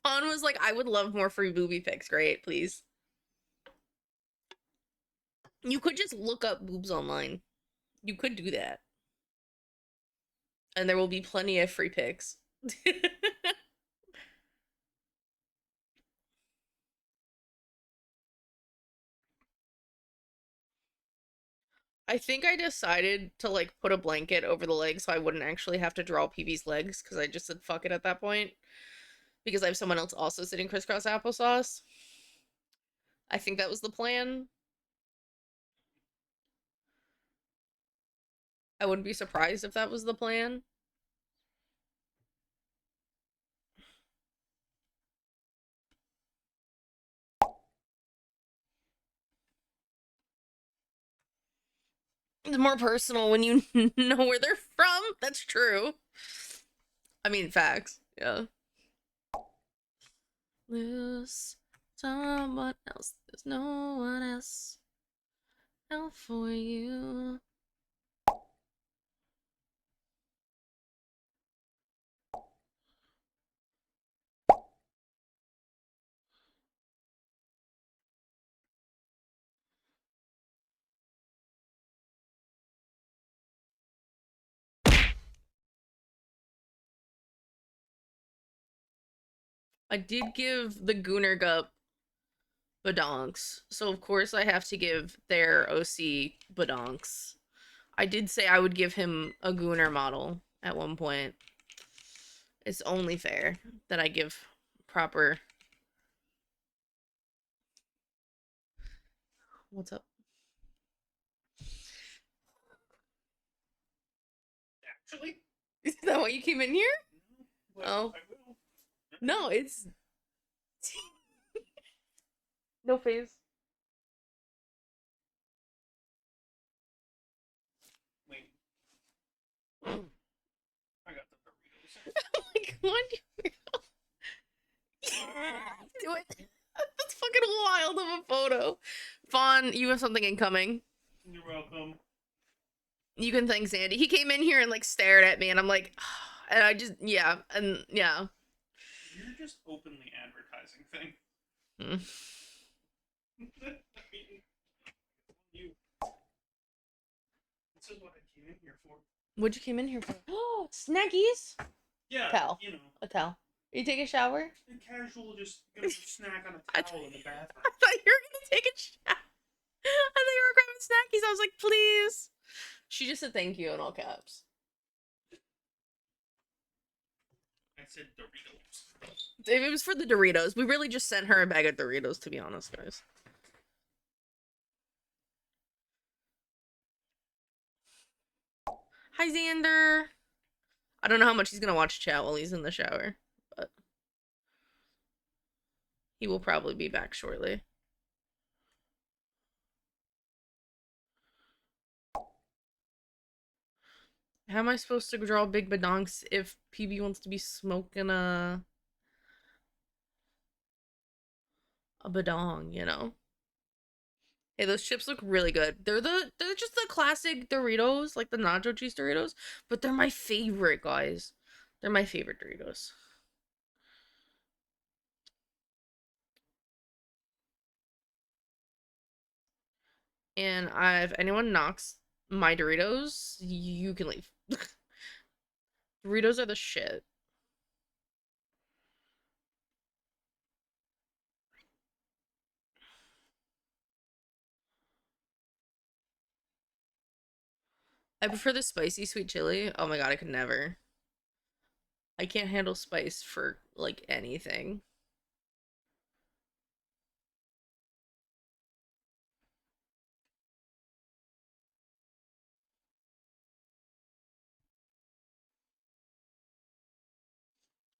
Fawn was like, I would love more free booby pics. Great, please. You could just look up boobs online. You could do that. And there will be plenty of free pics. I think I decided to like put a blanket over the legs so I wouldn't actually have to draw PB's legs because I just said fuck it at that point. Because I have someone else also sitting crisscross applesauce. I think that was the plan. I wouldn't be surprised if that was the plan. It's more personal when you know where they're from. That's true. I mean, facts. Yeah. Lose someone else. There's no one else out for you. I did give the Goonergup badonks, so of course I have to give their OC badonks. I did say I would give him a Gooner model at one point. It's only fair that I give proper. What's up? Actually, Is that why you came in here? but Oh. I will. No, it's no phase. Wait. I got the Doritos. Like, what? Do it. That's fucking wild of a photo. Fawn, you have something incoming. You're welcome. You can thank Sandy. He came in here and like stared at me, and I'm like, and I just yeah, and yeah. You're just openly advertising things. Mm. I mean, you. This is what I came in here for. What'd you came in here for? Oh, snackies. Yeah, Towel. you know, A towel. You take a shower? a casual just gonna snack on I a towel in the bathroom. I thought you were gonna take a shower. I thought you were grabbing snackies. I was like, please. She just said thank you in all caps. I said Doritos. If it was for the Doritos, we really just sent her a bag of Doritos, to be honest, guys. Hi, Xander. I don't know how much he's gonna watch chat while he's in the shower, but he will probably be back shortly. How am I supposed to draw big badonks if PB wants to be smoking a badong, you know? Hey, those chips look really good. They're just the classic Doritos, like the nacho cheese Doritos, but they're my favorite, guys. They're my favorite Doritos. And if anyone knocks my Doritos, you can leave. Doritos are the shit. I prefer the spicy sweet chili. Oh my god, I could never. I can't handle spice for like anything.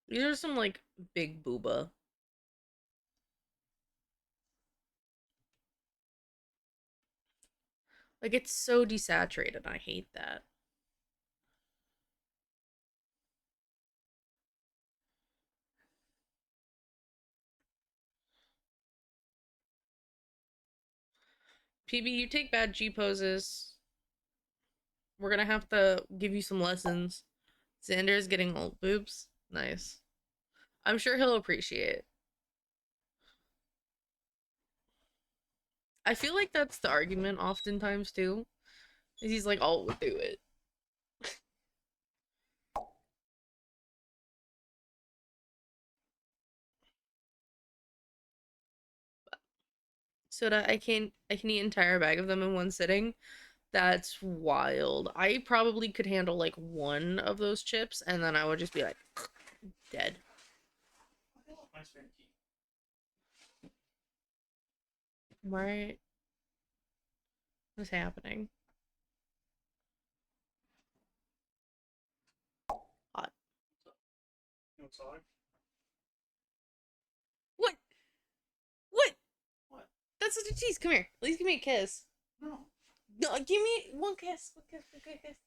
These are some like big booba. Like it's so desaturated. I hate that. PB, you take bad G poses. We're gonna have to give you some lessons. Xander's getting old boobs. Nice. I'm sure he'll appreciate. I feel like that's the argument oftentimes too. Is he's like, I'll do it. Soda, I can eat an entire bag of them in one sitting. That's wild. I probably could handle like one of those chips and then I would just be like dead. Right? What's happening? Hot. You outside? What? What? What? That's such a tease. Come here. At least give me a kiss. No. No, give me one kiss. One kiss. One kiss.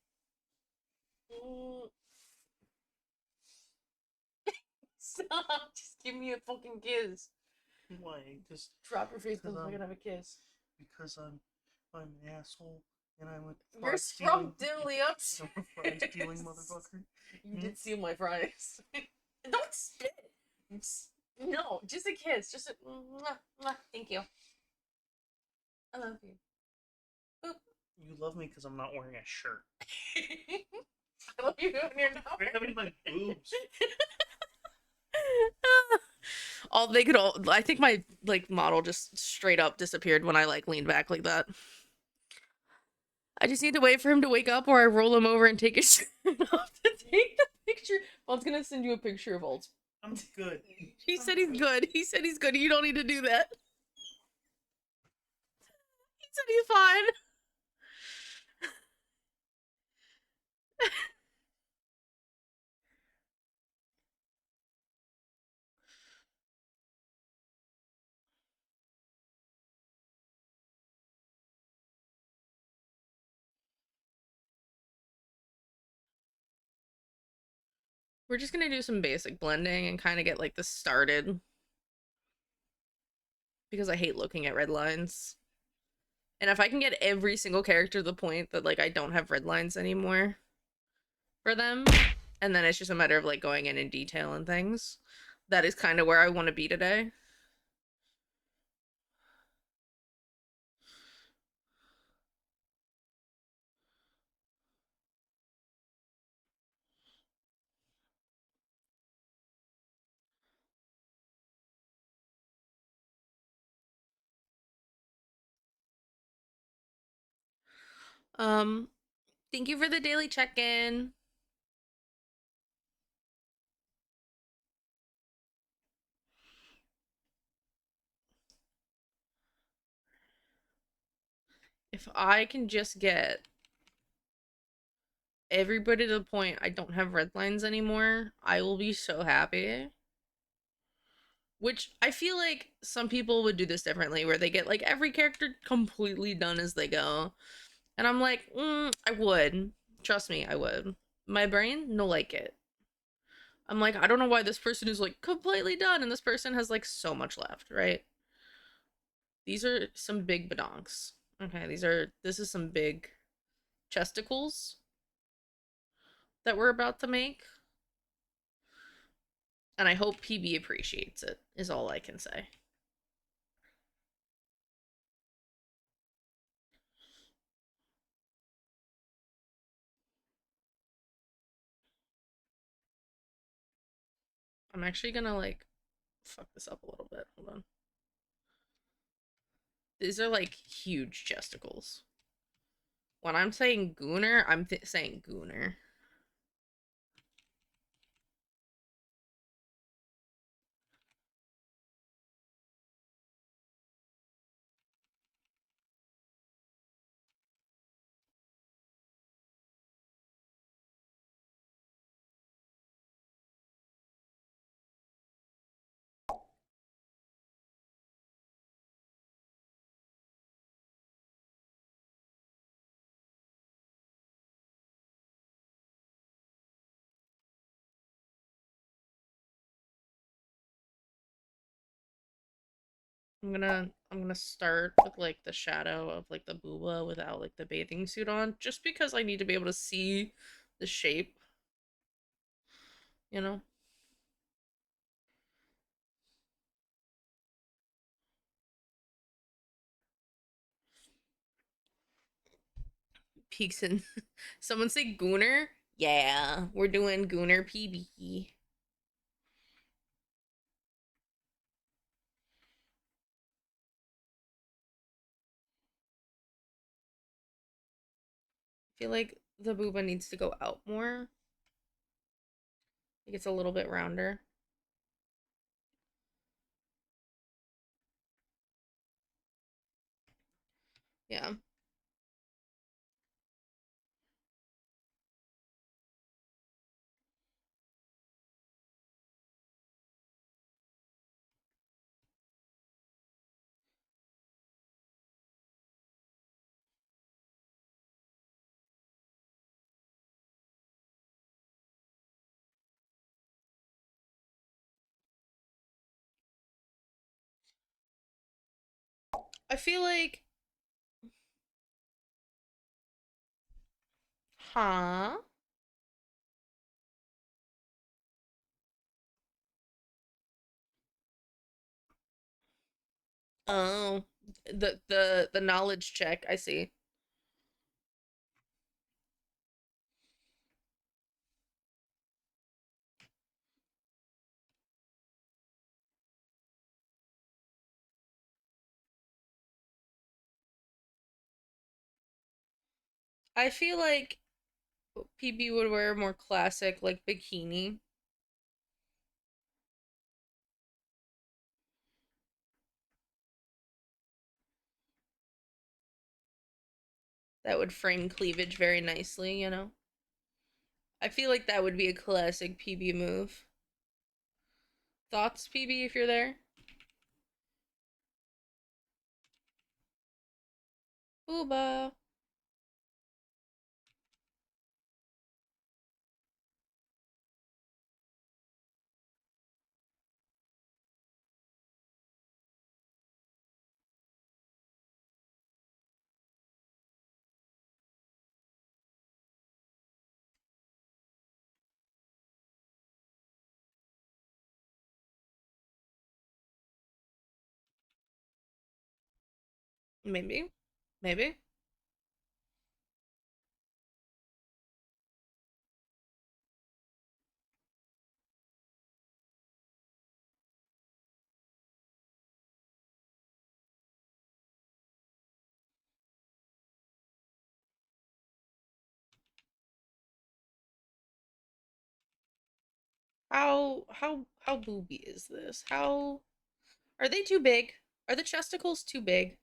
Mm. Stop. Just give me a fucking kiss. Why? Just Drop your face because so I can have a kiss. because I'm an asshole and I'm a You're stealing, diddly up. I'm a fries stealing motherfucker. You did steal my fries. Don't spit. No, just a kiss. Just a mwah, mwah. Thank you. I love you. You love me because I'm not wearing a shirt. I love you when you're not. You're having my boobs. I think my like model just straight up disappeared when I like leaned back like that. I just need to wait for him to wake up or I roll him over and take his shirt off to take the picture. Alt's gonna send you a picture of Alt. I'm good. He said he's good. He said he's good. You don't need to do that. He said he's fine. We're just gonna do some basic blending and kind of get like this started. Because I hate looking at red lines. And if I can get every single character to the point that like I don't have red lines anymore for them, and then it's just a matter of like going in detail and things, that is kind of where I want to be today. Um, thank you for the daily check-in. If I can just get everybody to the point I don't have red lines anymore, I will be so happy. Which I feel like some people would do this differently, where they get like every character completely done as they go. And I'm like, I would. Trust me, I would. My brain, no like it. I'm like, I don't know why this person is like completely done and this person has like so much left, right? these are some big badonks. Okay, this is some big chesticles that we're about to make. And I hope PB appreciates it, is all I can say. I'm actually gonna like fuck this up a little bit. Hold on. These are like huge chesticles. When I'm saying gooner, I'm saying gooner. I'm gonna start with like the shadow of like the booba without like the bathing suit on, just because I need to be able to see the shape, you know? Peaks in someone say gooner? Yeah, we're doing gooner PB. I feel like the booba needs to go out more. It gets a little bit rounder. Yeah. I feel like, huh? Oh, the knowledge check. I see. I feel like PB would wear a more classic like bikini that would frame cleavage very nicely, you know? I feel like that would be a classic PB move. Thoughts, PB, if you're there? Booba. Maybe. Maybe. How booby is this? How are they too big? Are the chesticles too big?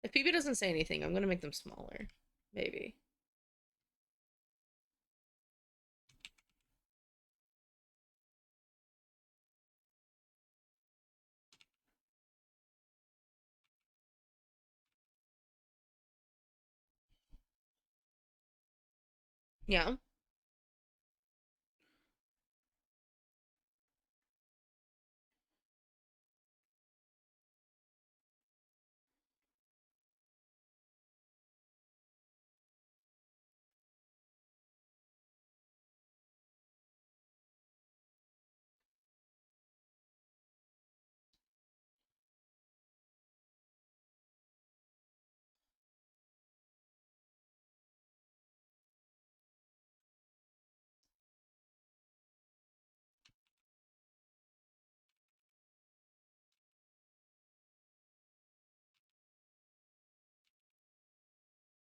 If PB doesn't say anything, I'm gonna make them smaller. Maybe. Yeah.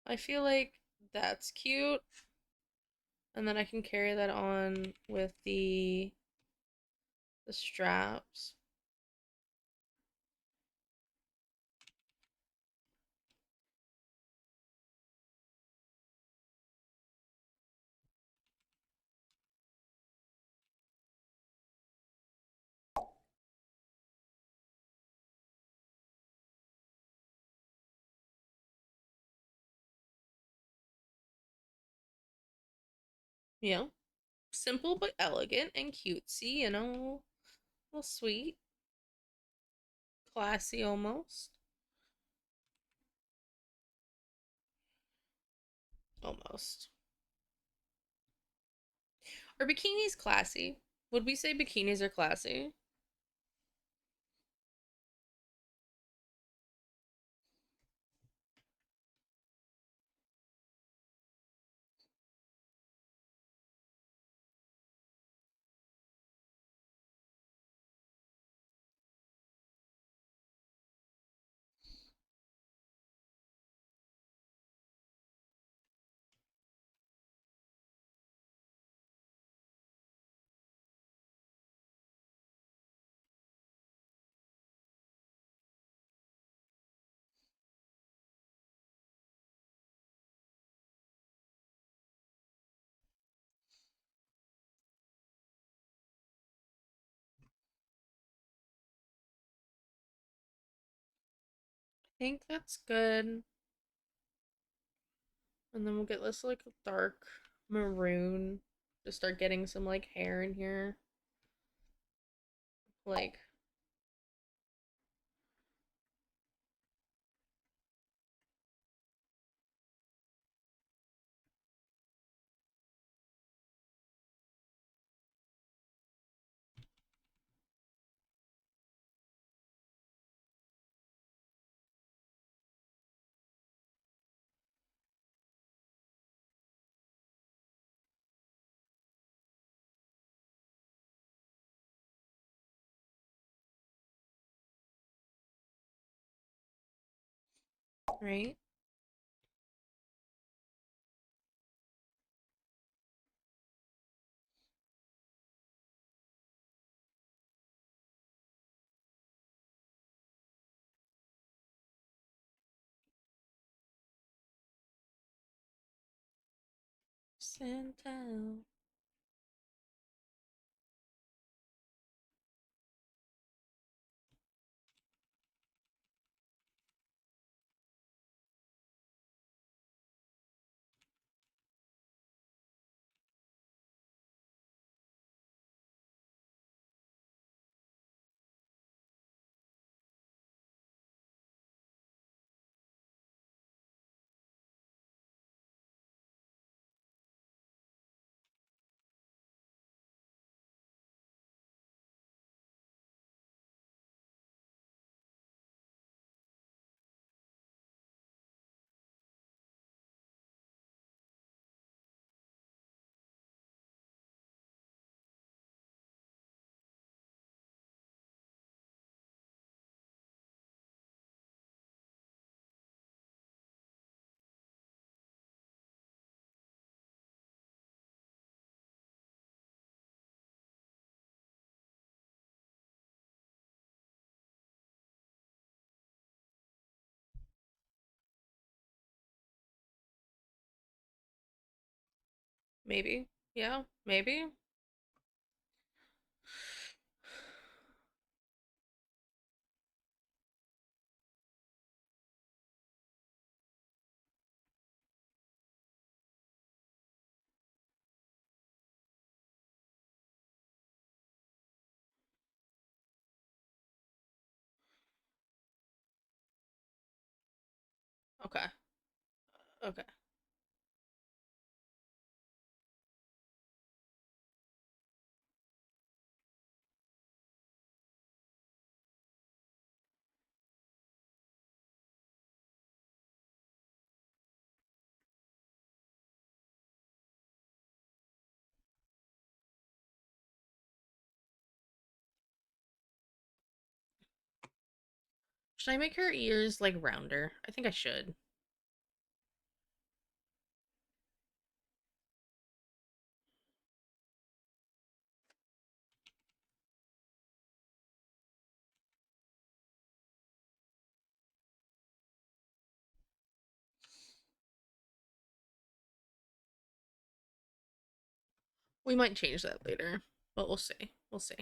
I feel like that's cute. And then I can carry that on with the straps. Yeah. Simple but elegant and cutesy, you know. A little sweet. Classy almost. Almost. Are bikinis classy? Would we say bikinis are classy? I think that's good. And then we'll get this like dark maroon. Just start getting some like hair in here. Like, right? Santa. Maybe. Yeah, maybe. Okay. Okay. Should I make her ears like rounder? I think I should. We might change that later, but we'll see. We'll see.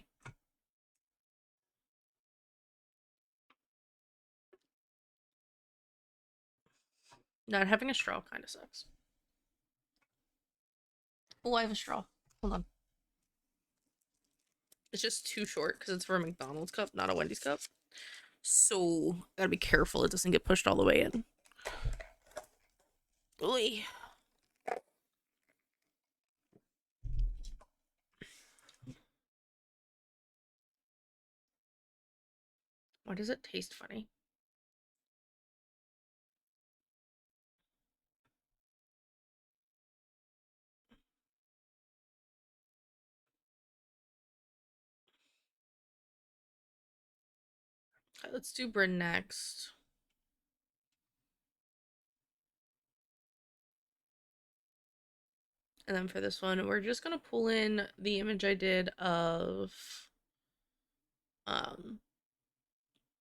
Not having a straw kind of sucks. Oh, I have a straw. Hold on. It's just too short because it's for a McDonald's cup, not a Wendy's cup. So, gotta be careful it doesn't get pushed all the way in. Oy. Why does it taste funny? Okay, let's do Bryn next. And then for this one, we're just gonna pull in the image I did of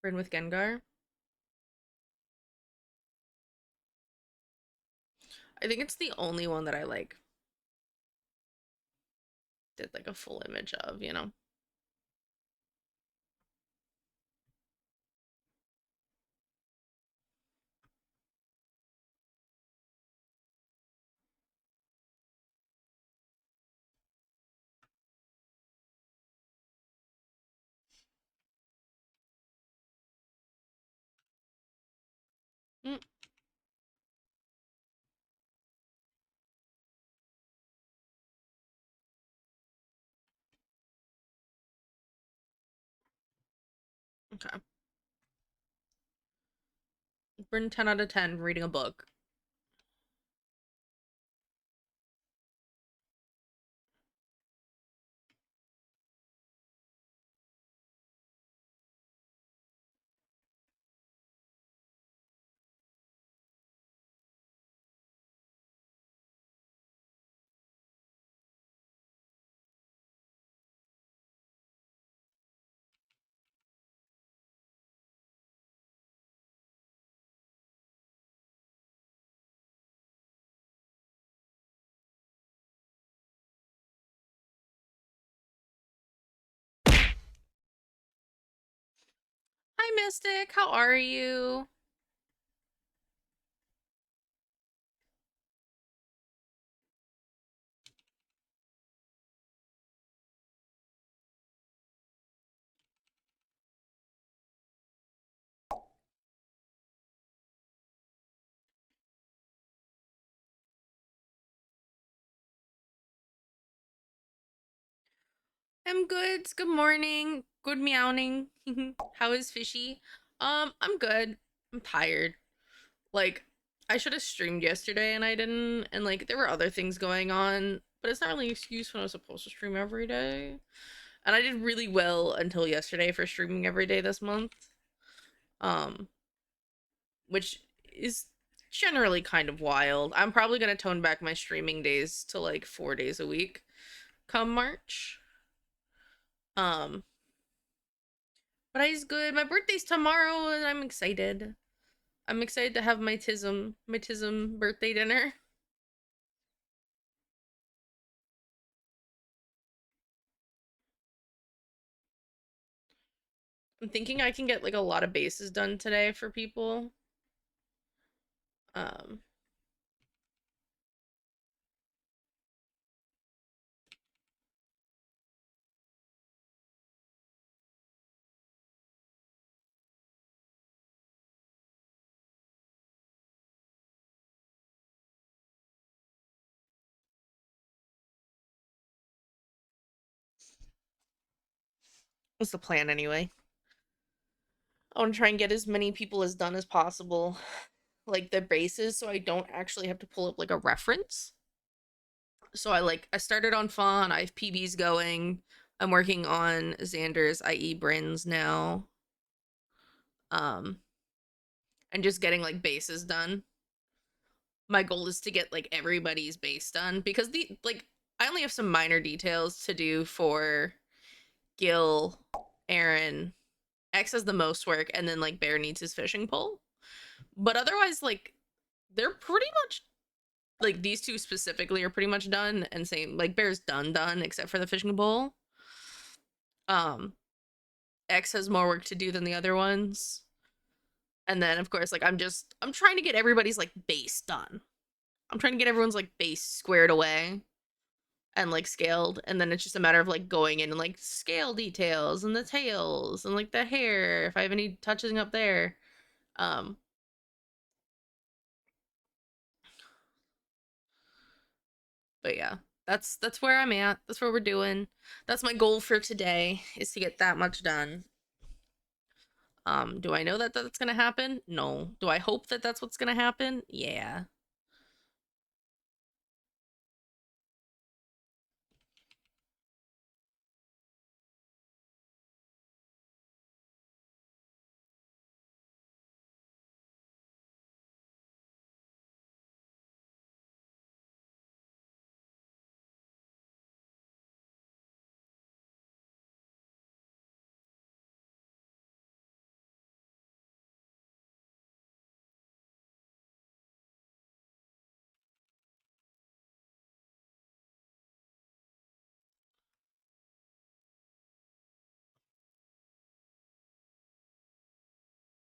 Bryn with Gengar. I think it's the only one that I like did like a full image of, you know. Mm, okay. Bryn 10 out of 10 reading a book. Hi Mystic, how are you? I'm good. Good morning. Good meowing. How is Fishy? I'm good. I'm tired. Like, I should have streamed yesterday and I didn't. And like, there were other things going on, but it's not really an excuse when I was supposed to stream every day. And I did really well until yesterday for streaming every day this month. Um, which is generally kind of wild. I'm probably gonna tone back my streaming days to like 4 days a week come March. Um, but I's good. My birthday's tomorrow and I'm excited. I'm excited to have my tism birthday dinner. I'm thinking I can get like a lot of bases done today for people. Um, what's the plan anyway? I want to try and get as many people as done as possible, like the bases, so I don't actually have to pull up like a reference. So I started on Fawn. I have PBs going. I'm working on Xander's, i.e. Bryn's now. Um, and just getting like bases done. My goal is to get like everybody's base done because the like I only have some minor details to do for Gil, Aaron. X has the most work, and then like Bear needs his fishing pole. But otherwise, like they're pretty much like these two specifically are pretty much done, and same like Bear's done except for the fishing bowl. Um, X has more work to do than the other ones. And then of course, like I'm trying to get everybody's like base done. I'm trying to get everyone's like base squared away and like scaled, and then it's just a matter of like going in and like scale details and the tails and like the hair if I have any touching up there. Um but yeah, that's where I'm at. That's what we're doing. That's my goal for today is to get that much done. Do I know that that's gonna happen? No. Do I hope that that's what's gonna happen? Yeah.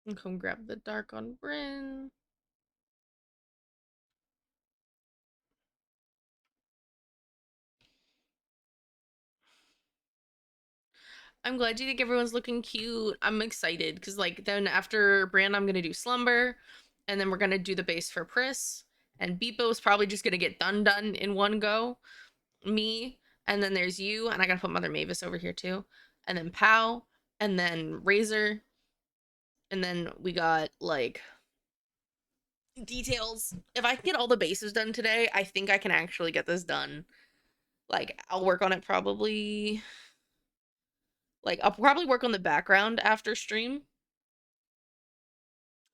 And come grab the dark on Bryn. I'm glad you think everyone's looking cute. I'm excited because like then after Brand, I'm gonna do Slumber, and then we're gonna do the base for Pris, and Beepo's probably just gonna get done in one go. Me, and then there's you, and I gotta put Mother Mavis over here too, and then Pow, and then Razor, and then we got like details. If I can get all the bases done today, I think I can actually get this done. Like I'll work on it probably. Like I'll probably work on the background after stream.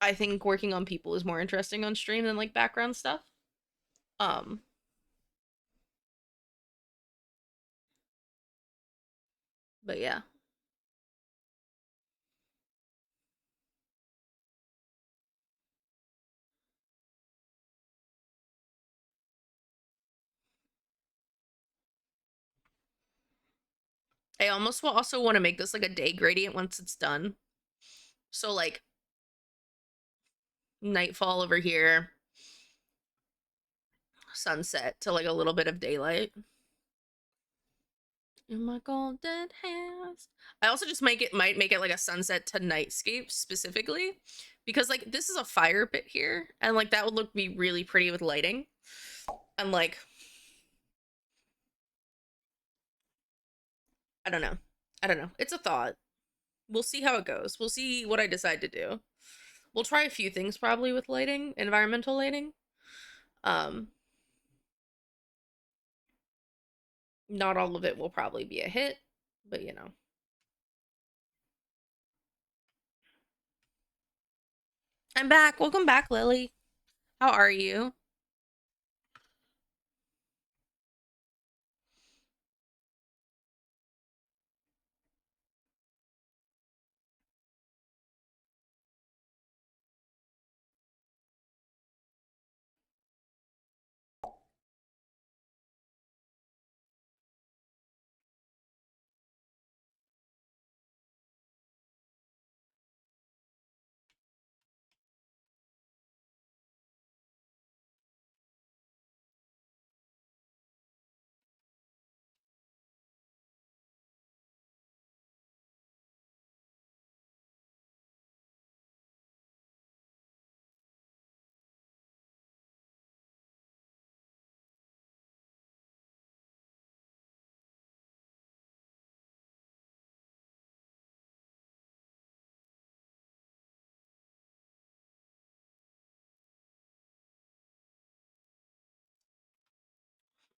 I think working on people is more interesting on stream than like background stuff. Um but yeah. I almost will also want to make this like a day gradient once it's done. So like nightfall over here, sunset to like a little bit of daylight. In my golden hands. I also just might make it like a sunset to nightscape specifically because like this is a fire pit here and like that would look be really pretty with lighting. And like I don't know. I don't know. It's a thought. We'll see how it goes. We'll see what I decide to do. We'll try a few things probably with lighting, environmental lighting. Um Not all of it will probably be a hit, but you know. I'm back. Welcome back, Lily. How are you?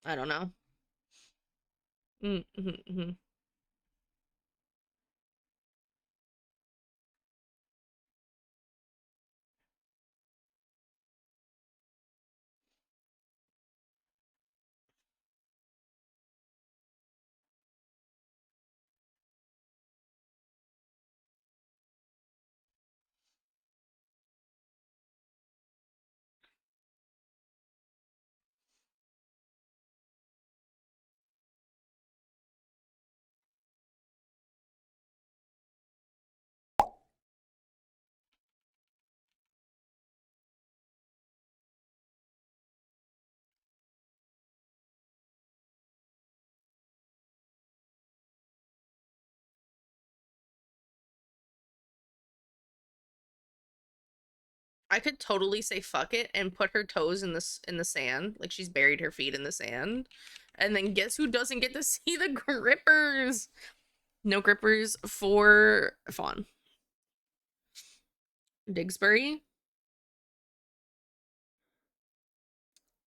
I don't know. Mm-hmm. I could totally say fuck it and put her toes in the sand, like she's buried her feet in the sand. And then guess who doesn't get to see the grippers? No grippers for Fawn. Digsbury.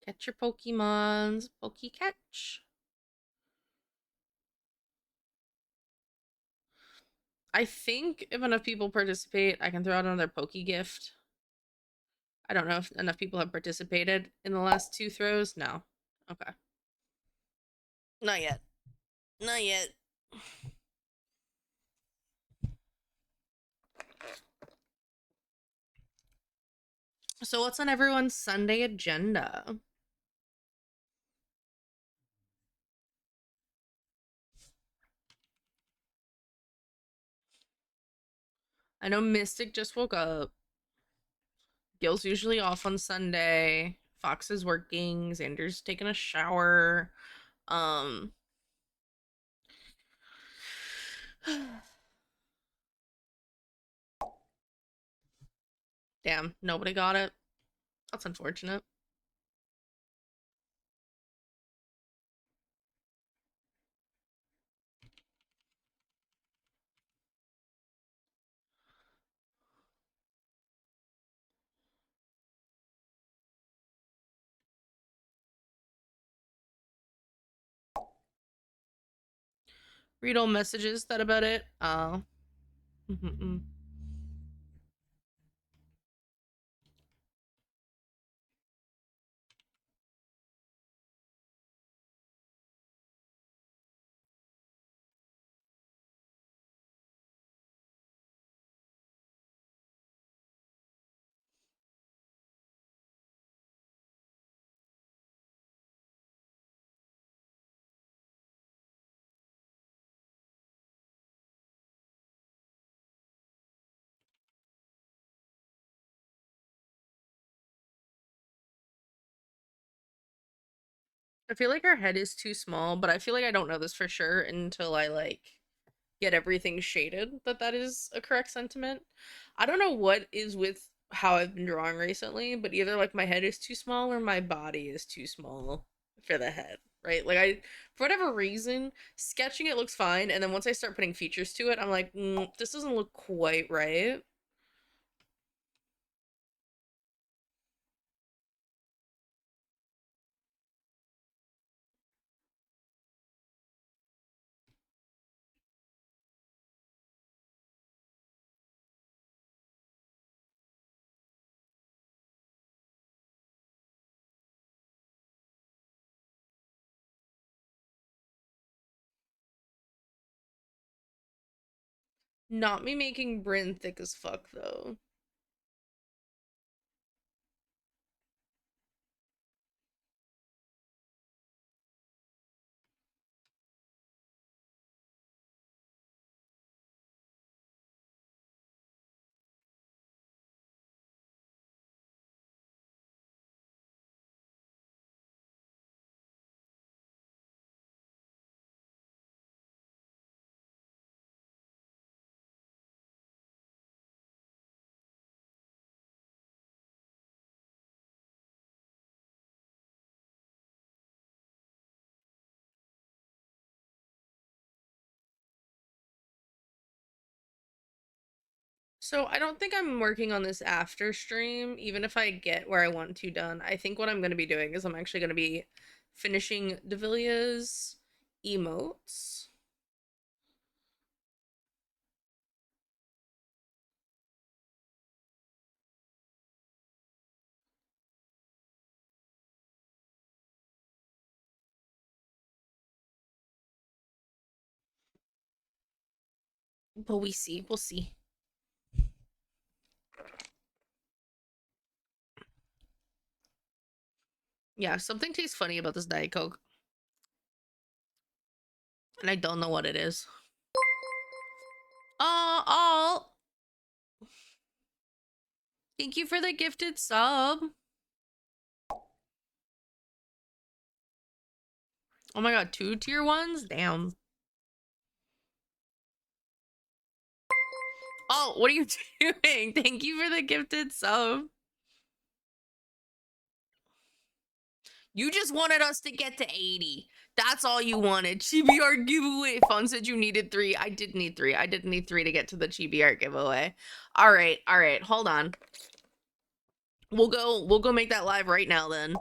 Catch your Pokemons. Pokey catch. I think if enough people participate, I can throw out another Pokey gift. I don't know if enough people have participated in the last 2 throws. No. Okay. Not yet. Not yet. So what's on everyone's Sunday agenda? I know Mystic just woke up. Gil's usually off on Sunday. Fox is working. Xander's taking a shower. Damn, nobody got it. That's unfortunate. Read all messages. That about it. Oh. I feel like our head is too small, but I feel like I don't know this for sure until I like get everything shaded that is a correct sentiment. I don't know what is with how I've been drawing recently, but either like my head is too small or my body is too small for the head, right? Like I for whatever reason, sketching it looks fine, and then once I start putting features to it, I'm like, this doesn't look quite right. Not me making Bryn thick as fuck though. So I don't think I'm working on this after stream, even if I get where I want to done. I think what I'm going to be doing is I'm actually going to be finishing Devilia's emotes. But we see. We'll see. Yeah, something tastes funny about this Diet Coke. And I don't know what it is. All. Thank you for the gifted sub. Oh my god, 2 tier 1s? Damn. Oh, what are you doing? Thank you for the gifted sub. You just wanted us to get to 80. That's all you wanted. Chibi art giveaway. Fun said you needed 3. I did need 3. I did need 3 to get to the Chibi art giveaway. All right. Hold on. We'll go make that live right now then.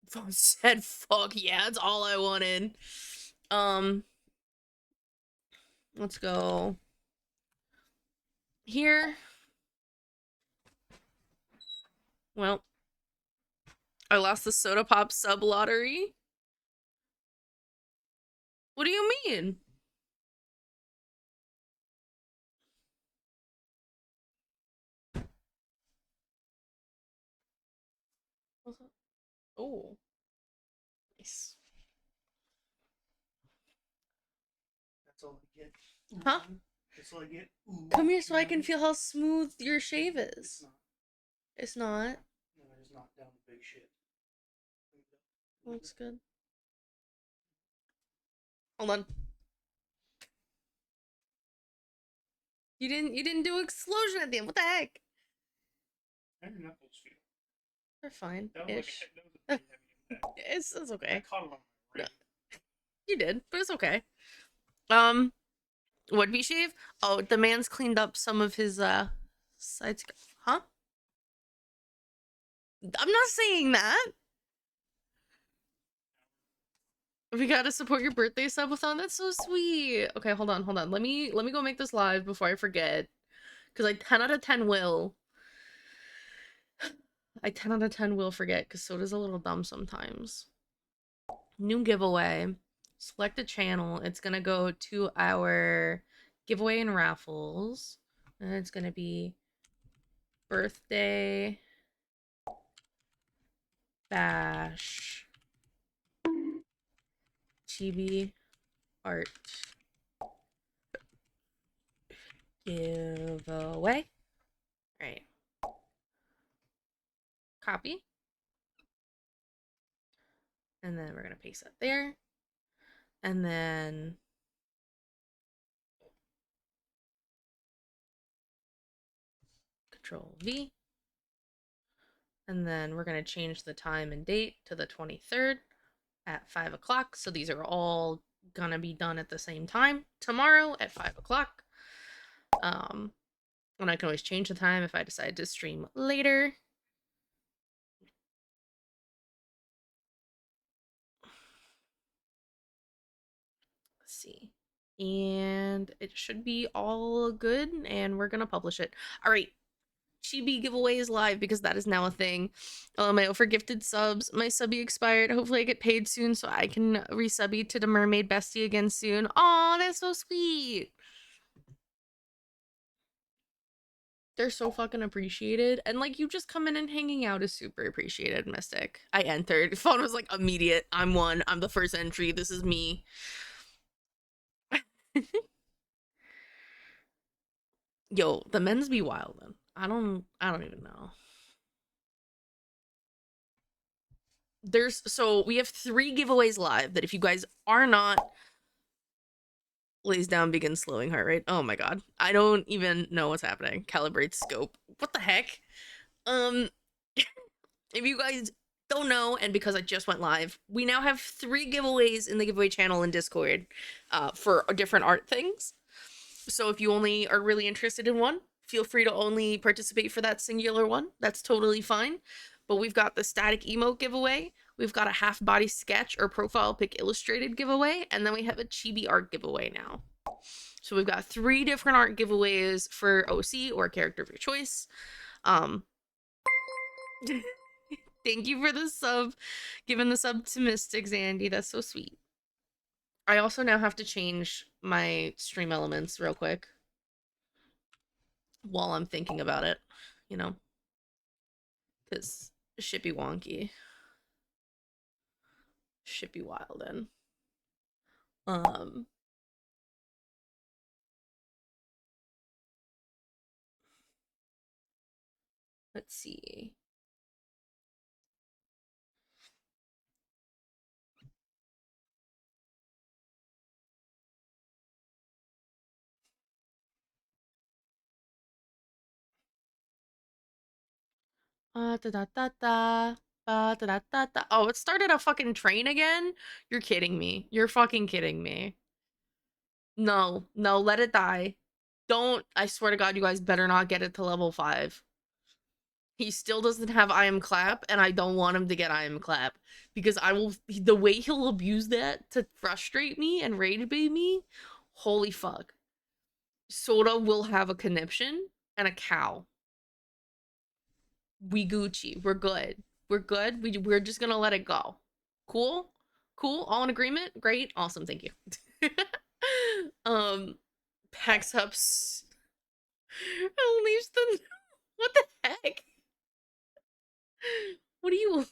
Fun said fuck yeah, that's all I wanted. Let's go here. Well, I lost the Soda Pop sub lottery. What do you mean? Oh, nice. That's all I get. Huh? That's all I get. Ooh, Come here so I can feel how smooth your shave It's is. not. It's not. No, it is not down to big shit. Looks good. Hold on. You didn't do explosion at the end. What the heck? How your knuckles feel? They're fine. That was, Ish. that was a pretty heavy impact. It's I okay. caught it on my ring. You did, but it's okay. Would be shave? Oh, the man's cleaned up some of his sides. Huh? I'm not saying that. We gotta support your birthday subathon. That's so sweet. Okay, hold on. Let me go make this live before I forget. Cause I 10 out of 10 will. I 10 out of 10 will forget because Soda's a little dumb sometimes. New giveaway. Select a channel. It's gonna go to our giveaway and raffles. And it's gonna be birthday bash chibi art giveaway. All right. Copy. And then we're gonna paste that there. And then Control V. And then we're gonna change the time and date to the 23rd at 5 o'clock. So these are all gonna be done at the same time tomorrow at 5 o'clock. And I can always change the time if I decide to stream later. Let's see. And it should be all good, and we're gonna publish it. All right. Chibi giveaway is live because that is now a thing. My for gifted subs, my subby expired. Hopefully I get paid soon so I can resubby to the mermaid bestie again soon. Aw, that's so sweet. They're so fucking appreciated. And like you just coming and hanging out is super appreciated, Mystic. I entered. Phone was like immediate. I'm one. I'm the first entry. This is me. Yo, the men's be wild then. I don't even know. So we have 3 giveaways live that if you guys are not lays down, begins slowing heart rate. Oh my god. I don't even know what's happening. Calibrate scope. What the heck? If you guys don't know, and because I just went live, we now have 3 giveaways in the giveaway channel in Discord for different art things. So if you only are really interested in one, feel free to only participate for that singular one. That's totally fine. But we've got the static emote giveaway, we've got a half body sketch or profile pic illustrated giveaway, and then we have a chibi art giveaway now. So we've got 3 different art giveaways for OC or character of your choice. Thank you for the sub, giving the sub to Mystic Zandy. That's so sweet. I also now have to change my stream elements real quick while I'm thinking about it, you know, because shippy wonky, shippy wildin'. Let's see. Da da da da. Ba-da-da-da-da. Oh, it started a fucking train again? You're kidding me. You're fucking kidding me. No, no, let it die. Don't, I swear to God, you guys better not get it to level 5. He still doesn't have I am clap, and I don't want him to get I am clap. Because I will, the way he'll abuse that to frustrate me and rage bait me, holy fuck. Soda will have a conniption and a cow. We Gucci. We're good. We're good. We're just gonna let it go. Cool? Cool? All in agreement? Great. Awesome. Thank you. Packs up. Unleash the. What the heck? What do you.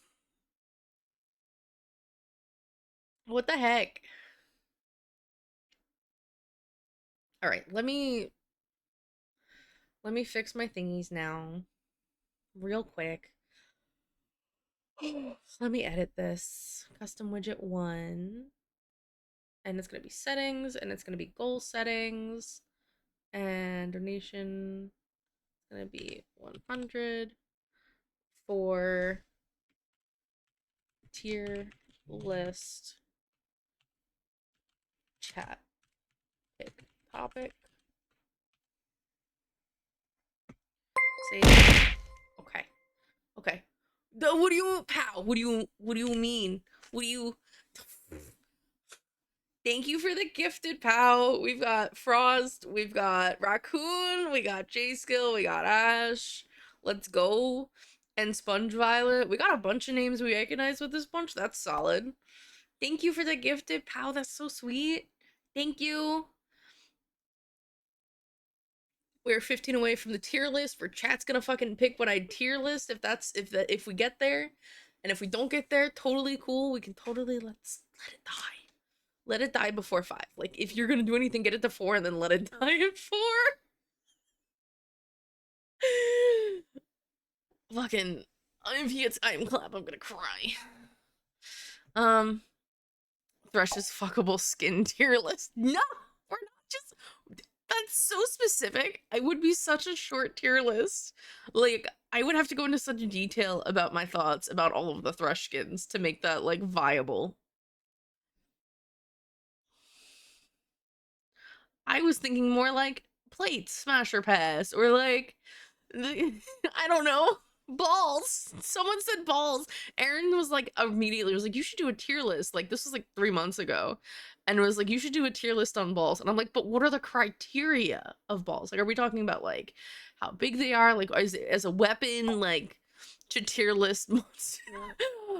What the heck? Alright, let me fix my thingies now. Real quick. Let me edit this. Custom widget 1. And it's gonna be settings, and it's gonna be goal settings. And donation is gonna be 100 for tier list chat. Pick topic. Save. Okay. Okay. What do you, pal? What do you mean? What do you? Thank you for the gifted, pal. We've got Frost, we've got Raccoon, we got J-Skill, we got Ash. Let's go. And Sponge Violet. We got a bunch of names we recognize with this bunch. That's solid. Thank you for the gifted, pal. That's so sweet. Thank you. We're 15 away from the tier list. Where chat's gonna fucking pick what I tier list if we get there. And if we don't get there, totally cool. We can totally let it die. Let it die before 5. Like, if you're gonna do anything, get it to 4 and then let it die at 4. Fucking, if he gets I am clap, I'm gonna cry. Thresh's fuckable skin tier list. No, we're not just. That's so specific. I would be such a short tier list. Like, I would have to go into such detail about my thoughts about all of the Thresh skins to make that, like, viable. I was thinking more like plates, smasher pass, or like, I don't know, balls. Someone said balls. Aaron was like, immediately was like, you should do a tier list. Like, this was like 3 months ago. And it was like, you should do a tier list on balls. And I'm like, but what are the criteria of balls? Like, are we talking about like how big they are? Like, as a weapon? Like, to tier list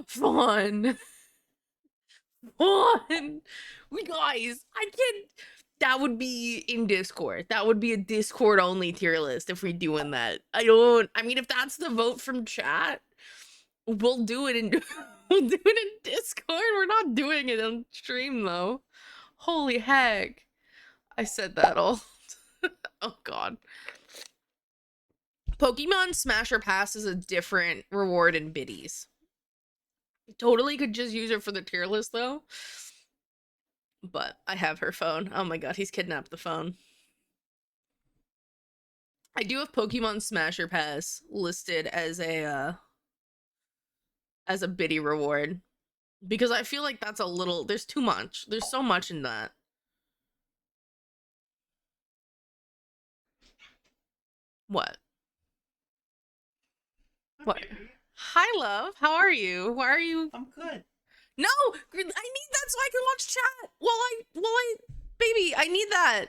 fun. Fun. We guys, I can't. That would be in Discord. That would be a Discord only tier list if we're doing that. I mean, if that's the vote from chat, we'll do it in we'll do it in Discord. We're not doing it on stream though. Holy heck. I said that all. Oh god. Pokemon Smash or Pass is a different reward in biddies. Totally could just use it for the tier list though. But I have her phone. Oh my god, he's kidnapped the phone. I do have Pokemon Smasher Pass listed as a biddy reward. Because I feel like that's a little, there's too much. There's so much in that. What? What? Hi, love. How are you? Why are you? I'm good. No, I need that so I can watch chat baby, I need that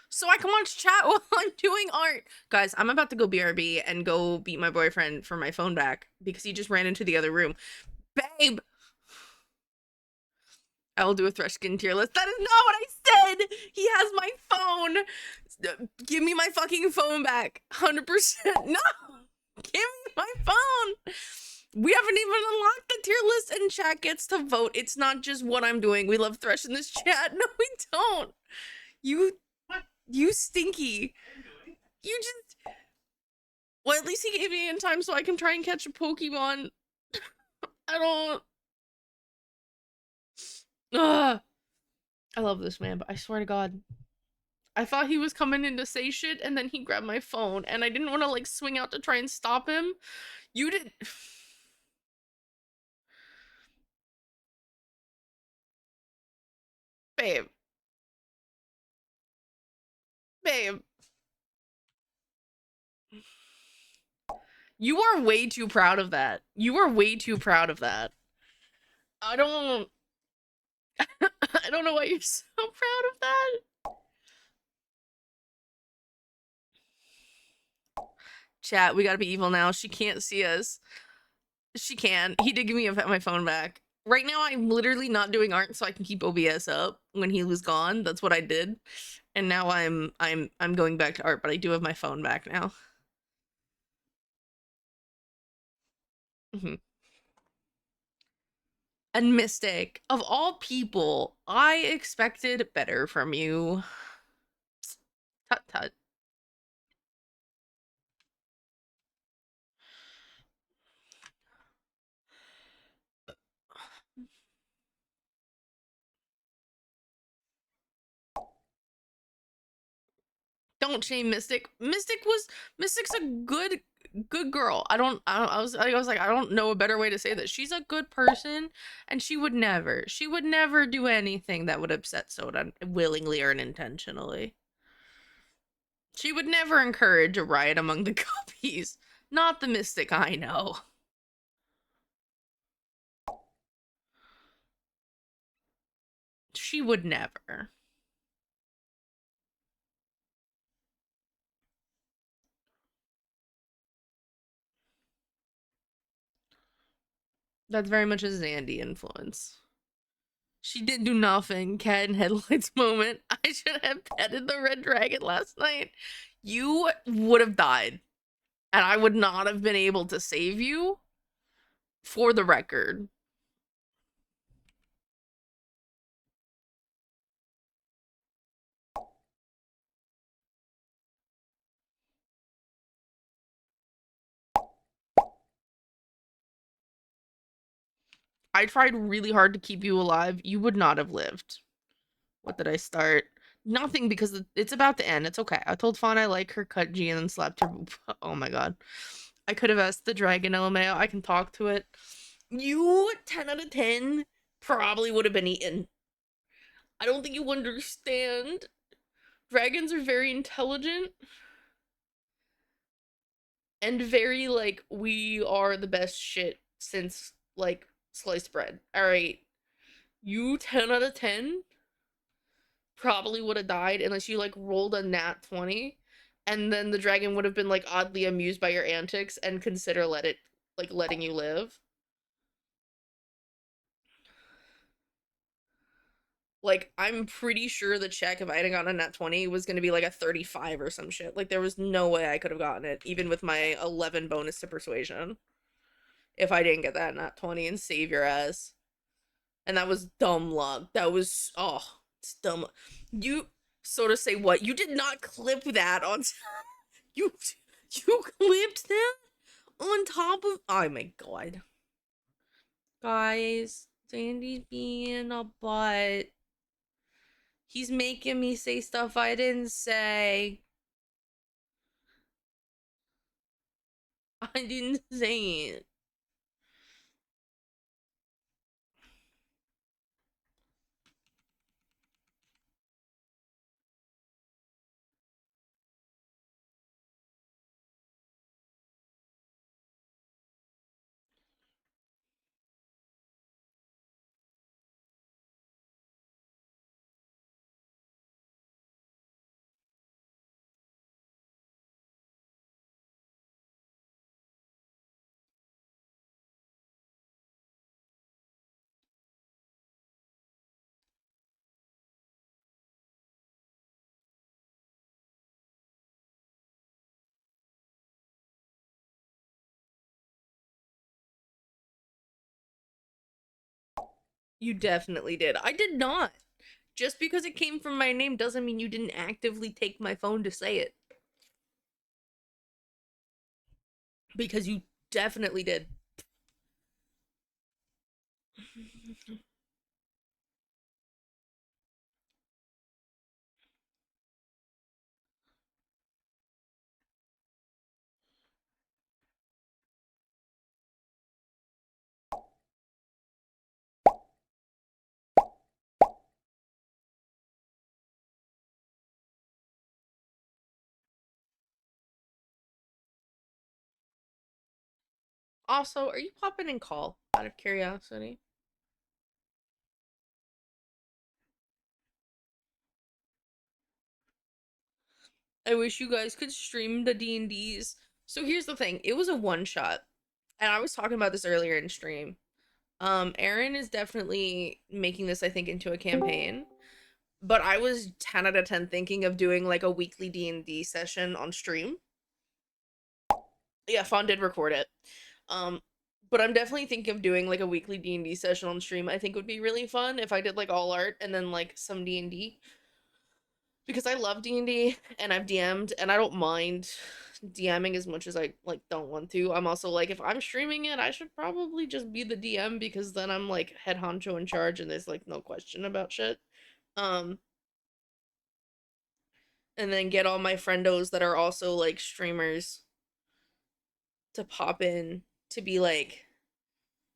so I can watch chat while I'm doing art. Guys, I'm about to go BRB and go beat my boyfriend for my phone back because he just ran into the other room. Babe, I will do a Thresh skin tier list. That is not what I said. He has my phone. Give me my fucking phone back. 100%. No, give me my phone. We haven't even unlocked the tier list and chat gets to vote. It's not just what I'm doing. We love Thresh in this chat. No, we don't. You stinky. You just... Well, at least he gave me in time so I can try and catch a Pokemon. I don't... Ugh. I love this man, but I swear to God. I thought he was coming in to say shit, and then he grabbed my phone, and I didn't want to, like, swing out to try and stop him. You did... Babe. Babe. You are way too proud of that. You are way too proud of that. I don't I don't know why you're so proud of that. Chat, we gotta be evil now. She can't see us. She can. He did give me my phone back. Right now, I'm literally not doing art so I can keep OBS up. When he was gone, that's what I did. And now I'm going back to art, but I do have my phone back now. And Mystic, of all people, I expected better from you. Tut tut. Don't shame Mystic. Mystic's a good girl. I was like, I don't know a better way to say that. She's a good person, and she would never do anything that would upset Soda willingly or unintentionally. She would never encourage a riot among the guppies. Not the Mystic I know. She would never. That's very much a Zandy influence. She did do nothing. Cat in headlights moment. I should have petted the red dragon last night. You would have died. And I would not have been able to save you, for the record. I tried really hard to keep you alive. You would not have lived. What did I start? Nothing, because it's about to end. It's okay. I told Fawn I like her, cut G, and then slapped her. Oh my god. I could have asked the dragon LMAO. I can talk to it. You, 10 out of 10, probably would have been eaten. I don't think you understand. Dragons are very intelligent. And very, like, we are the best shit since, like, sliced bread. Alright. You, 10 out of 10, probably would have died unless you, like, rolled a nat 20. And then the dragon would have been, like, oddly amused by your antics and consider letting you live. Like, I'm pretty sure the check, if I hadn't gotten a nat 20, was gonna be like a 35 or some shit. Like, there was no way I could have gotten it, even with my 11 bonus to persuasion, if I didn't get that nat 20 and save your ass. And that was dumb luck. That was, oh, it's dumb. You, so to say what? You did not clip that on, you clipped that on top of, oh my god. Guys, Sandy's being a butt. He's making me say stuff I didn't say. I didn't say it. You definitely did. I did not. Just because it came from my name doesn't mean you didn't actively take my phone to say it. Because you definitely did. Also, are you popping in call out of curiosity? I wish you guys could stream the D&Ds. So here's the thing. It was a one shot. And I was talking about this earlier in stream. Aaron is definitely making this, I think, into a campaign. But I was 10 out of 10 thinking of doing like a weekly D&D session on stream. Yeah, Fawn did record it. Um, but I'm definitely thinking of doing like a weekly D&D session on stream. I think would be really fun if I did like all art and then like some D&D because I love D&D and I've DM'd and I don't mind DMing as much as I like don't want to. I'm also like if I'm streaming it, I should probably just be the DM because then I'm like head honcho in charge and there's like no question about shit. Um and then get all my friendos that are also like streamers to pop in to be like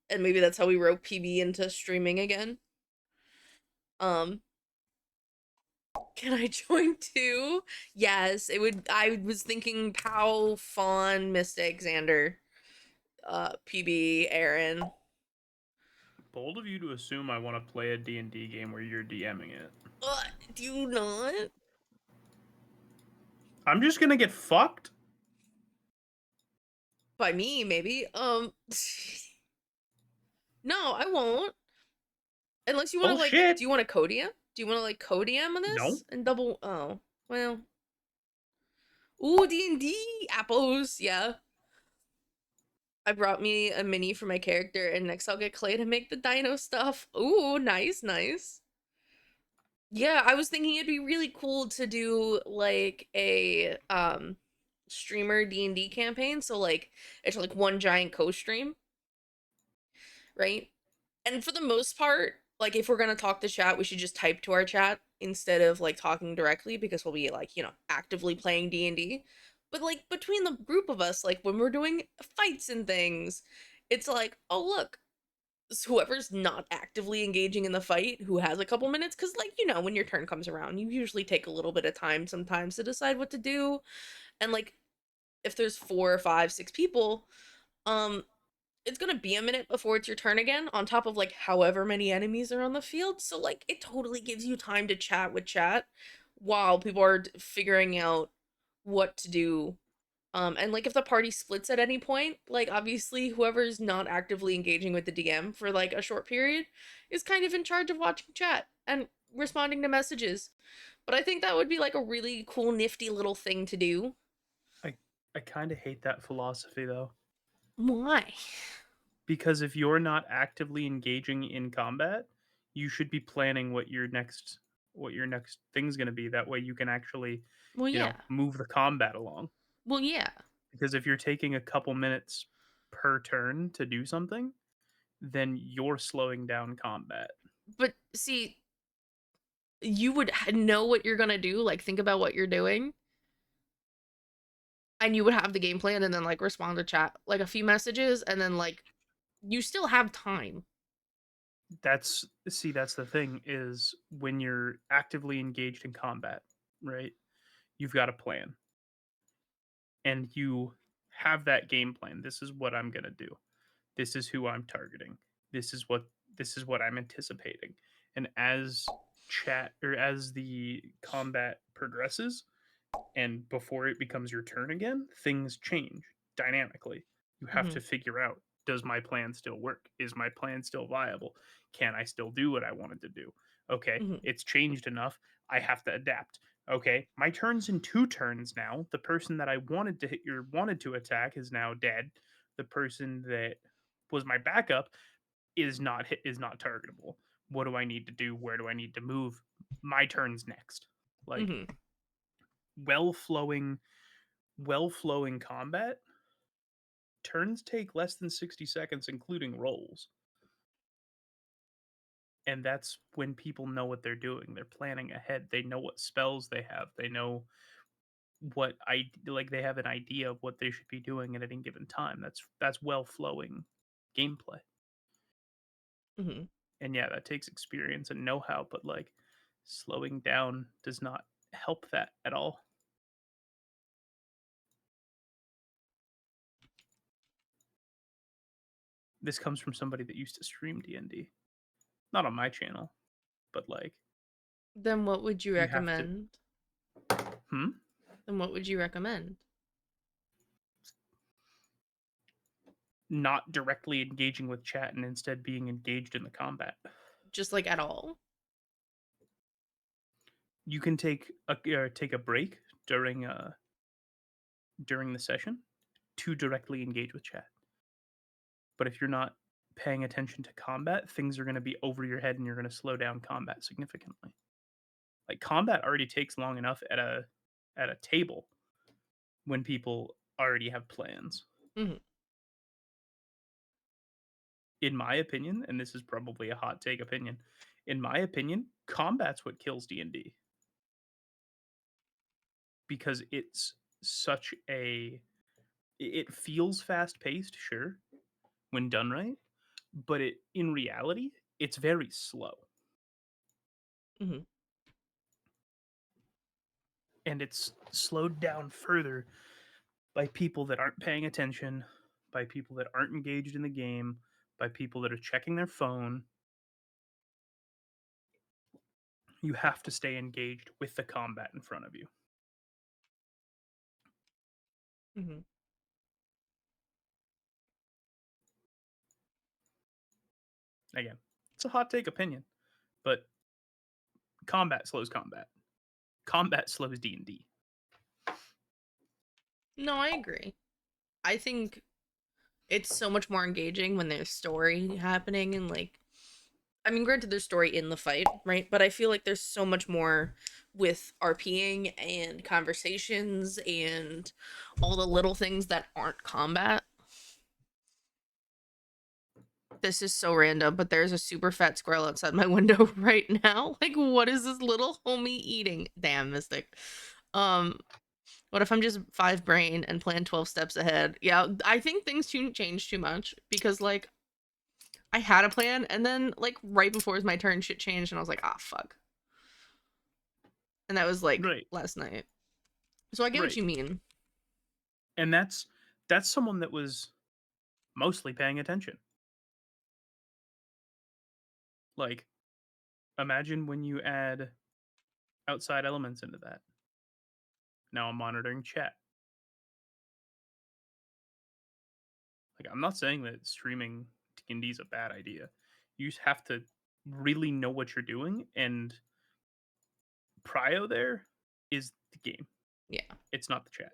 and maybe that's how we wrote PB into streaming again. Um can I join too? Yes, it would. I was thinking Pow, Fawn, Mystic, Xander, PB, Aaron. Bold of you to assume I want to play a D&D game where you're DMing it. Do you not? I'm just gonna get fucked? By me, maybe. No, I won't. Unless you want to like, Bullshit. do you want to co-DM? Do you want to like co-DM on this No. and double? Oh, well. Ooh, D&D apples, yeah. I brought me a mini for my character, and next I'll get Clay to make the dino stuff. Ooh, nice, nice. Yeah, I was thinking it'd be really cool to do like a streamer D&D campaign. So like it's like one giant co-stream, right? And for the most part, like if we're gonna talk to chat, we should just type to our chat instead of like talking directly because we'll be like, actively playing D&D. But like between the group of us, like when we're doing fights and things, it's like, oh look, whoever's not actively engaging in the fight who has a couple minutes because like when your turn comes around you usually take a little bit of time sometimes to decide what to do and like if there's 4 or 5 6 people um it's gonna be a minute before it's your turn again on top of like however many enemies are on the field, so like it totally gives you time to chat with chat while people are figuring out what to do. And like if the party splits at any point, like obviously whoever's not actively engaging with the DM for like a short period is kind of in charge of watching chat and responding to messages. But I think that would be like a really cool, nifty little thing to do. I kind of hate that philosophy though. Why? Because if you're not actively engaging in combat, you should be planning what your next thing's going to be. That way you can actually, Well, yeah. move the combat along. Well, yeah. Because if you're taking a couple minutes per turn to do something, then you're slowing down combat. But see, you would know what you're gonna do, like think about what you're doing, and you would have the game plan and then like respond to chat, like a few messages, and then like you still have time. That's the thing is when you're actively engaged in combat, right? You've got a plan and you have that game plan. This is what I'm going to do. This is who I'm targeting. This is what I'm anticipating. And as the combat progresses and before it becomes your turn again, things change dynamically. You have Mm-hmm. to figure out, does my plan still work? Is my plan still viable? Can I still do what I wanted to do? Okay, Mm-hmm. it's changed enough. I have to adapt. Okay, my turn's in 2 turns now. The person that I wanted to hit or wanted to attack is now dead. The person that was my backup is not targetable. What do I need to do? Where do I need to move? My turn's next. Like Mm-hmm. well flowing combat turns take less than 60 seconds including rolls, and that's when people know what they're doing. They're planning ahead. They know what spells they have. They know what I like. They have an idea of what they should be doing at any given time. That's well flowing gameplay. Mm-hmm. And yeah, that takes experience and know-how, but like slowing down does not help that at all. this comes from somebody that used to stream D&D. Not on my channel, but like Then what would you you have to recommend? hmm? Then what would you recommend? Not directly engaging with chat and instead being engaged in the combat. Just like at all? You can take a break during the session to directly engage with chat. But if you're not paying attention to combat, things are going to be over your head and you're going to slow down combat significantly. Like combat already takes long enough at a table when people already have plans. Mhm. In my opinion, and this is probably a hot take opinion, in my opinion, combat's what kills D&D. Because it's such a it feels fast paced, sure, when done right, but it in reality, it's very slow. Mhm. And it's slowed down further by people that aren't paying attention, by people that aren't engaged in the game, by people that are checking their phone. You have to stay engaged with the combat in front of you. Mhm. Again, it's a hot take opinion, but combat slows combat. Combat slows D&D. No, I agree. I think it's so much more engaging when there's story happening and like I mean granted there's story in the fight, right? But I feel like there's so much more with RPing and conversations and all the little things that aren't combat. This is so random, but there's a super fat squirrel outside my window right now. Like, what is this little homie eating? Damn, Mystic. Um, what if I'm just 5 brain and plan 12 steps ahead? Yeah, I think things change too much because like I had a plan and then like right before it was my turn, shit changed and I was like, ah, fuck. And that was like Right, last night. So I get what right. you mean. And that's someone that was mostly paying attention. Like, imagine when you add outside elements into that. Now I'm monitoring chat. Like, I'm not saying that streaming D&D is a bad idea. You just have to really know what you're doing, and prio there is the game. Yeah. It's not the chat.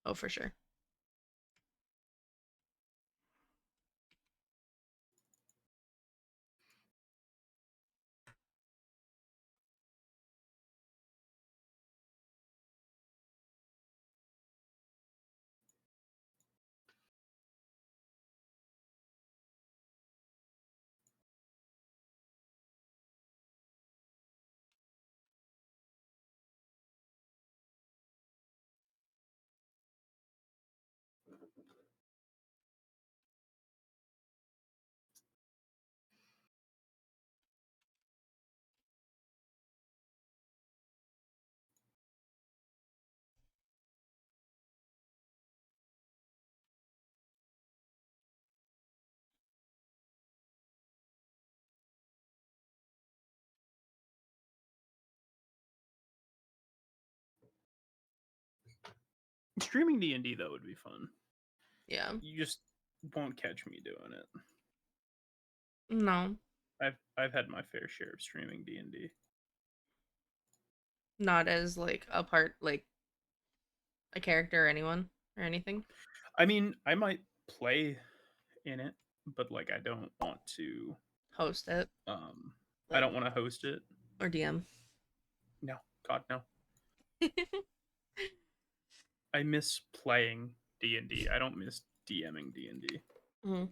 Oh, for sure. Streaming D&D though would be fun. Yeah. You just won't catch me doing it. No. I've had my fair share of streaming D&D. Not as like a part like a character or anyone or anything. I mean, I might play in it, but like I don't want to Host it. I don't want to host it. Or DM. No, God no. I miss playing D&D. I don't miss DMing D&D. Mm-hmm.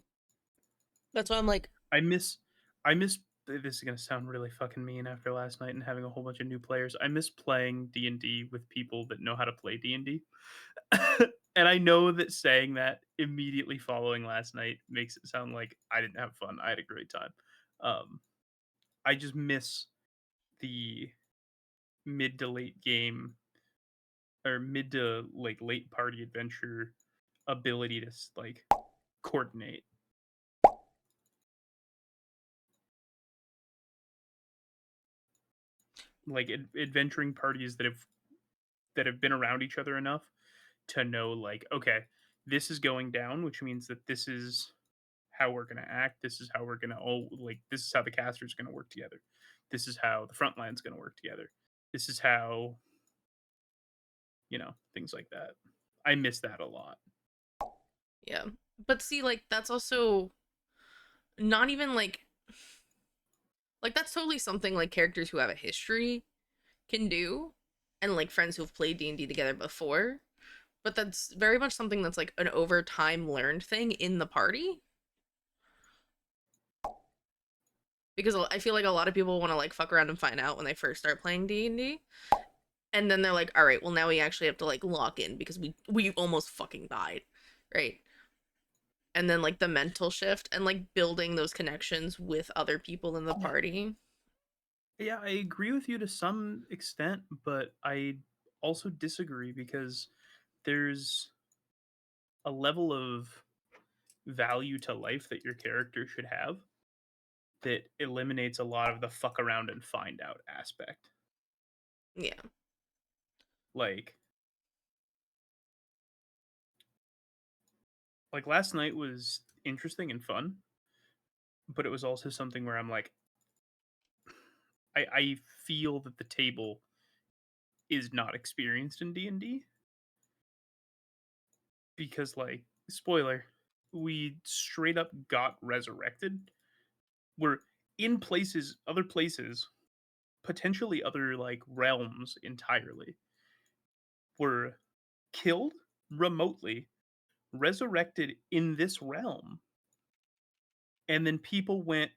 That's why I'm like, I miss this is going to sound really fucking mean after last night and having a whole bunch of new players. I miss playing D&D with people that know how to play D&D. And I know that saying that immediately following last night makes it sound like I didn't have fun. I had a great time. I just miss the mid to late game or mid to like late party adventure ability to like coordinate. Like adventuring parties that have been around each other enough to know like, okay, this is going down, which means that this is how we're going to act. This is how we're going to like this is how the casters going to work together. This is how the front line's going to work together. This is how, things like that. I miss that a lot. Yeah. But see, like, that's also not even like that's totally something like characters who have a history can do, and like friends who've played D&D together before. But that's very much something that's like an over time learned thing in the party. Because I feel like a lot of people want to like fuck around and find out when they first start playing D&D. And then they're like, all right, well now we actually have to like lock in because we almost fucking died, right? And then like the mental shift and like building those connections with other people in the party. Yeah, I agree with you to some extent, but I also disagree because there's a level of value to life that your character should have that eliminates a lot of the fuck around and find out aspect. Yeah. Like last night was interesting and fun, but it was also something where I'm like, I feel that the table is not experienced in D&D because like spoiler, we straight up got resurrected. We're in places, other places, potentially other like realms entirely. Were killed remotely, resurrected in this realm, and then people went,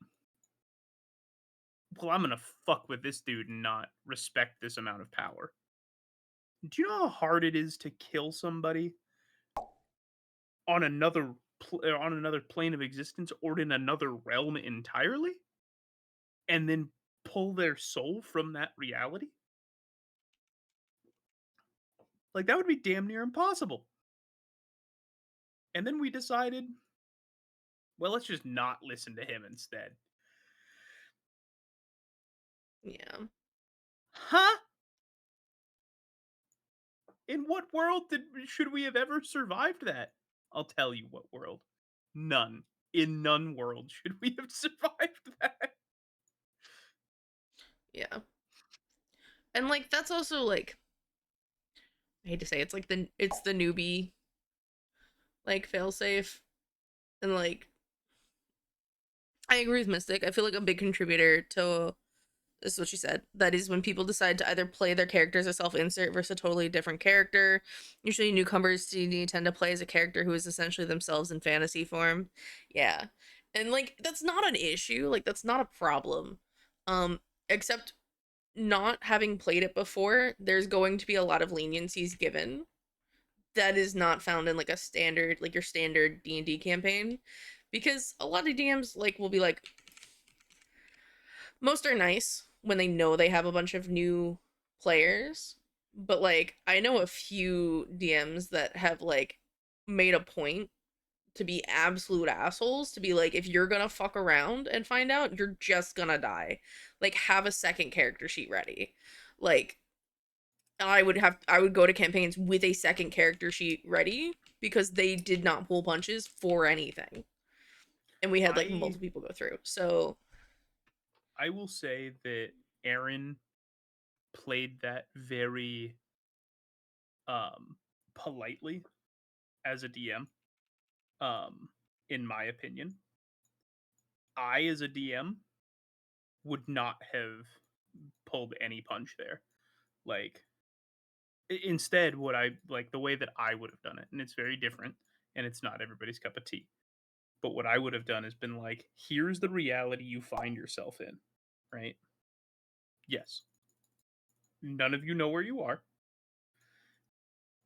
well, I'm gonna fuck with this dude and not respect this amount of power. Do you know how hard it is to kill somebody on on another plane of existence or in another realm entirely, and then pull their soul from that reality? Like that would be damn near impossible. And then we decided, well, let's just not listen to him instead. Yeah. Huh? In what world should we have ever survived that? I'll tell you what world. None. In none world should we have survived that. Yeah. And like that's also like I hate to say it's like the newbie like failsafe. And like I agree with Mystic. I feel like a big contributor to this is what she said. That is when people decide to either play their character as a self-insert versus a totally different character. Usually newcomers to D&D tend to play as a character who is essentially themselves in fantasy form. Yeah. And like that's not an issue. Like that's not a problem. Except not having played it before, there's going to be a lot of leniencies given that is not found in like a standard like your standard D&D campaign, because a lot of DMs like will be like, most are nice when they know they have a bunch of new players, but like I know a few DMs that have like made a point to be absolute assholes, to be like, if you're gonna fuck around and find out, you're just gonna die. Like have a second character sheet ready. Like I would go to campaigns with a second character sheet ready because they did not pull punches for anything. And we had like I multiple people go through. So I will say that Aaron played that very politely as a DM. In my opinion, I as a DM would not have pulled any punch there. Like instead what I like the way that I would have done it, and it's very different and it's not everybody's cup of tea. But what I would have done is been like, here's the reality you find yourself in, right? Yes. None of you know where you are.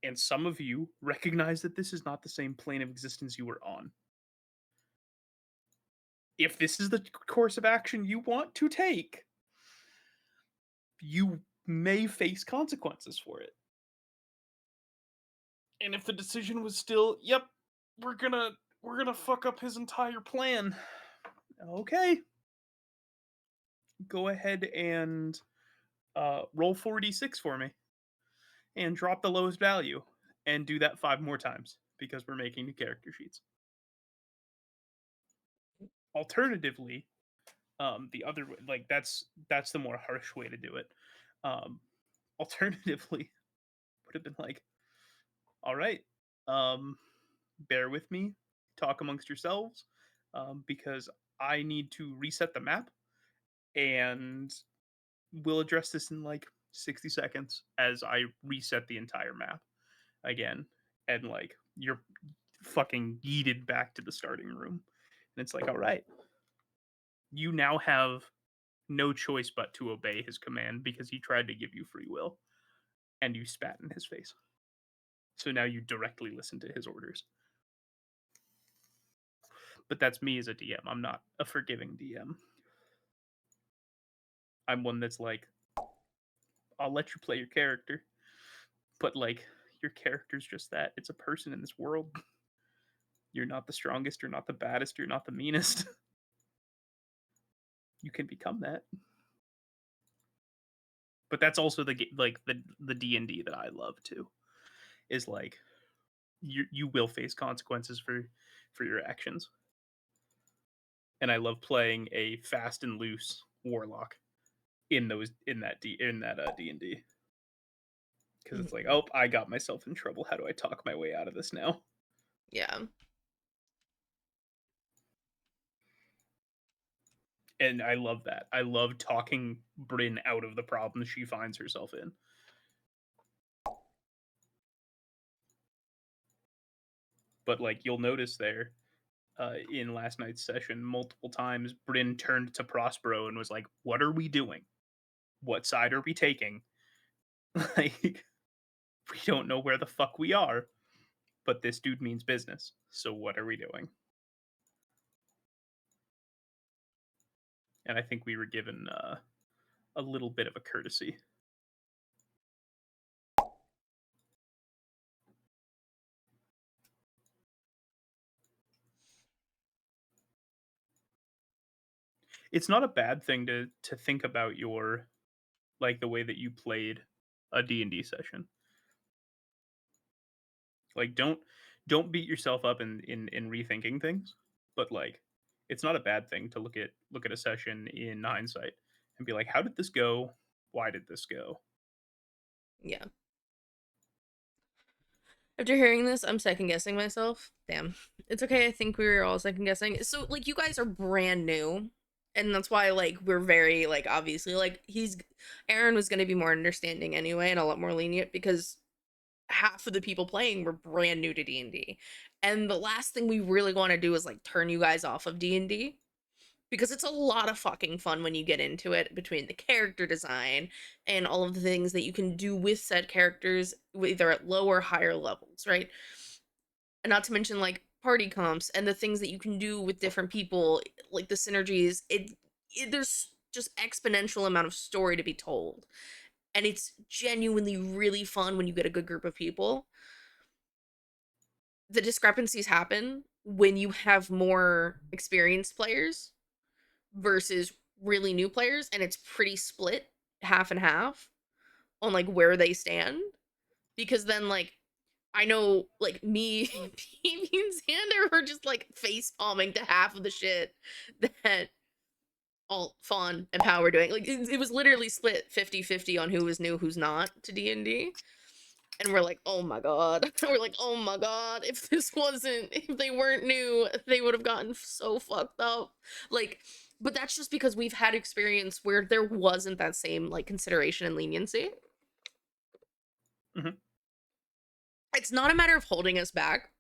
And some of you recognize that this is not the same plane of existence you were on. If this is the course of action you want to take, you may face consequences for it. And if the decision was still, yep, we're gonna fuck up his entire plan. Okay. Go ahead and roll 4d6 for me and drop the lowest value and do that 5 more times because we're making new character sheets. Alternatively, the other way, like that's the more harsh way to do it. Alternatively, would have been like, all right, bear with me, talk amongst yourselves, because I need to reset the map, and we'll address this in like 60 seconds as I reset the entire map again, and like you're fucking yeeted back to the starting room, and it's like, all right, you now have no choice but to obey his command because he tried to give you free will and you spat in his face. So now you directly listen to his orders. But that's me as a DM. I'm not a forgiving DM. I'm one that's like, I'll let you play your character, but like, your character's just that. It's a person in this world. You're not the strongest, you're not the baddest, you're not the meanest. You can become that. But that's also the D&D that I love too. Is like you will face consequences for your actions. And I love playing a fast and loose warlock in that D&D. Cuz it's like, "Oh, I got myself in trouble. How do I talk my way out of this now?" Yeah. And I love that. I love talking Bryn out of the problems she finds herself in. But like you'll notice there, in last night's session, multiple times Bryn turned to Prospero and was like, "What are we doing? What side are we taking? Like, we don't know where the fuck we are, but this dude means business. So what are we doing?" And I think we were given a little bit of a courtesy. It's not a bad thing to think about your like the way that you played a D&D session. Like don't beat yourself up in rethinking things, but like it's not a bad thing to look at a session in hindsight and be like, how did this go? Why did this go? Yeah. After hearing this, I'm second guessing myself. Damn. It's okay. I think we were all second guessing. So, like, you guys are brand new. And that's why, like, we're very, like, obviously, like, Aaron was going to be more understanding anyway and a lot more lenient because half of the people playing were brand new to D&D. And the last thing we really want to do is, like, turn you guys off of D&D. Because it's a lot of fucking fun when you get into it, between the character design and all of the things that you can do with said characters, either at lower or higher levels, right? And not to mention like party comps and the things that you can do with different people, like the synergies. There's just exponential amount of story to be told, and it's genuinely really fun when you get a good group of people. The discrepancies happen when you have more experienced players versus really new players, and it's pretty split half and half on like where they stand, because then like I know like me PB and Xander were just like face palming to half of the shit that all Fawn and Pow were doing. Like it was literally split 50-50 on who was new, who's not to D&D. And we're like, oh my god. We're like, oh my god, if they weren't new, they would have gotten so fucked up. Like, but that's just because we've had experience where there wasn't that same like consideration and leniency. Mhm. It's not a matter of holding us back.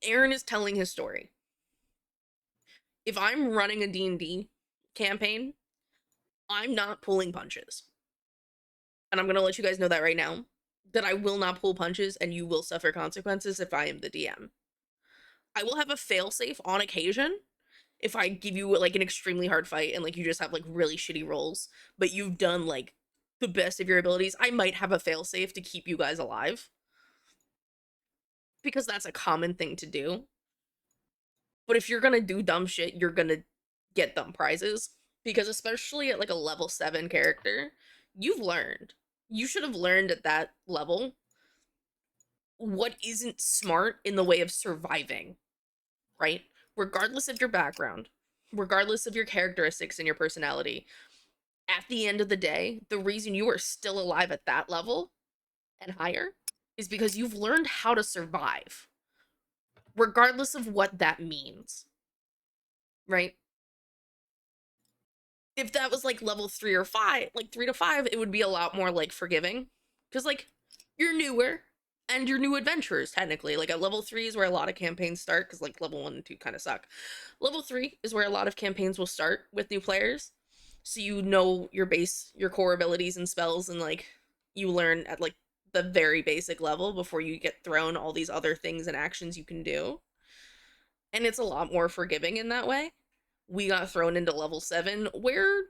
Aaron is telling his story. If I'm running a D&D campaign, I'm not pulling punches. And I'm going to let you guys know that right now, that I will not pull punches and you will suffer consequences if I am the DM. I will have a failsafe on occasion if I give you like an extremely hard fight and like you just have like really shitty rolls, but you've done like the best of your abilities, I might have a failsafe to keep you guys alive. Because that's a common thing to do. But if you're gonna do dumb shit, you're gonna get dumb prizes. Because especially at like a level 7 character, you've learned. You should have learned at that level what isn't smart in the way of surviving, right? Regardless of your background, regardless of your characteristics and your personality, at the end of the day, the reason you are still alive at that level and higher is because you've learned how to survive, regardless of what that means, right? If that was like level 3 or 5, like 3 to 5, it would be a lot more like forgiving. Because like you're newer and you're new adventurers, technically. Like at level 3 is where a lot of campaigns start, because like level 1 and 2 kind of suck. Level 3 is where a lot of campaigns will start with new players. So you know your base, your core abilities and spells, and like you learn at like the very basic level before you get thrown all these other things and actions you can do. And it's a lot more forgiving in that way. We got thrown into level 7 where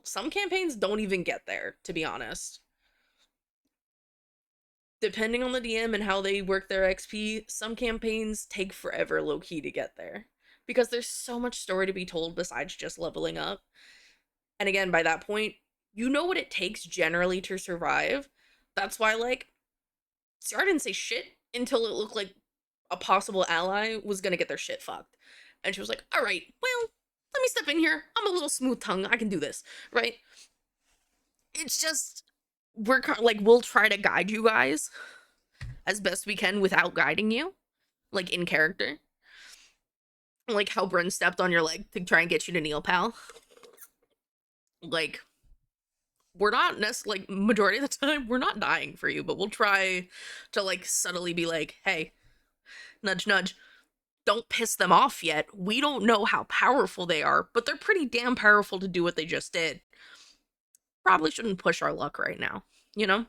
some campaigns don't even get there, to be honest. Depending on the DM and how they work their XP, some campaigns take forever low-key to get there. Because there's so much story to be told besides just leveling up. And again, by that point, you know what it takes generally to survive. That's why, like, Ciara didn't say shit until it looked like a possible ally was gonna get their shit fucked. And she was like, alright, well, let me step in here. I'm a little smooth tongue. I can do this, right? It's just, we'll try to guide you guys as best we can without guiding you, like in character. Like how Bryn stepped on your leg to try and get you to kneel, pal. Like, we're not necessarily, like, majority of the time, we're not dying for you, but we'll try to, like, subtly be like, hey, nudge, nudge, don't piss them off yet. We don't know how powerful they are, but they're pretty damn powerful to do what they just did. Probably shouldn't push our luck right now, you know?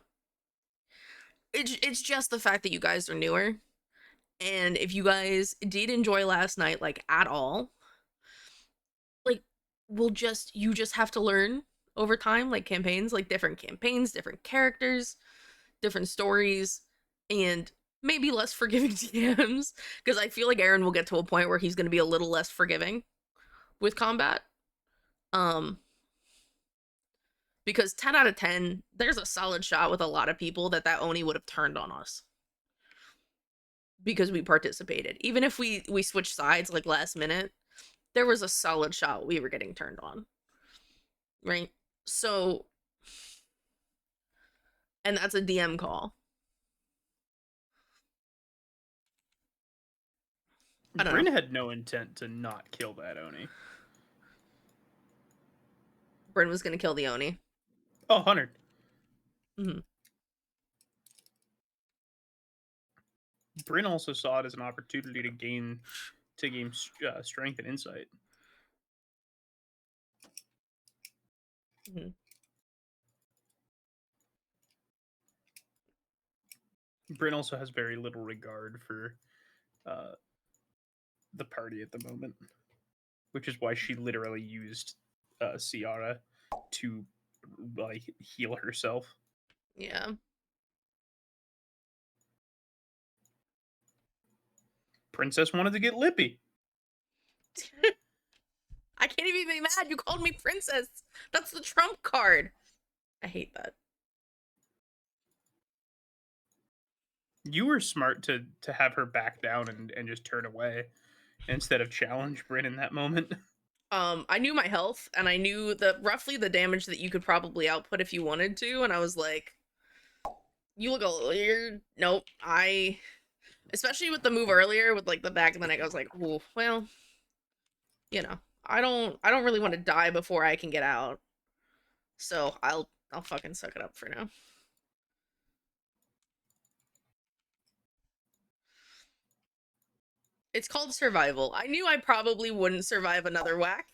It's just the fact that you guys are newer, and if you guys did enjoy last night, like, at all, like, you just have to learn over time, like, campaigns, like, different campaigns, different characters, different stories, and maybe less forgiving DMs, because I feel like Aaron will get to a point where he's going to be a little less forgiving with combat. Because 10 out of 10, there's a solid shot with a lot of people that Oni would have turned on us. Because we participated. Even if we switched sides, like, last minute, there was a solid shot we were getting turned on. Right? So, and that's a DM call. Bryn had no intent to not kill that Oni. Bryn was gonna kill the Oni. Oh, 100. Mm-hmm. Bryn also saw it as an opportunity to gain strength and insight. Mm-hmm. Bryn also has very little regard for the party at the moment, which is why she literally used Ciara to like heal herself. Yeah. Princess wanted to get lippy. I can't even be mad. You called me princess. That's the trump card. I hate that. You were smart to have her back down and just turn away instead of challenge Bryn in that moment. I knew my health, and I knew roughly the damage that you could probably output if you wanted to, and I was like, you look a little weird. Nope. Especially with the move earlier with like the back of the neck, I was like, ooh, well, you know, I don't really want to die before I can get out. So I'll fucking suck it up for now. It's called survival. I knew I probably wouldn't survive another whack.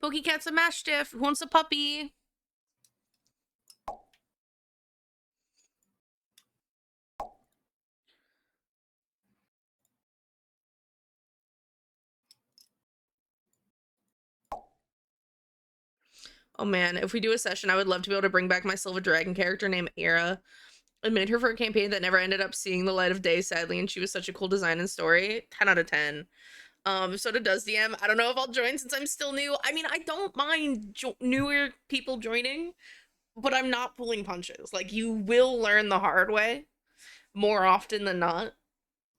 Pokecat's a Mastiff. Who wants a puppy? Oh man, if we do a session, I would love to be able to bring back my Silver Dragon character named Era. I made her for a campaign that never ended up seeing the light of day, sadly, and she was such a cool design and story. 10 out of 10. So does DM. I don't know if I'll join since I'm still new. I mean, I don't mind newer people joining, but I'm not pulling punches. Like, you will learn the hard way more often than not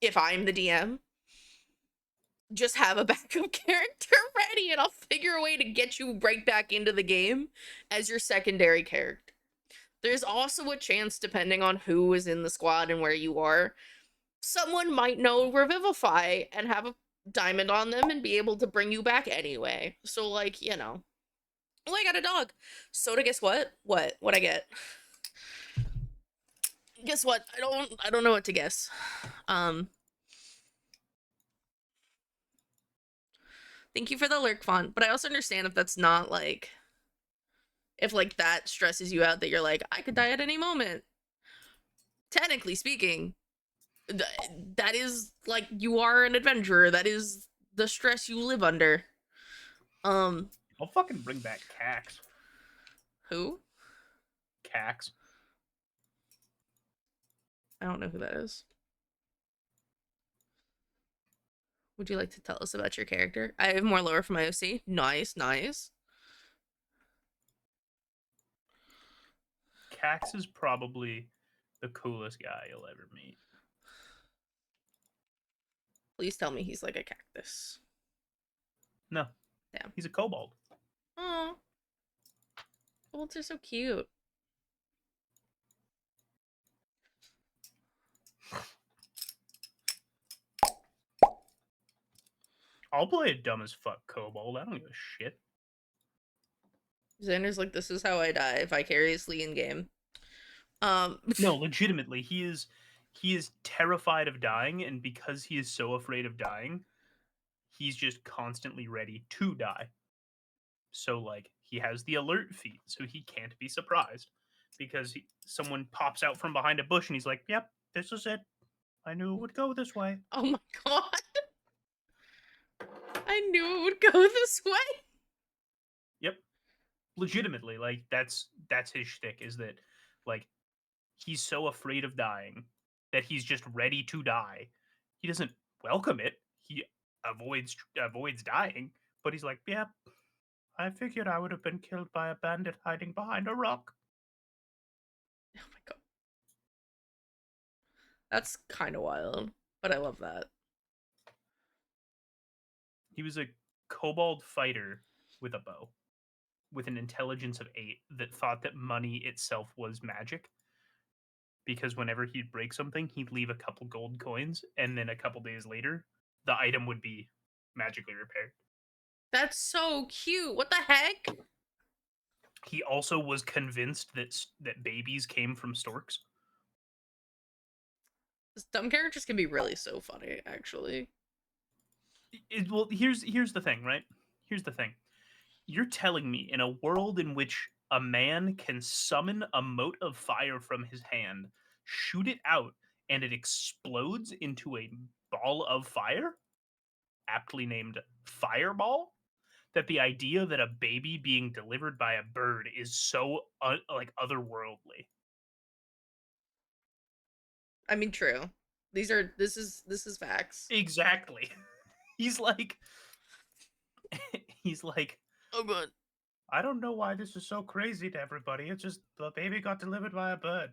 if I'm the DM. Just have a backup character ready and I'll figure a way to get you right back into the game as your secondary character. There's also a chance, depending on who is in the squad and where you are, someone might know Revivify and have a diamond on them and be able to bring you back anyway. So, like, you know. Oh, I got a dog. Soda, guess what? What I get? Guess what? I don't know what to guess. Thank you for the lurk font, but I also understand if that's not like, if like that stresses you out that you're like, I could die at any moment. Technically speaking, that is like, you are an adventurer. That is the stress you live under. I'll fucking bring back Cax. Who? Cax. I don't know who that is. Would you like to tell us about your character? I have more lore from my OC. Nice, nice. Cax is probably the coolest guy you'll ever meet. Please tell me he's like a cactus. No. Damn. He's a kobold. Oh. Kobolds are so cute. I'll play a dumb as fuck kobold. I don't give a shit. Xander's like, this is how I die vicariously in game. No, legitimately, he is terrified of dying, and because he is so afraid of dying, he's just constantly ready to die. So, like, he has the alert feat, so he can't be surprised because someone pops out from behind a bush, and he's like, "Yep, this is it. I knew it would go this way." Oh my god. I knew it would go this way. Yep. Legitimately, like, that's his shtick, is that, like, he's so afraid of dying that he's just ready to die. He doesn't welcome it. He avoids dying, but he's like, "Yeah, I figured I would have been killed by a bandit hiding behind a rock." Oh my god. That's kind of wild, but I love that. He was a kobold fighter with a bow, with an intelligence of 8 that thought that money itself was magic. Because whenever he'd break something, he'd leave a couple gold coins, and then a couple days later, the item would be magically repaired. That's so cute. What the heck? He also was convinced that babies came from storks. This dumb characters can be really so funny, actually. Well, here's the thing, right? Here's the thing. You're telling me in a world in which a man can summon a mote of fire from his hand, shoot it out, and it explodes into a ball of fire, aptly named Fireball, that the idea that a baby being delivered by a bird is so like otherworldly. I mean, true. This is facts. Exactly. He's like, Oh god. I don't know why this is so crazy to everybody. It's just the baby got delivered by a bird.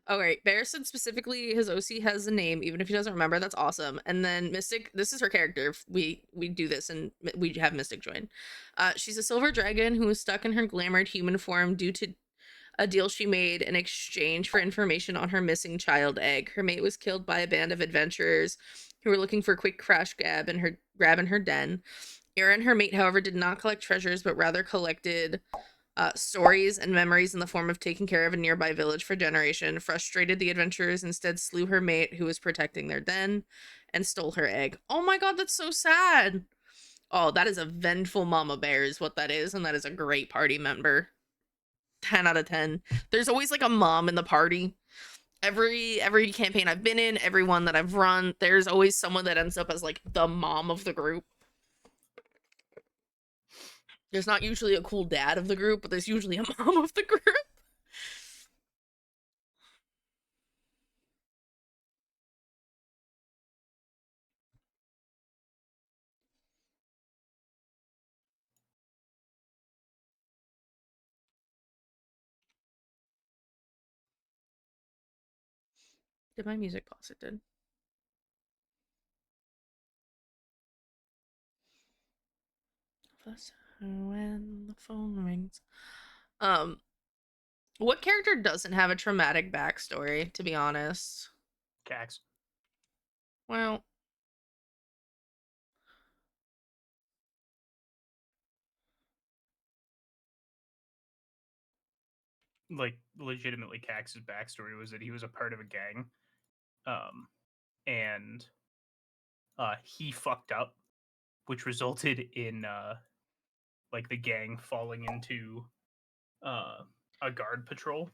Alright, Barrison specifically, his OC has a name, even if he doesn't remember. That's awesome. And then Mystic, this is her character. We do this and we have Mystic join. She's a silver dragon who was stuck in her glamored human form due to a deal she made in exchange for information on her missing child egg. Her mate was killed by a band of adventurers who were looking for a quick crash grab in her den. Era and her mate, however, did not collect treasures, but rather collected stories and memories in the form of taking care of a nearby village for generation. Frustrated, the adventurers instead slew her mate, who was protecting their den, and stole her egg. Oh my god, that's so sad. Oh, that is a vengeful mama bear, is what that is, and that is a great party member. 10 out of 10. There's always like a mom in the party. Every campaign I've been in, every one that I've run, there's always someone that ends up as like the mom of the group. There's not usually a cool dad of the group, but there's usually a mom of the group. Did my music pause? It did. When the phone rings. What character doesn't have a traumatic backstory, to be honest? Cax. Well, Like, legitimately, Cax's backstory was that he was a part of a gang, and he fucked up, which resulted in like the gang falling into a guard patrol,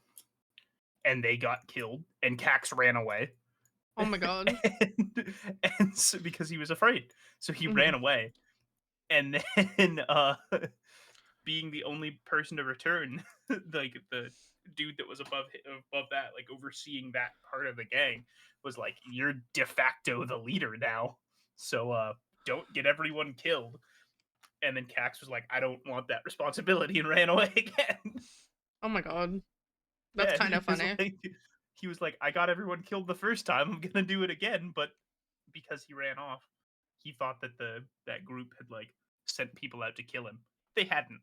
and they got killed, and Cax ran away. oh my god. and so, because he was afraid, so he Mhm. ran away, and then being the only person to return, like the dude that was above that, like overseeing that part of the gang, was like, "You're de facto the leader now, so don't get everyone killed." And then Cax was like, "I don't want that responsibility," and ran away again. Oh my god. That's Yeah, kind of funny. he was like, "I got everyone killed the first time. I'm gonna do it again," but because he ran off, he thought that that group had like sent people out to kill him. They hadn't.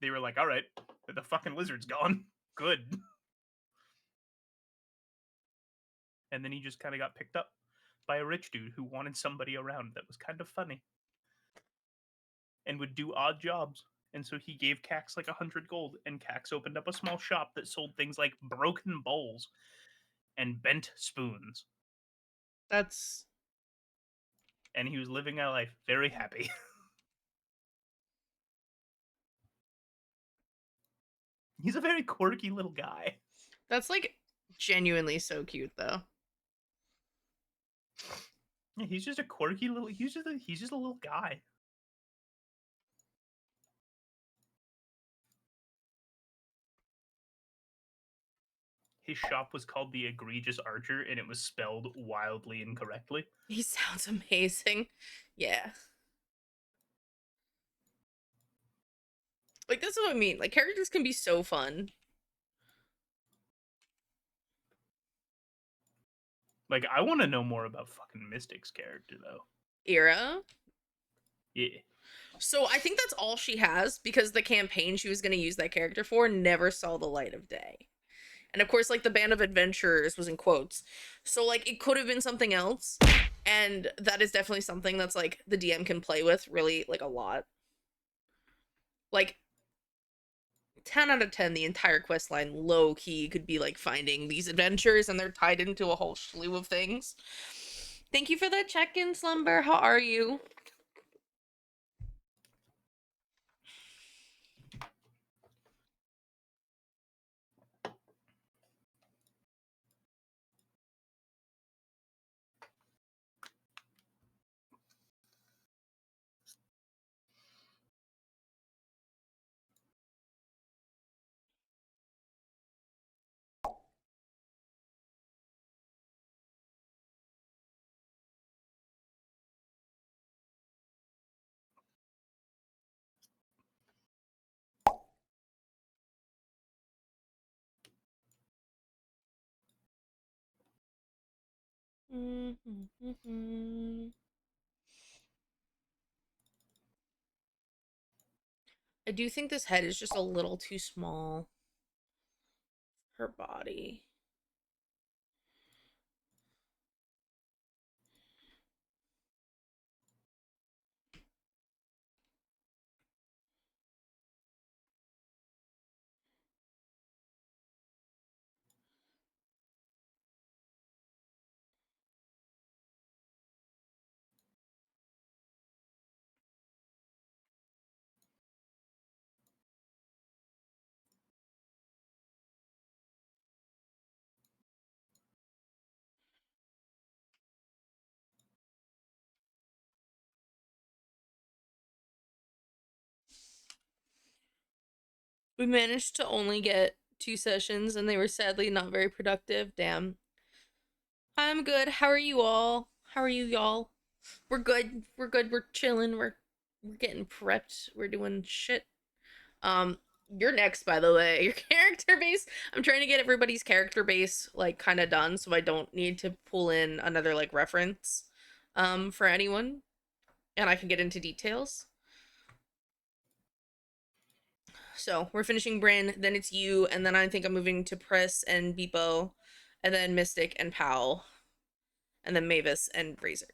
They were like, "All right, the fucking lizard's gone. Good." And then he just kind of got picked up by a rich dude who wanted somebody around that was kind of funny and would do odd jobs. And so he gave Cax like 100 gold, and Cax opened up a small shop that sold things like broken bowls and bent spoons. That's And he was living a life very happy. He's a very quirky little guy. that's like genuinely so cute though. Yeah, he's just a quirky little. He's just a little guy. His shop was called the Egregious Archer, and it was spelled wildly incorrectly. He sounds amazing. Yeah. Like, that's what I mean. Like, characters can be so fun. Like, I want to know more about fucking Mystic's character, though. Era. Yeah. So I think that's all she has because the campaign she was going to use that character for never saw the light of day. And of course, like, the band of adventurers was in quotes. So, like, it could have been something else. And that is definitely something that's, like, the DM can play with really, like, a lot. Like, 10 out of 10, the entire quest line, low key, could be, like, finding these adventures, and they're tied into a whole slew of things. Thank you for the check in, Slumber. How are you? I do think this head is just a little too small. Her body. We managed to only get 2 sessions and they were sadly not very productive. Damn. I'm good. How are you all? How are you y'all? We're good. We're good. We're chilling. We're getting prepped. We're doing shit. You're next, by the way. Your character base. I'm trying to get everybody's character base like kind of done so I don't need to pull in another like reference for anyone and I can get into details. So we're finishing Bryn, then it's you, and then I think I'm moving to Press and Beepo, and then Mystic and Pal, and then Mavis and Razor.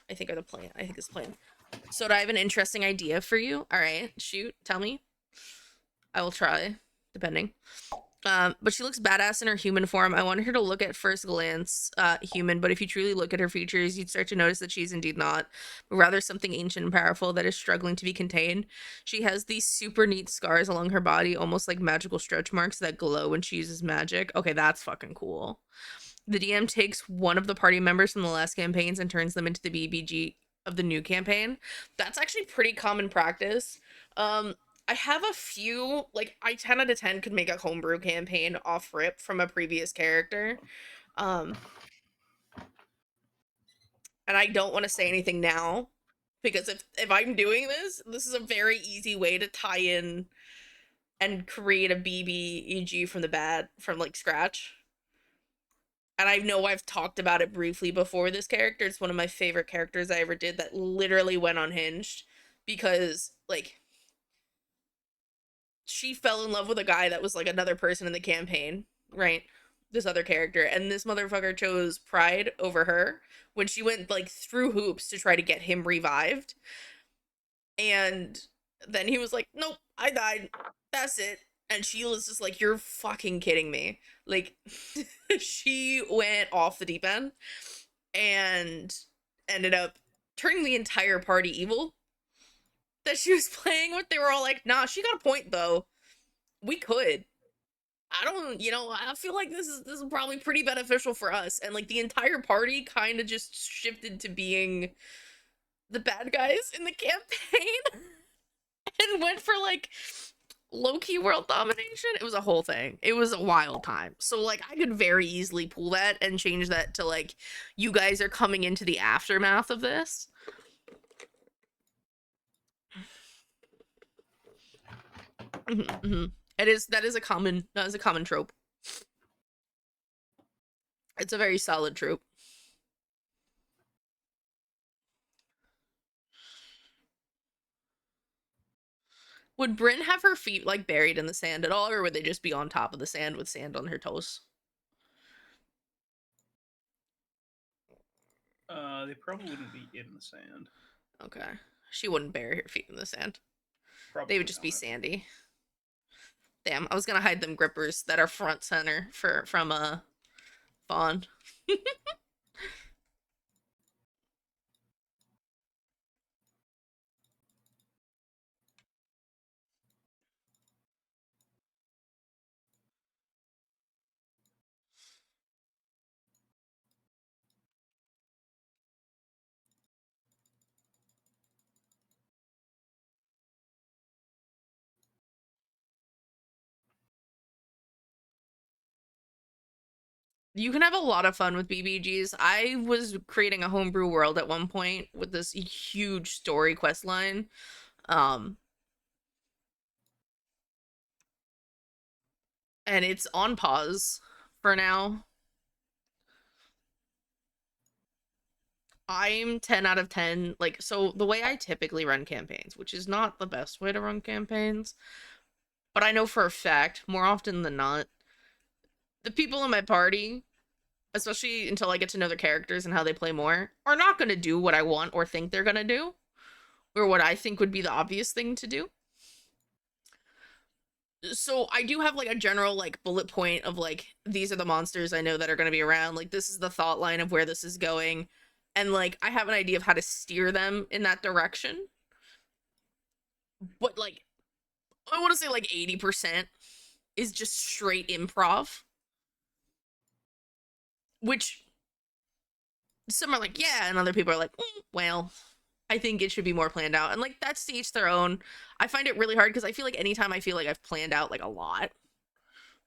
I think are the plan. I think is the plan. So I have an interesting idea for you. All right, shoot, tell me. I will try, depending. But she looks badass in her human form. I want her to look at first glance human, but if you truly look at her features, you'd start to notice that she's indeed not, but rather something ancient and powerful that is struggling to be contained. She has these super neat scars along her body, almost like magical stretch marks that glow when she uses magic. Okay, that's fucking cool. The DM takes one of the party members from the last campaigns and turns them into the BBG of the new campaign. That's actually pretty common practice. I have a few, like, I 10 out of 10 could make a homebrew campaign off rip from a previous character. And I don't want to say anything now, because if I'm doing this is a very easy way to tie in and create a BBEG from like scratch. And I know I've talked about it briefly before this character. It's one of my favorite characters I ever did that literally went unhinged because, like, she fell in love with a guy that was like another person in the campaign, right? This other character, and this motherfucker chose pride over her when she went like through hoops to try to get him revived. And then he was like, "Nope, I died. That's it." And she was just like, "You're fucking kidding me." Like, she went off the deep end and ended up turning the entire party evil that she was playing with. They were all like, "Nah, she got a point though. We could." I don't, I feel like this is probably pretty beneficial for us. And like the entire party kind of just shifted to being the bad guys in the campaign and went for like low-key world domination. It was a whole thing. It was a wild time. So like I could very easily pull that and change that to like, you guys are coming into the aftermath of this. That is a common trope. It's a very solid trope. Would Bryn have her feet like buried in the sand at all, or would they just be on top of the sand with sand on her toes? They probably wouldn't be in the sand. Okay. She wouldn't bury her feet in the sand. Probably They would just be not. sandy. Damn, I was gonna hide them grippers that are front center from Fawn. You can have a lot of fun with BBGs. I was creating a homebrew world at one point with this huge story quest line. And it's on pause for now. I'm 10 out of 10. Like, so the way I typically run campaigns, which is not the best way to run campaigns, but I know for a fact, more often than not, the people in my party, especially until I get to know their characters and how they play more, are not going to do what I want or think they're going to do, or what I think would be the obvious thing to do. So I do have like a general like bullet point of like, these are the monsters I know that are going to be around. Like, this is the thought line of where this is going. And like, I have an idea of how to steer them in that direction. But like, I want to say like 80% is just straight improv. Which some are like, yeah, and other people are like, well, I think it should be more planned out. And like that's to each their own. I find it really hard because I feel like anytime I feel like I've planned out like a lot,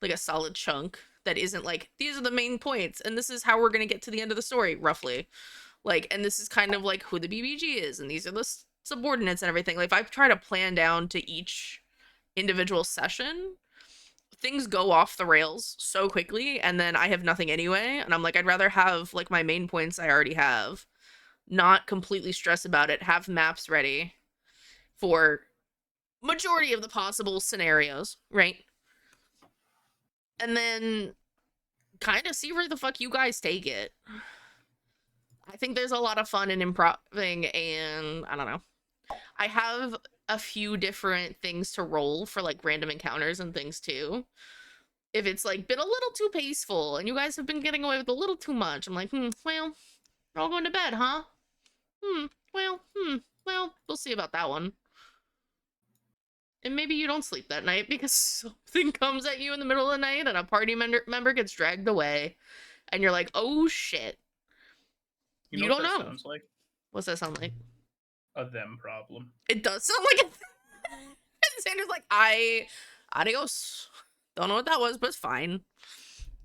like a solid chunk that isn't like these are the main points and this is how we're going to get to the end of the story roughly. Like, and this is kind of like who the BBG is and these are the subordinates and everything. Like if I try to plan down to each individual session, things go off the rails so quickly and then I have nothing anyway. And I'm like, I'd rather have like my main points I already have, not completely stress about it, have maps ready for majority of the possible scenarios, right? And then kind of see where the fuck you guys take it. I think there's a lot of fun in improving, and I don't know. I have a few different things to roll for like random encounters and things too. If it's like been a little too peaceful and you guys have been getting away with a little too much, I'm like, well, we're all going to bed, huh? Well, we'll see about that one. And maybe you don't sleep that night because something comes at you in the middle of the night and a party member gets dragged away. And you're like, oh shit. You don't know. Sounds like? What's that sound like? A them problem. It does sound like it. And Xander's like, adios. Don't know what that was, but it's fine.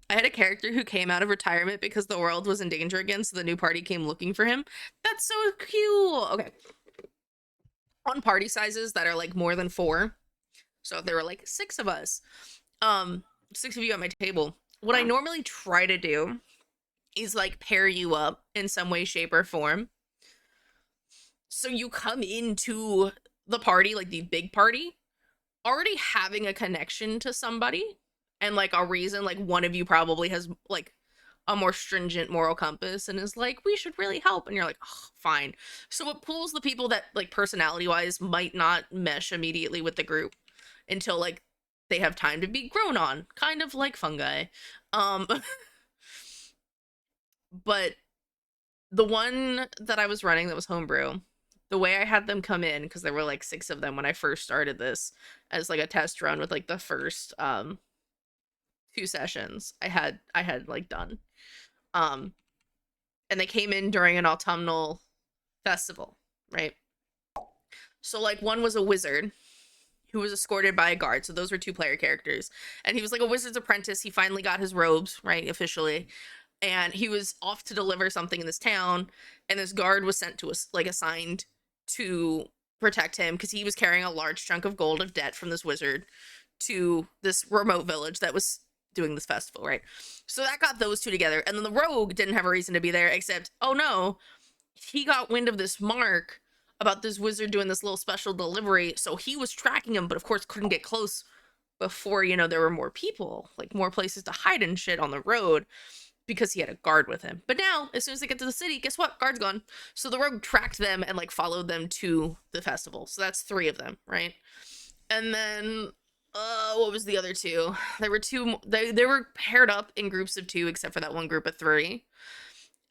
I had a character who came out of retirement because the world was in danger again, so the new party came looking for him. That's so cute. Okay. On party sizes that are like more than 4, so if there were like 6 of us, 6 of you at my table, what I normally try to do is like pair you up in some way, shape, or form. So you come into the party, like the big party, already having a connection to somebody and like a reason, like one of you probably has like a more stringent moral compass and is like, we should really help. And you're like, oh, fine. So it pulls the people that like personality wise might not mesh immediately with the group until like they have time to be grown on, kind of like fungi. But the one that I was running that was homebrew, the way I had them come in, because there were like 6 of them when I first started this as like a test run with like the first 2 sessions I had like done. And they came in during an autumnal festival, right? So like one was a wizard who was escorted by a guard. So those were 2 player characters. And he was like a wizard's apprentice. He finally got his robes, right, officially. And he was off to deliver something in this town. And this guard was sent to us, like assigned to protect him because he was carrying a large chunk of gold of debt from this wizard to this remote village that was doing this festival, right? So that got those 2 together. And then the rogue didn't have a reason to be there except, oh no, he got wind of this mark about this wizard doing this little special delivery. So he was tracking him, but of course couldn't get close before, you know, there were more people, like more places to hide and shit on the road because he had a guard with him. But now, as soon as they get to the city, guess what? Guard's gone. So the rogue tracked them and like followed them to the festival. So that's 3 of them, right? And then what was the other 2? There were 2. They were paired up in groups of 2, except for that one group of 3.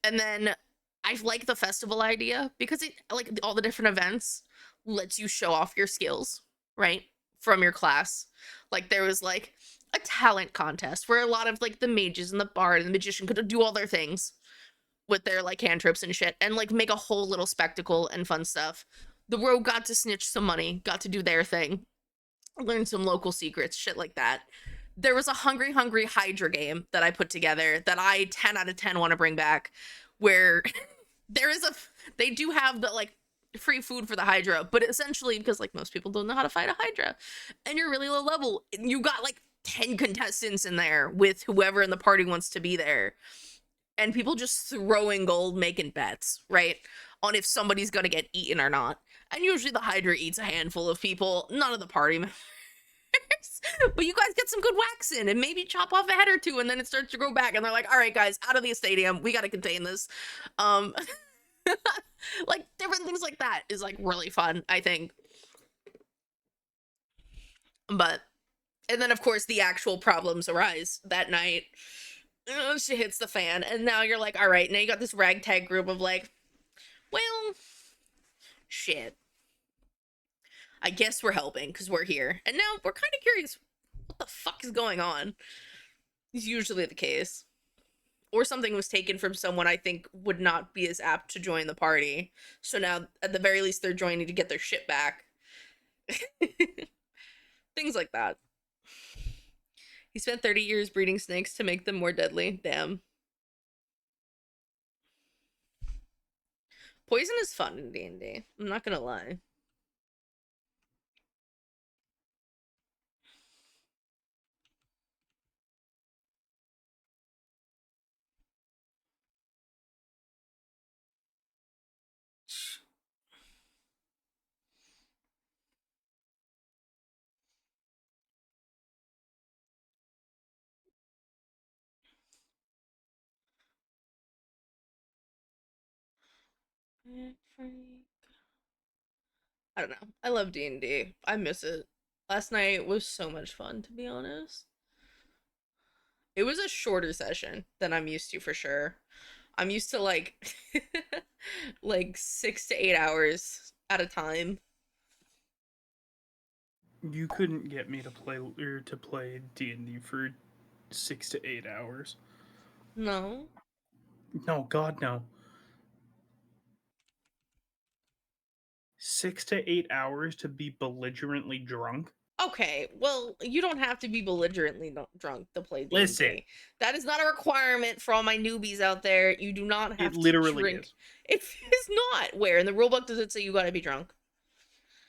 And then I like the festival idea because it like all the different events lets you show off your skills, right, from your class. Like there was like a talent contest where a lot of like the mages and the bard and the magician could do all their things with their like cantrips and shit and like make a whole little spectacle and fun stuff. The rogue got to snitch some money, got to do their thing, learn some local secrets, shit like that. There was a Hungry Hydra game that I put together that I 10 out of 10 want to bring back, where they do have the like free food for the Hydra, but essentially because like most people don't know how to fight a Hydra and you're really low level, you got like 10 contestants in there with whoever in the party wants to be there, and people just throwing gold, making bets, right, on if somebody's gonna get eaten or not. And usually the Hydra eats a handful of people, none of the party members. But you guys get some good wax in and maybe chop off a head or 2, and then it starts to grow back and they're like, all right guys, out of the stadium, we got to contain this. Like different things like that is like really fun, I think. But and then of course the actual problems arise that night. She hits the fan and now you're like, all right, now you got this ragtag group of like, well, shit, I guess we're helping because we're here. And now we're kind of curious what the fuck is going on. Is usually the case. or something was taken from someone I think would not be as apt to join the party. So now, at the very least, they're joining to get their shit back. Things like that. He spent 30 years breeding snakes to make them more deadly. Damn. Poison is fun in D&D. I'm not gonna lie. I don't know. I love D&D. I miss it. Last night was so much fun, to be honest. It was a shorter session than I'm used to for sure. I'm used to like like 6 to 8 hours at a time. You couldn't get me to play D&D for 6 to 8 hours. No. No, God, no. 6 to 8 hours to be belligerently drunk. Okay, well, you don't have to be belligerently drunk to play D&D. Listen. That is not a requirement for all my newbies out there. You do not have It literally to drink. is. It is not. Where in the rulebook does it say you gotta be drunk?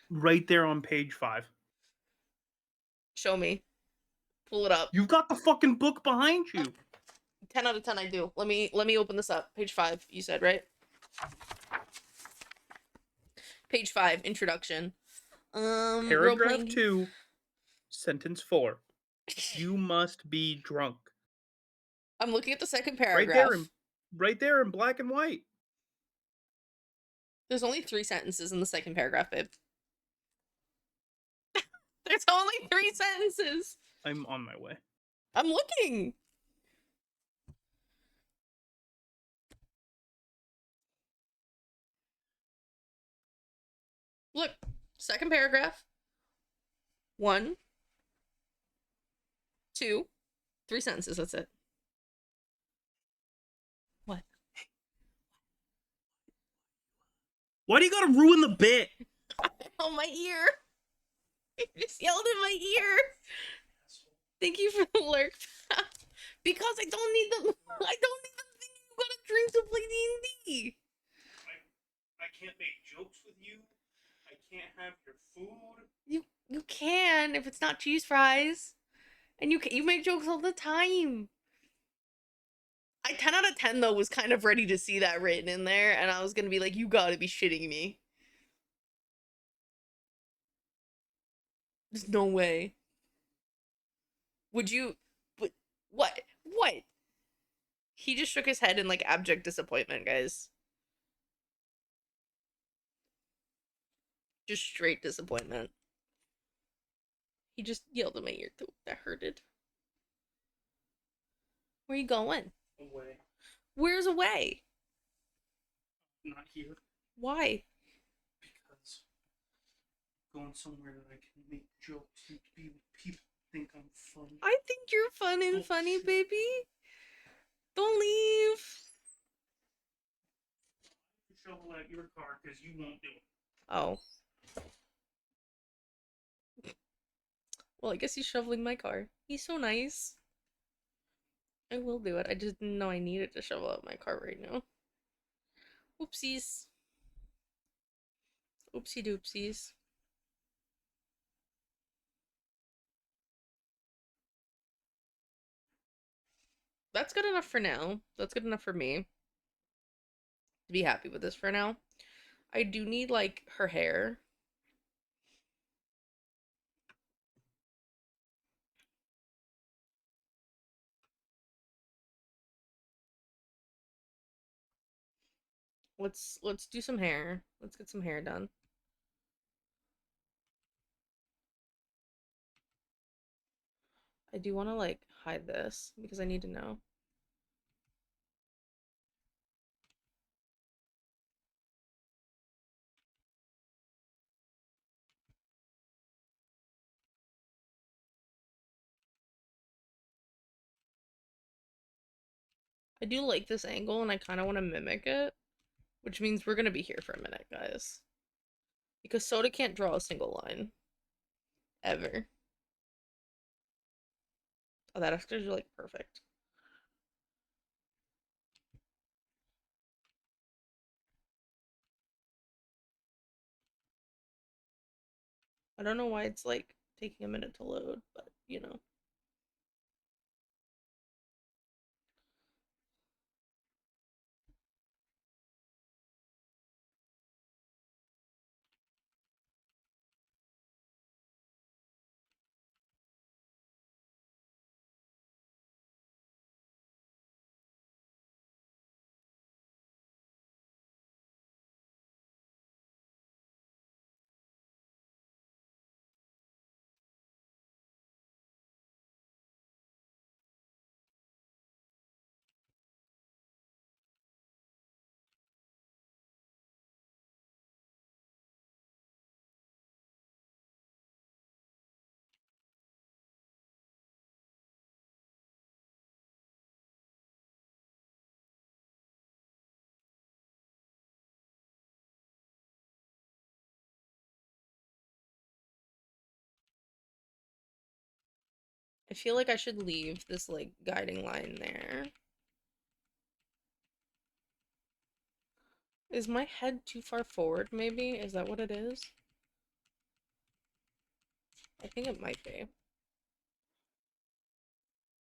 Right there on page 5. Show me. Pull it up. You've got the fucking book behind you. 10 out of 10 I do. Let me open this up. Page 5, you said, right? Page 5, introduction. Paragraph 2, sentence 4. You must be drunk. I'm looking at the second Right paragraph. right there in black and white. There's only 3 sentences in the second paragraph, babe. There's only 3 sentences. I'm on my way. I'm looking. Look, second paragraph. 1, 2, 3 sentences. That's it. What? Why do you gotta ruin the bit? Oh, my ear. You just yelled in my ear. Thank you for the lurk. Because I don't need them. I don't need them thinking you gotta drink to play D&D. I can't make jokes with you. I can't have your food. You can if it's not cheese fries, and you make jokes all the time. 10 out of 10 though was kind of ready to see that written in there, and I was gonna be like, you gotta be shitting me. There's no way. Would you? What? What? He just shook his head in like abject disappointment, guys. Just straight disappointment. He just yelled in my ear too. That hurted. Where you going? Away. Where's away? Not here. Why? Because going somewhere that I can make jokes and be with people think I'm funny. I think you're fun and funny, Bullshit. baby. Don't leave. Shovel out your car because you won't do it. Oh. Well, I guess he's shoveling my car. He's so nice. I will do it. I just didn't know I needed to shovel out my car right now. Oopsies. Oopsie doopsies. That's good enough for now. That's good enough for me to be happy with this for now. I do need, like, her hair. Let's do some hair. Let's get some hair done. I do want to like hide this because I need to know. I do like this angle and I kind of want to mimic it, which means we're going to be here for a minute, guys. Because Soda can't draw a single line. Ever. Oh, that actually like perfect. I don't know why it's like taking a minute to load, but you know. I feel like I should leave this like guiding line there. Is my head too far forward, maybe? Is that what it is? I think it might be.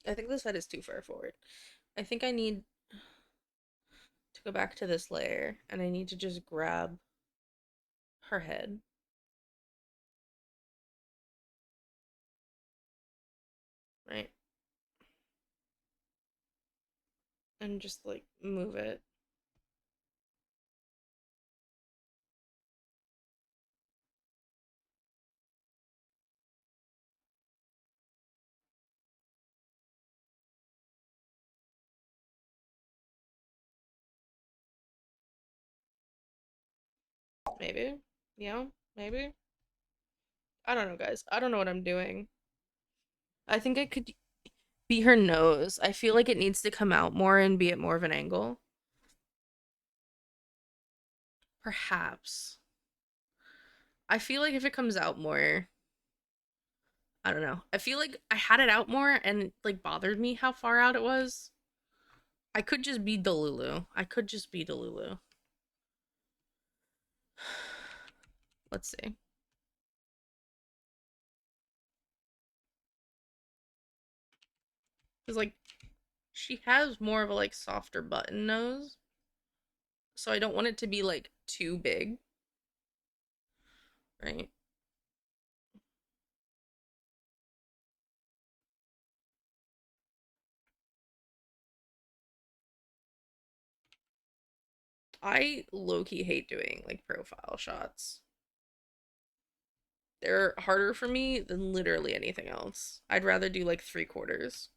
I think this head is too far forward. I think I need to go back to this layer, and I need to just grab her head. Right? And just, like, move it. Maybe? Yeah? Maybe? I don't know, guys. I don't know what I'm doing. I think I could be her nose. I feel like it needs to come out more and be at more of an angle. Perhaps. I feel like if it comes out more, I don't know. I feel like I had it out more and it, like bothered me how far out it was. I could just be Delulu. I could just be Delulu. Let's see. Cause like she has more of a like softer button nose. So I don't want it to be like too big. Right? I low-key hate doing like profile shots. They're harder for me than literally anything else. I'd rather do like 3/4.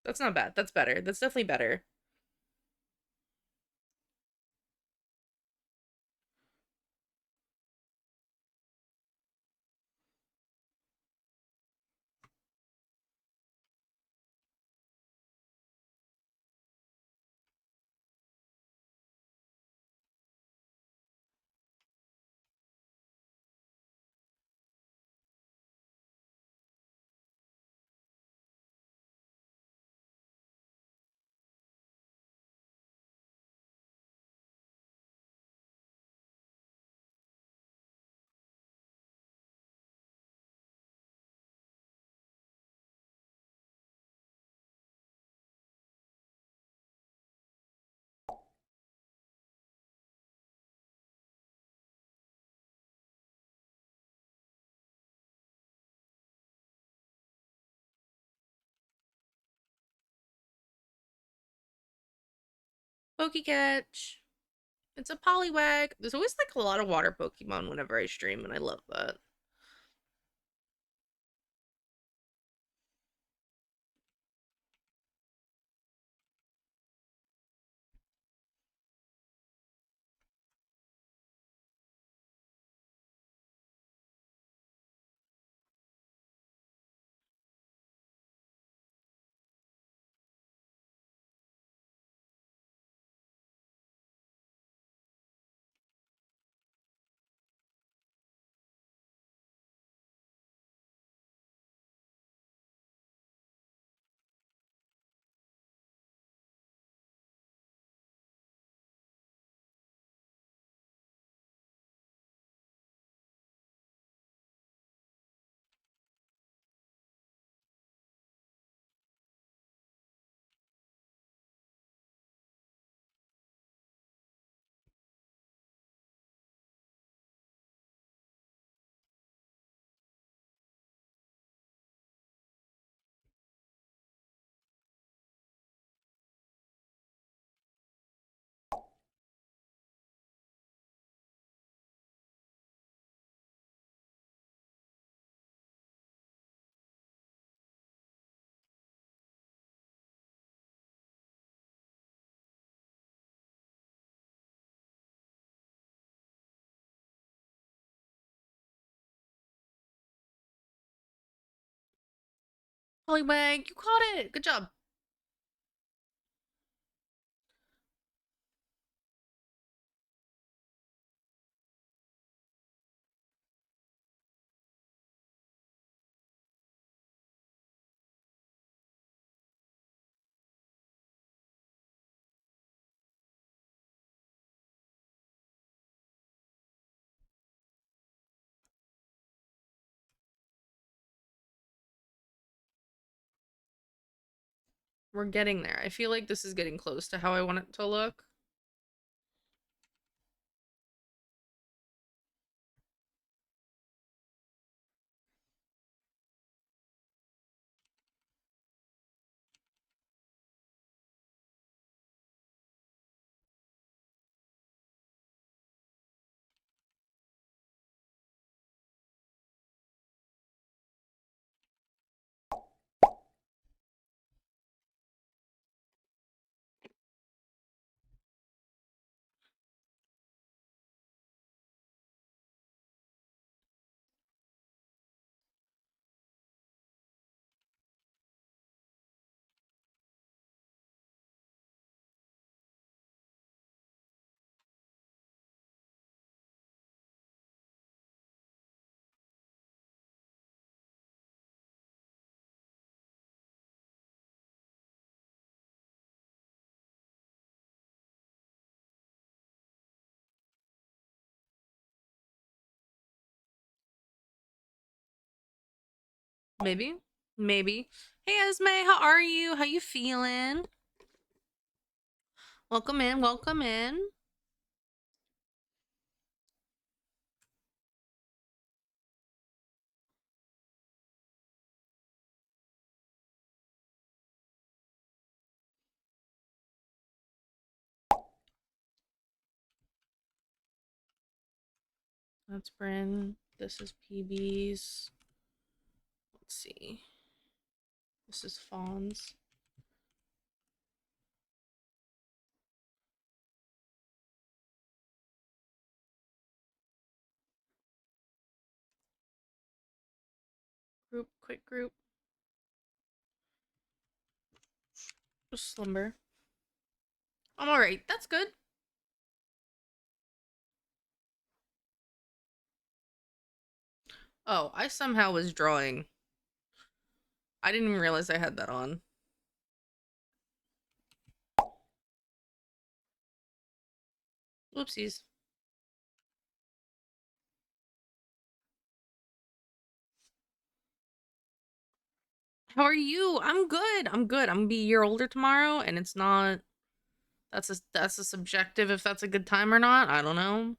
That's not bad. That's better. That's definitely better. Pokecatch. It's a Poliwag. There's always like a lot of water Pokemon whenever I stream, and I love that. Hollywag, you caught it. Good job. We're getting there. I feel like this is getting close to how I want it to look. Maybe. Maybe. Hey Esme, how are you? How you feeling? Welcome in, welcome in. That's Bryn. This is PB's. Let's see. This is Fawn's. Group, quick group. Just slumber. I'm alright. That's good. Oh, I somehow was drawing. I didn't even realize I had that on. Whoopsies. How are you? I'm good. I'm good. I'm gonna be a year older tomorrow, and it's not. That's a subjective if that's a good time or not. I don't know.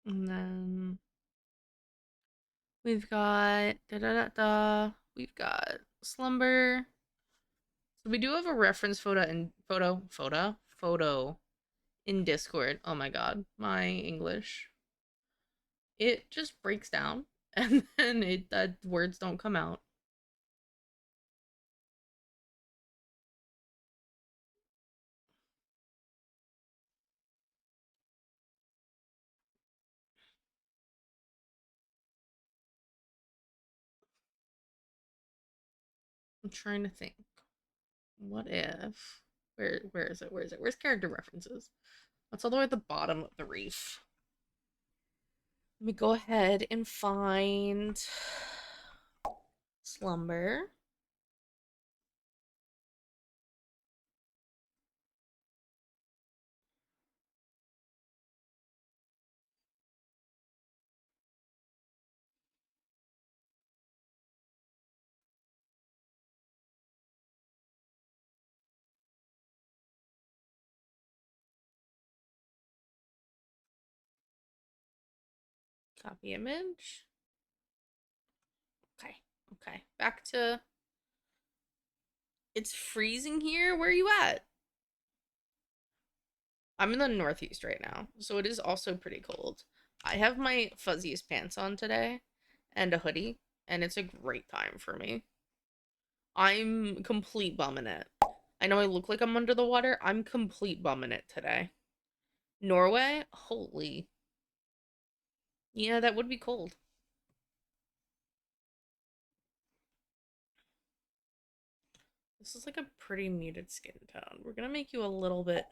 And then we've got da da da da. We've got slumber. So we do have a reference photo in Discord. Oh my god, my English. It just breaks down and then words don't come out. I'm trying to think. What if where is it? Where is it? Where's character references? That's all the way at the bottom of the reef. Let me go ahead and find slumber. Copy image. Okay. Okay. Back to it's freezing here. Where are you at? I'm in the Northeast right now, so it is also pretty cold. I have my fuzziest pants on today and a hoodie, and it's a great time for me. I'm complete bumming it. I know I look like I'm under the water. I'm complete bumming it today. Norway? Holy. Yeah, that would be cold. This is like a pretty muted skin tone. We're gonna make you a little bit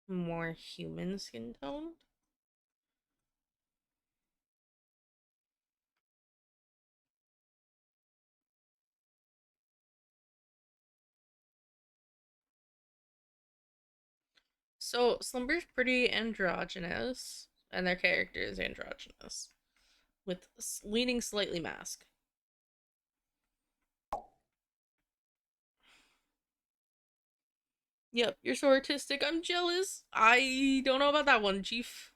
more human skin tone. So Slumber's pretty androgynous, and their character is androgynous, with leaning slightly mask. Yep, you're so artistic. I'm jealous. I don't know about that one, Chief,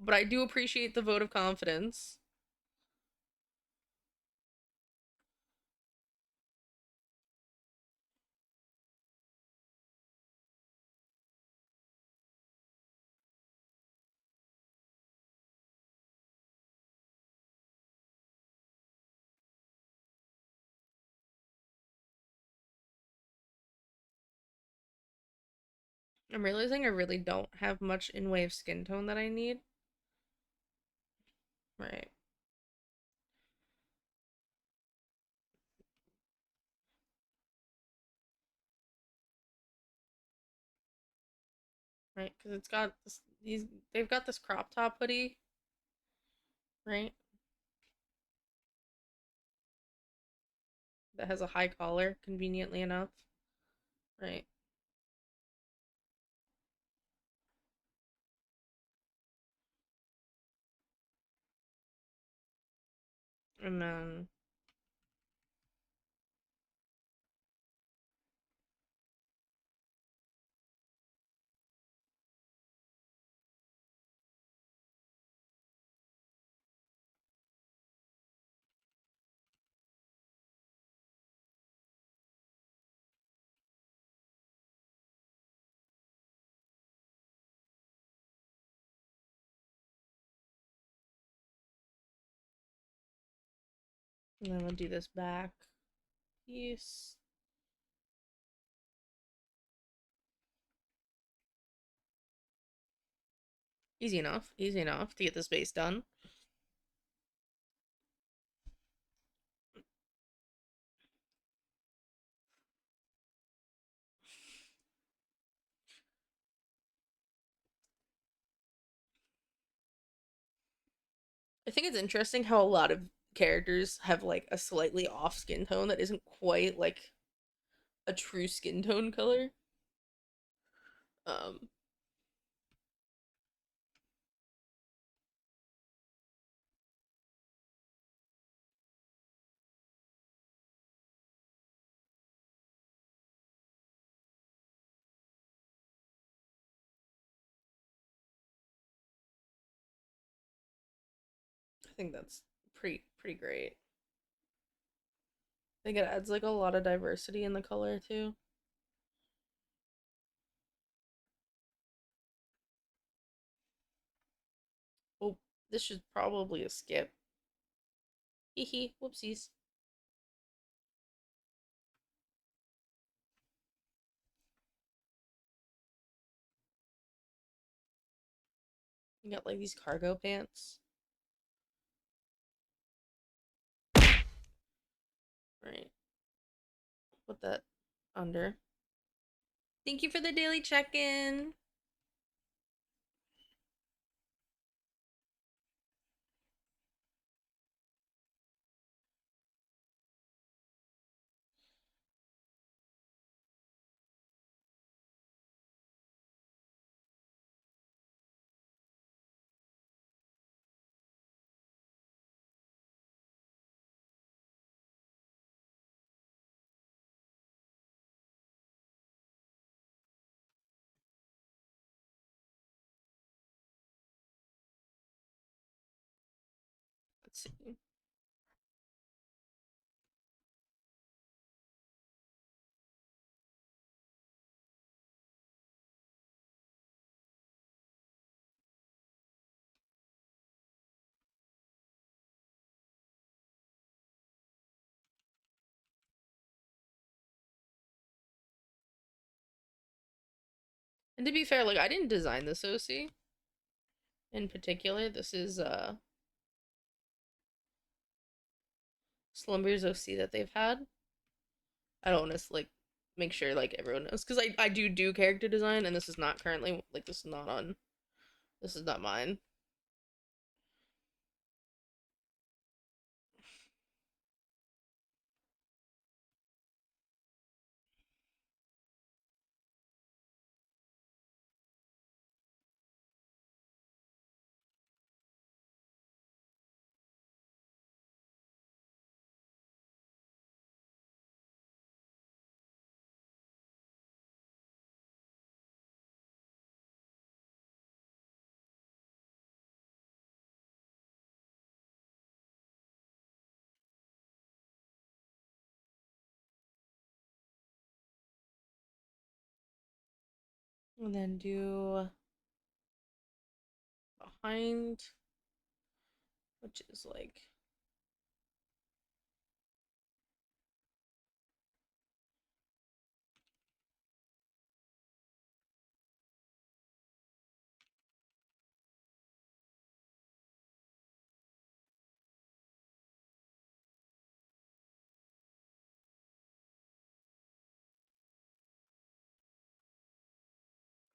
but I do appreciate the vote of confidence. I'm realizing I really don't have much in way of skin tone that I need. Right. Right, because it's got this, they've got this crop top hoodie, right? That has a high collar, conveniently enough. Right. And then we'll do this back piece. Easy enough to get this base done. I think it's interesting how a lot of characters have like a slightly off skin tone that isn't quite like a true skin tone color. Um, I think that's pretty great. I think it adds like a lot of diversity in the color too. Oh, this should probably a skip. Hee hee, whoopsies. You got like these cargo pants. Right. Put that under. Thank you for the daily check-in. Let's see. And to be fair, like I didn't design this OC in particular. This is Slumber's OC that they've had. I don't want to like make sure like everyone knows because I do character design and this is not currently like this is not mine. And then do behind, which is like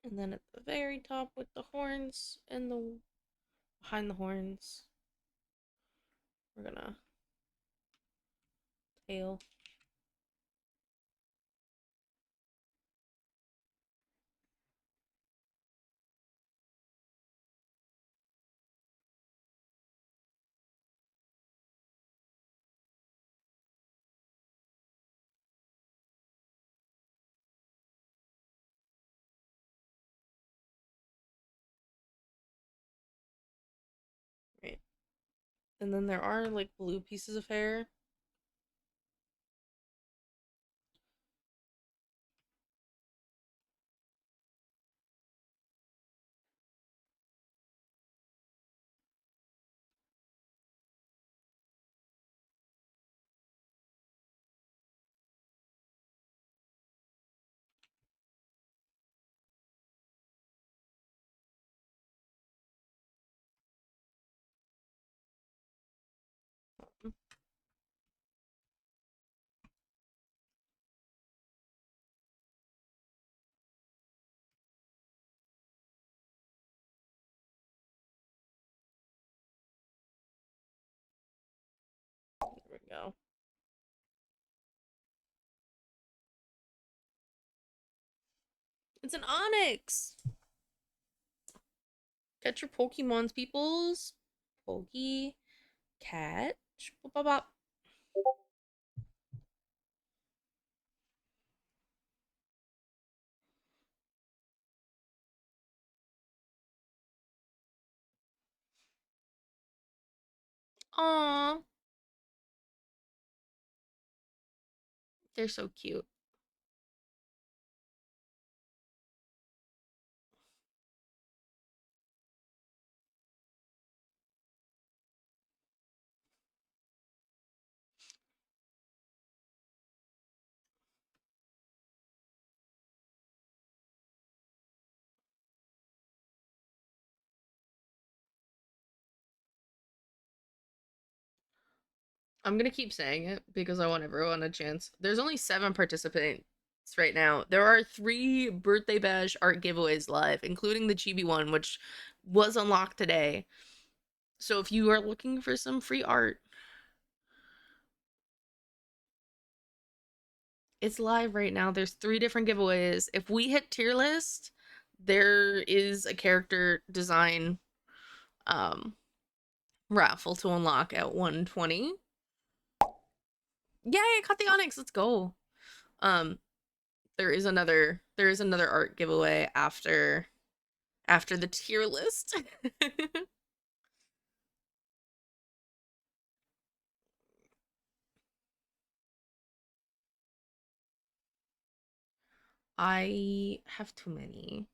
and then at the very top with the horns and the behind the horns, we're gonna tail. Right. And then there are like blue pieces of hair. There we go. It's an onyx. Catch your Pokemons, peoples. Pokey catch. Bop, bop, bop. Aww. They're so cute. I'm gonna keep saying it because I want everyone a chance. There's only 7 participants right now. There are 3 birthday bash art giveaways live, including the chibi one, which was unlocked today. So if you are looking for some free art, it's live right now. There's 3 different giveaways. If we hit tier list, there is a character design raffle to unlock at 120. Yay, I caught the Onyx. Let's go. Um there is another art giveaway after the tier list. I have too many.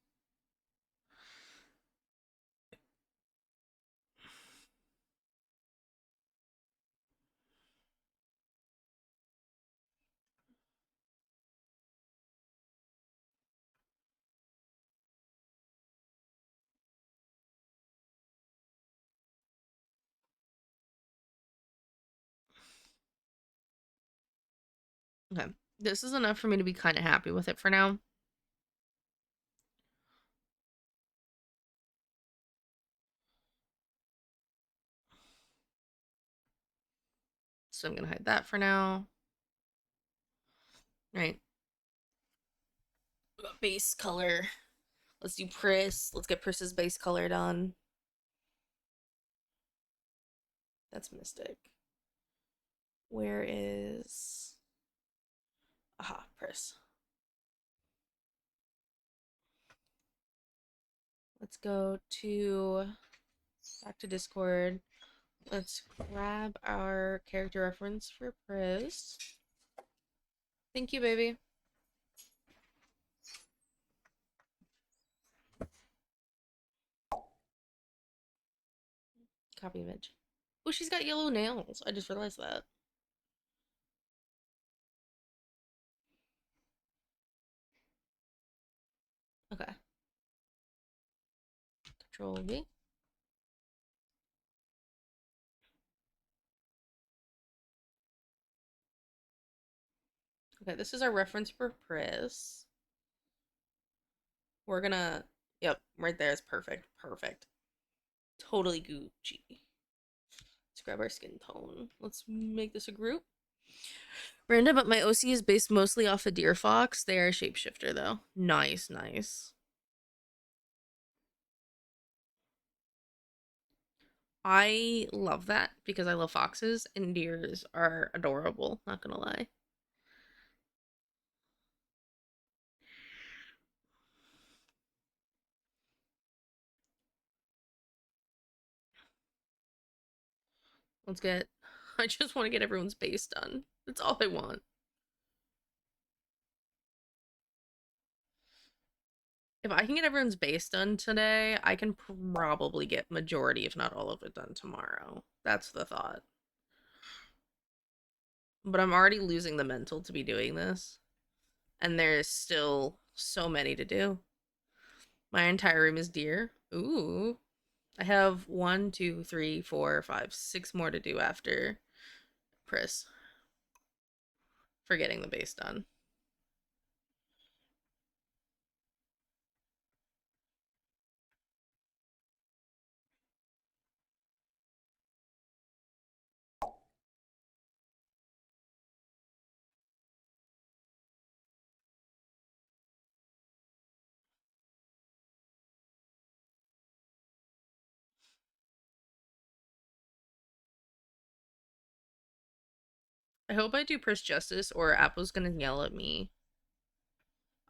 Okay. This is enough for me to be kind of happy with it for now. So I'm going to hide that for now. Right. Base color. Let's do Pris. Let's get Pris's base color done. That's Mystic. Where is... Aha, Pris. Let's go to... Back to Discord. Let's grab our character reference for Pris. Thank you, baby. Copy image. Oh, she's got yellow nails. I just realized that. Okay. Control V. Okay, this is our reference for Pris. We're gonna... Yep, right there is perfect. Perfect. Totally Gucci. Let's grab our skin tone. Let's make this a group. Random, but my OC is based mostly off of Deer Fox. They are a shapeshifter, though. Nice, nice. I love that because I love foxes, and deers are adorable, not gonna lie. Let's get... I just want to get everyone's base done. That's all I want. If I can get everyone's base done today, I can probably get majority, if not all of it, done tomorrow. That's the thought. But I'm already losing the mental to be doing this. And there's still so many to do. My entire room is deer. Ooh. I have 1, 2, 3, 4, 5, 6 more to do after Pris. For getting the base done. I hope I do Pris justice or Appo's gonna yell at me.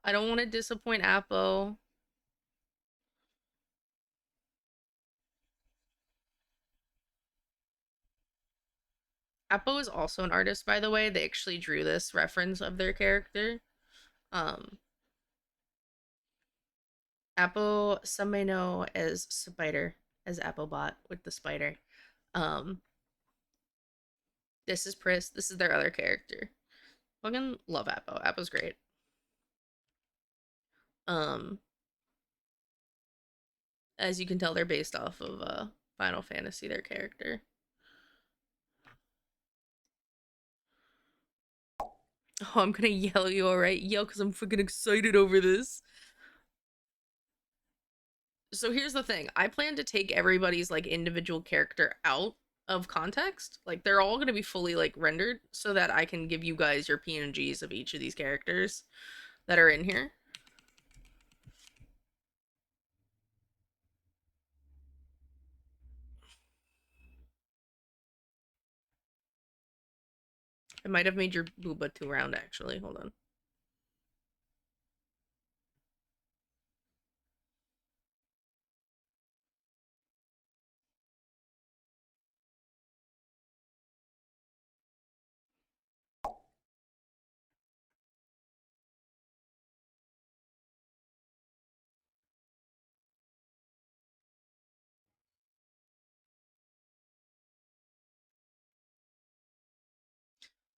I don't want to disappoint Appo. Appo is also an artist, by the way. They actually drew this reference of their character. Appo, some may know as Spider, as Appobot with the spider. This is Pris. This is their other character. Fucking love Appo. Appo's great. As you can tell, they're based off of Final Fantasy, their character. Oh, I'm gonna yell at you, alright? Yell because I'm fucking excited over this. So here's the thing. I plan to take everybody's like individual character out of context. Like they're all gonna be fully like rendered so that I can give you guys your PNGs of each of these characters that are in here. I might have made your booba too round actually. Hold on.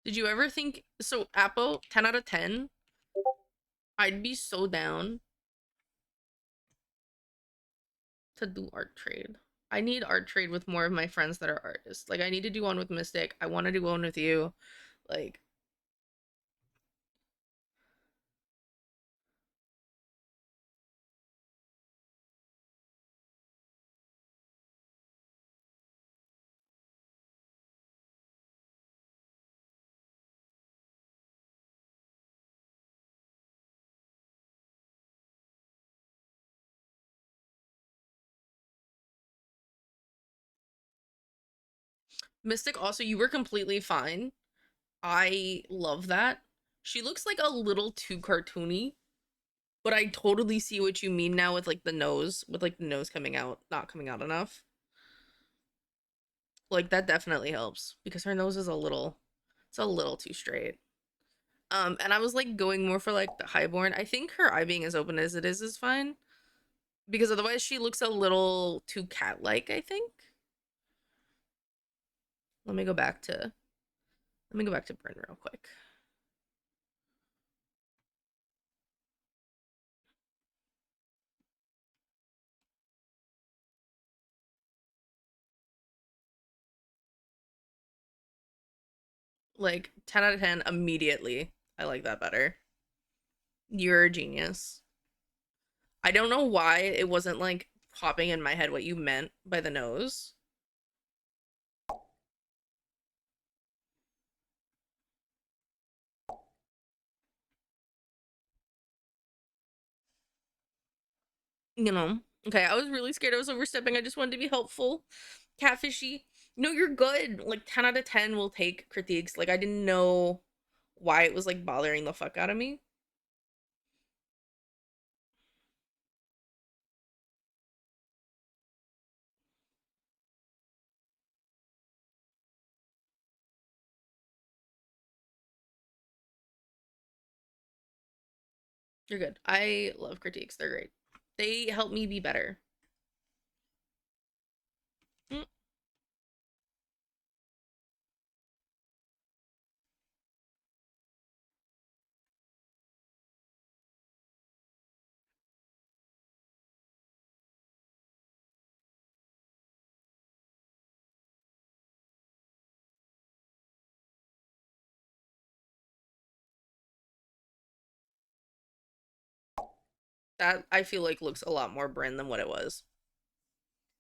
Did you ever think so Appo 10 out of 10? I'd be so down to do art trade. I need art trade with more of my friends that are artists. Like I need to do one with Mystic. I want to do one with you. Like Mystic, also, you were completely fine. I love that. She looks like a little too cartoony, but I totally see what you mean now with like the nose, coming out, not coming out enough. Like that definitely helps because her nose is it's a little too straight. And I was like going more for like the highborn. I think her eye being as open as it is fine because otherwise she looks a little too cat-like, I think. Let me go back to Bryn real quick. Like 10 out of 10 immediately. I like that better. You're a genius. I don't know why it wasn't like popping in my head what you meant by the nose. You know. Okay, I was really scared I was overstepping. I just wanted to be helpful. Catfishy. No, you're good. Like 10 out of 10 will take critiques. Like I didn't know why it was like bothering the fuck out of me. You're good. I love critiques. They're great. They help me be better. Mm. That I feel like looks a lot more Bryn than what it was.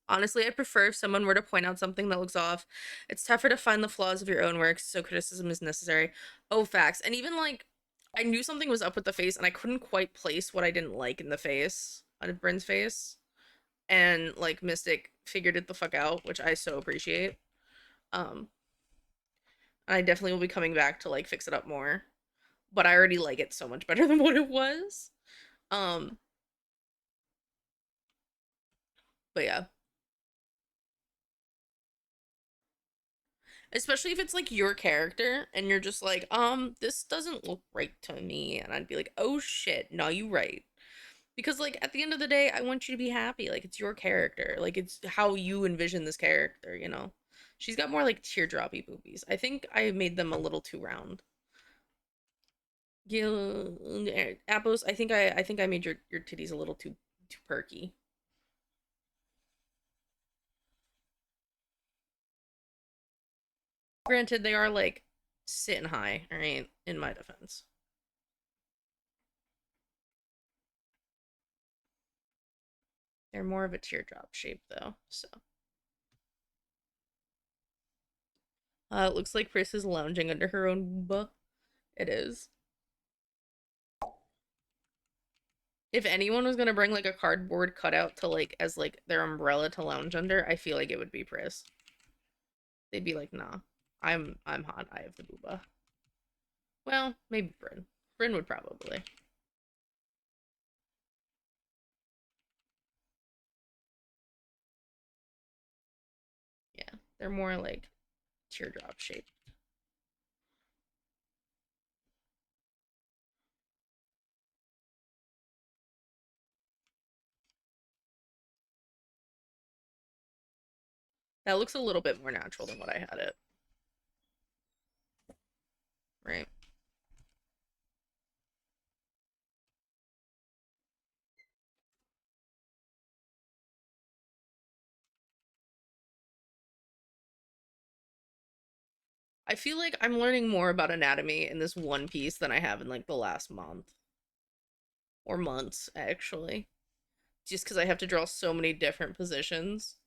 Honestly, I'd prefer if someone were to point out something that looks off. It's tougher to find the flaws of your own work, so criticism is necessary. Oh, facts. And even like, I knew something was up with the face, and I couldn't quite place what I didn't like in the face, on Bryn's face. And like, Mystic figured it the fuck out, which I so appreciate. Um, and I definitely will be coming back to like fix it up more. But I already like it so much better than what it was. Um, but yeah. Especially if it's like your character and you're just like, this doesn't look right to me. And I'd be like, oh shit, no, you right. Because like at the end of the day, I want you to be happy. Like it's your character. Like it's how you envision this character, you know? She's got more like teardroppy boobies. I think I made them a little too round. Gil Apples, I think I made your titties a little too perky. Granted, they are like sitting high, alright, in my defense. They're more of a teardrop shape though, so. It looks like Chris is lounging under her own booba. It is. If anyone was gonna bring like a cardboard cutout to like as like their umbrella to lounge under, I feel like it would be Pris. They'd be like, nah, I'm hot. I have the booba. Well, maybe Bryn. Bryn would probably. Yeah, they're more like teardrop shaped. That looks a little bit more natural than what I had it. Right. I feel like I'm learning more about anatomy in this one piece than I have in like the last month. Or months, actually. Just because I have to draw so many different positions.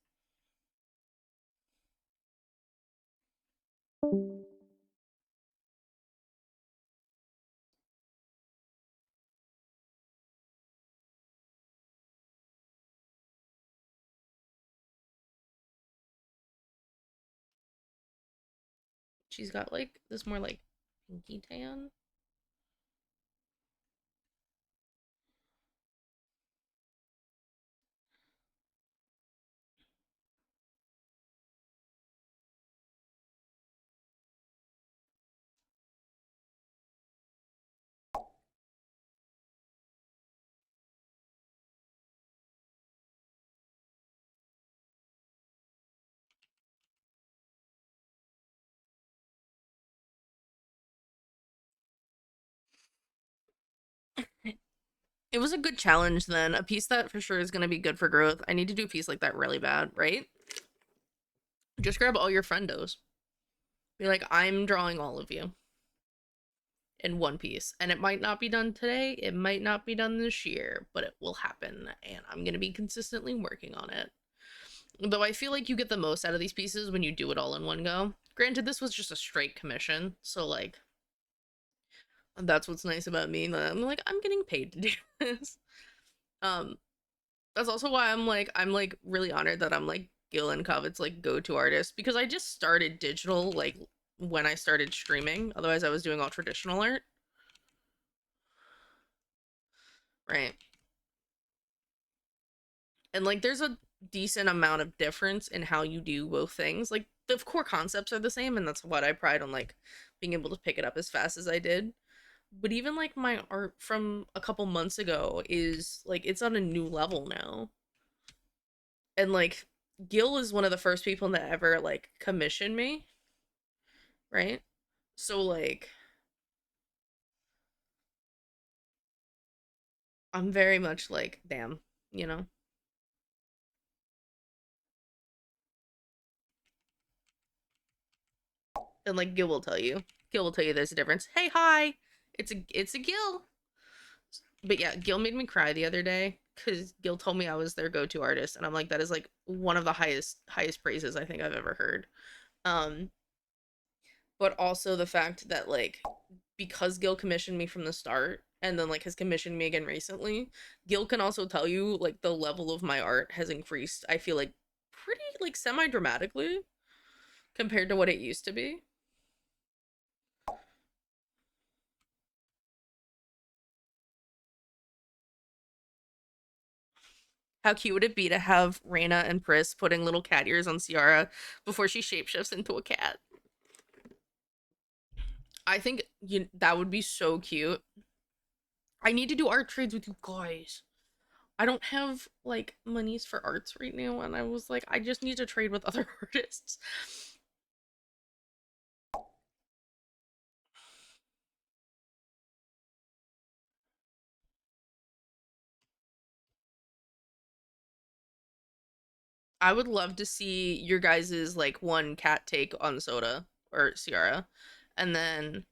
she's got like this more like pinky tan. It was a good challenge then. A piece that for sure is going to be good for growth. I need to do a piece like that really bad, right? Just grab all your friendos. Be like, I'm drawing all of you in one piece. And it might not be done today. It might not be done this year, but it will happen. And I'm going to be consistently working on it. Though I feel like you get the most out of these pieces when you do it all in one go. Granted, this was just a straight commission. So, like, that's what's nice about me. That I'm like, I'm getting paid to do this. Um, that's also why I'm like really honored that I'm like Gil and Covet's like go-to artist, because I just started digital like when I started streaming. Otherwise I was doing all traditional art. Right. And like there's a decent amount of difference in how you do both things. Like the core concepts are the same, and that's what I pride on, like being able to pick it up as fast as I did. But even like my art from a couple months ago is like it's on a new level now. And like Gil is one of the first people that ever like commissioned me, right? So like I'm very much like, damn, you know? And like Gil will tell you. Gil will tell you there's a difference. Hey, hi. It's a Gil. But yeah, Gil made me cry the other day because Gil told me I was their go-to artist, and I'm like, that is like one of the highest praises I think I've ever heard. Um, but also the fact that like because Gil commissioned me from the start and then like has commissioned me again recently, Gil can also tell you like the level of my art has increased. I feel like pretty like semi-dramatically compared to what it used to be. How cute would it be to have Reyna and Pris putting little cat ears on Ciara before she shapeshifts into a cat? I think that would be so cute. I need to do art trades with you guys. I don't have like monies for arts right now, and I was like, I just need to trade with other artists. I would love to see your guys's like one cat take on Soda or Ciara. And then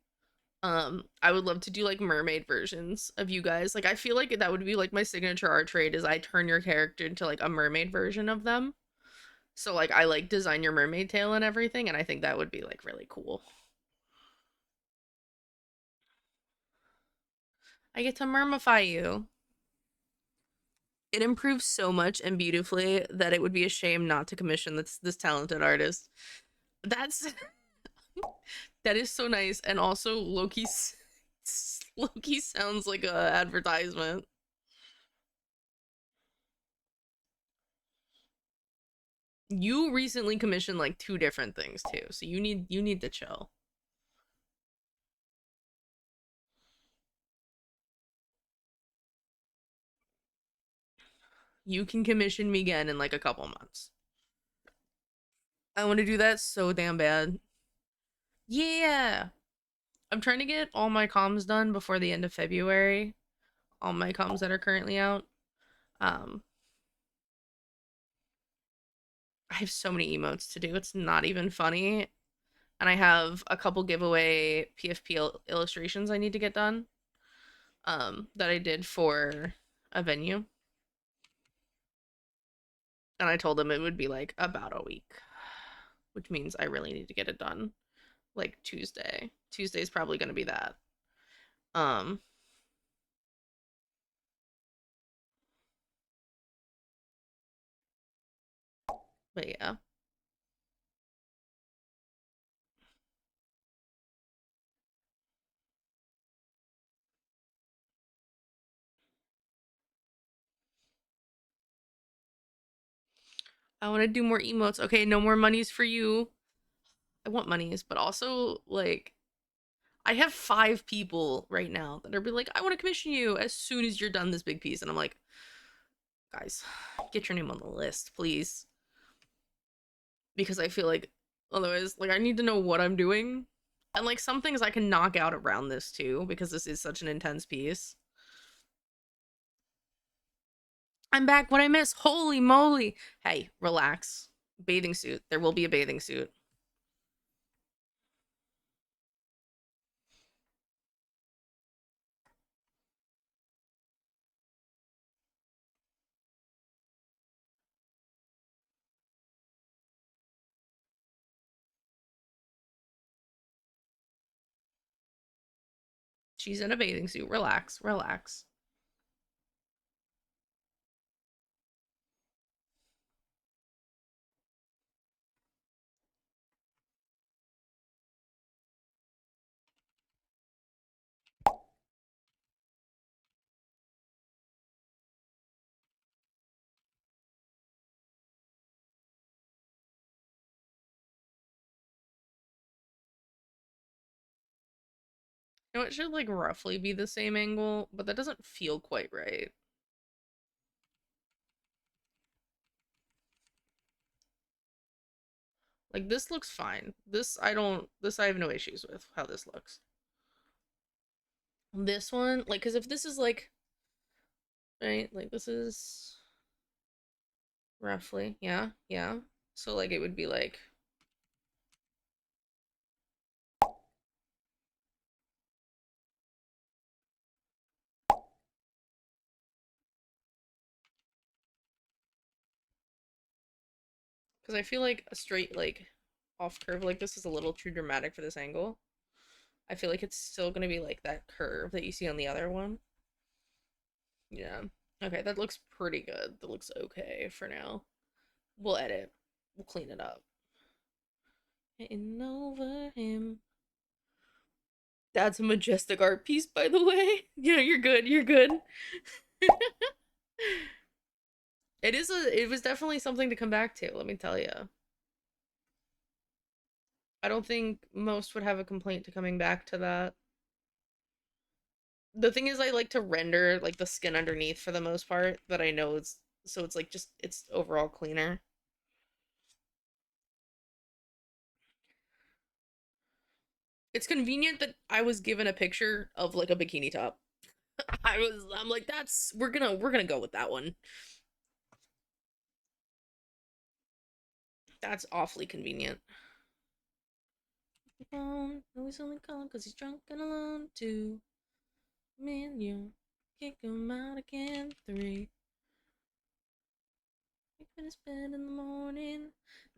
I would love to do like mermaid versions of you guys. Like I feel like that would be like my signature art trade is I turn your character into like a mermaid version of them. So like I like design your mermaid tail and everything, and I think that would be like really cool. I get to mermify you. It improves so much and beautifully that it would be a shame not to commission this talented artist. That's that is so nice, and also Loki sounds like a advertisement. You recently commissioned like two different things too, so you need to chill. You can commission me again in like a couple months. I want to do that so damn bad. Yeah. I'm trying to get all my comms done before the end of February. All my comms that are currently out. Um, I have so many emotes to do. It's not even funny. And I have a couple giveaway PFP illustrations I need to get done. That I did for a venue. And I told them it would be like about a week, which means I really need to get it done like Tuesday. Tuesday's probably going to be that. Um, but yeah. I want to do more emotes. Okay, no more monies for you. I want monies, but also like I have 5 people right now that are be like, I want to commission you as soon as you're done this big piece, and I'm like, guys, get your name on the list, please, because I feel like otherwise, like I need to know what I'm doing, and like some things I can knock out around this too because this is such an intense piece. I'm back. What I miss? Holy moly! Hey, relax. Bathing suit. There will be a bathing suit. She's in a bathing suit. Relax, relax. You know, it should like roughly be the same angle, but that doesn't feel quite right. Like this looks fine. This I have no issues with how this looks. This one, like, cause if this is like, right, like this is roughly, yeah, yeah. So like it would be like, cause I feel like a straight like off curve like this is a little too dramatic for this angle. I feel like it's still gonna be like that curve that you see on the other one. Yeah. Okay, that looks pretty good. That looks okay for now. We'll edit. We'll clean it up. Hitting over him. That's a majestic art piece, by the way. Yeah, you're good. You're good. It was definitely something to come back to, let me tell you. I don't think most would have a complaint to coming back to that. The thing is I like to render like the skin underneath for the most part that I know it's so it's like just it's overall cleaner. It's convenient that I was given a picture of like a bikini top. I'm like that's we're gonna go with that one. That's awfully convenient. No, he's only calling because he's drunk and alone. 2 million. Kick him out again. 3. You're gonna spend in the morning.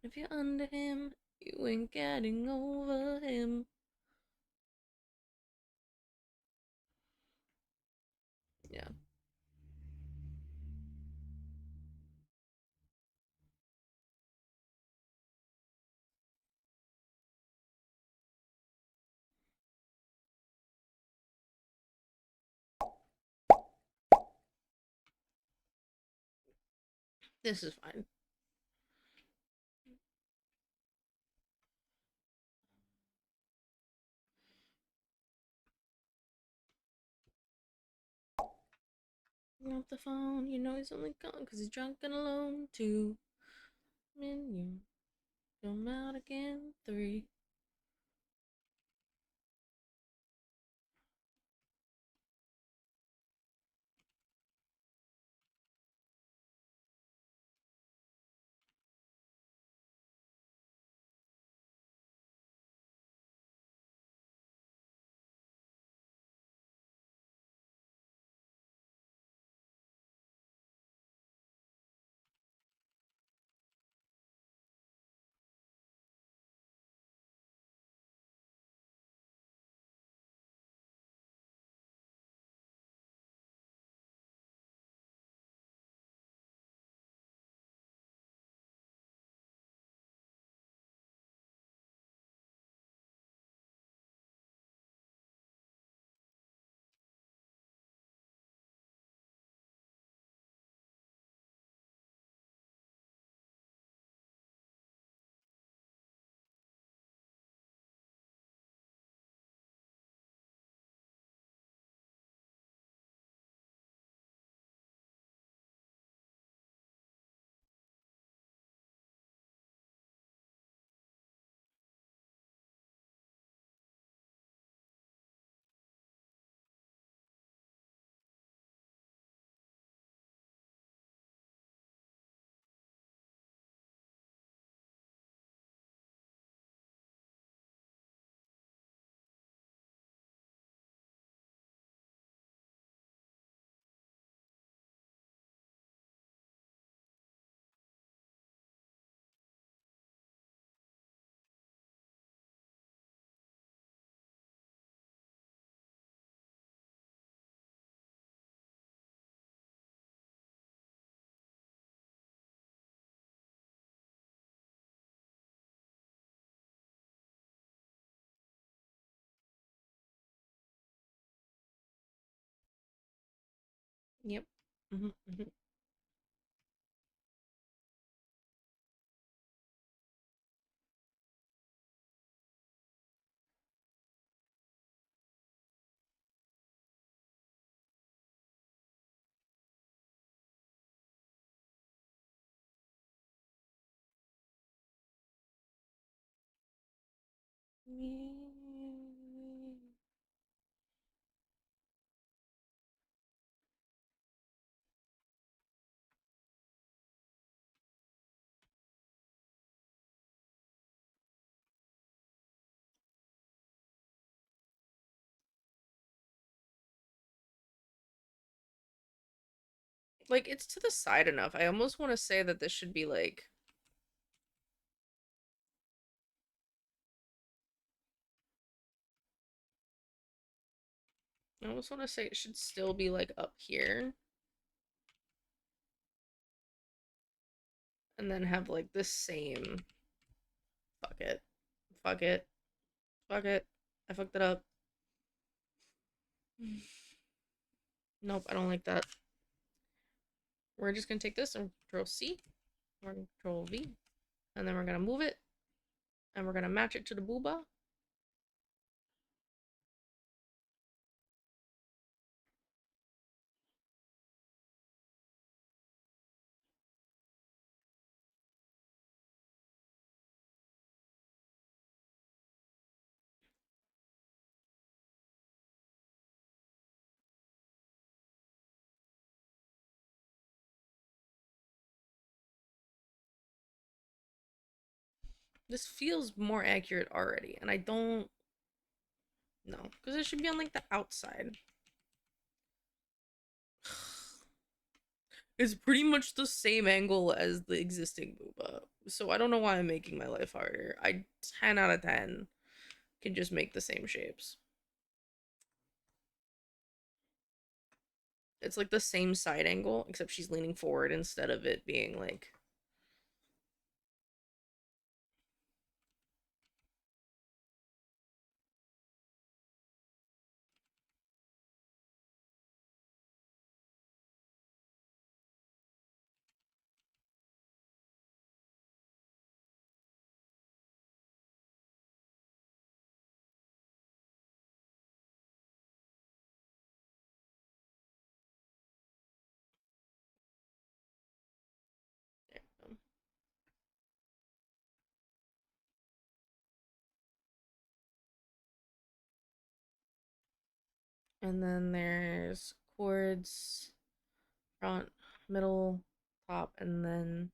If you're under him, you ain't getting over him. Yeah. This is fine. Off the phone, you know he's only calling because he's drunk and alone. 2 million. Come out again. 3. Yep. Hmm. Like, it's to the side enough. I almost want to say that this should be like. I almost want to say it should still be like up here. And then have like the same. Fuck it. Fuck it. Fuck it. I fucked it up. Nope, I don't like that. We're just gonna take this and Control C. We're gonna Control V. And then we're gonna move it. And we're gonna match it to the booba. This feels more accurate already. And I don't know. Because it should be on like the outside. It's pretty much the same angle as the existing booba. So I don't know why I'm making my life harder. I 10 out of 10 can just make the same shapes. It's like the same side angle, except she's leaning forward instead of it being like. And then there's chords, front, middle, top, and then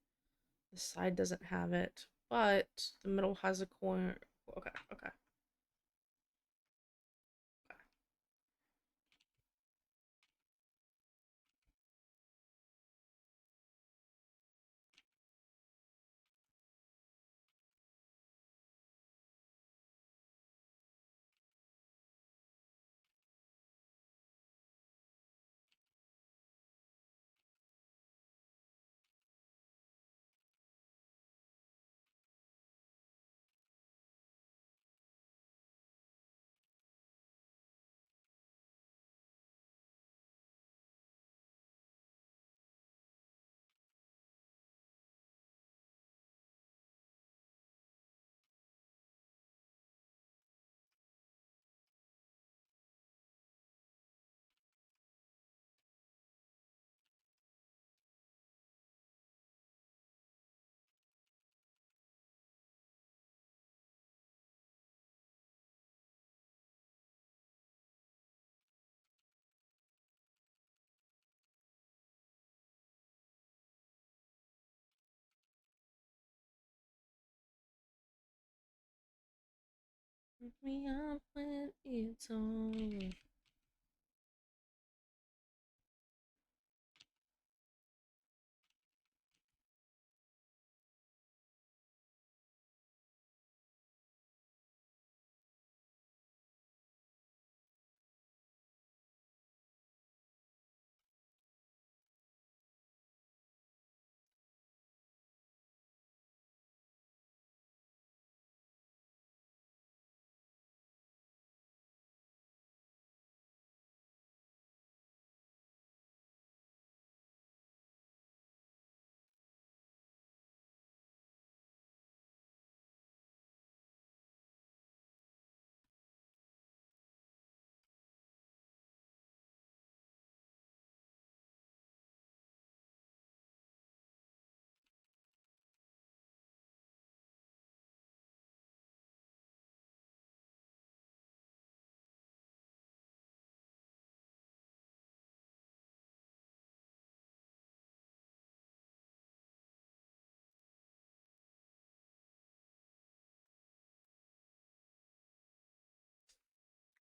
the side doesn't have it, but the middle has a chord. Okay, okay. Pick me up when it's over.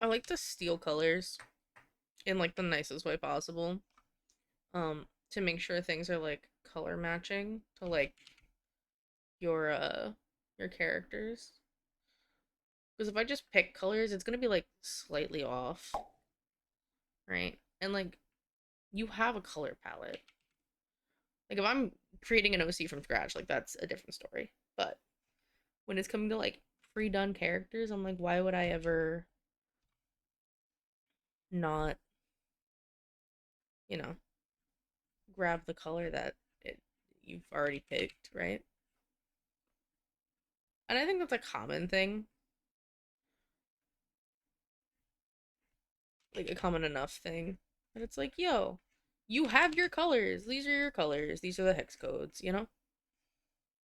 I like to steal colors in like the nicest way possible. To make sure things are like color matching to like your your characters. Because if I just pick colors, it's gonna be like slightly off, right? And like you have a color palette. Like if I'm creating an OC from scratch, like that's a different story. But when it's coming to like pre-done characters, I'm like, why would I ever not, you know, grab the color that you've already picked, right? And I think that's a common thing, like a common enough thing. But it's like, yo, you have your colors. These are your colors. These are the hex codes, you know?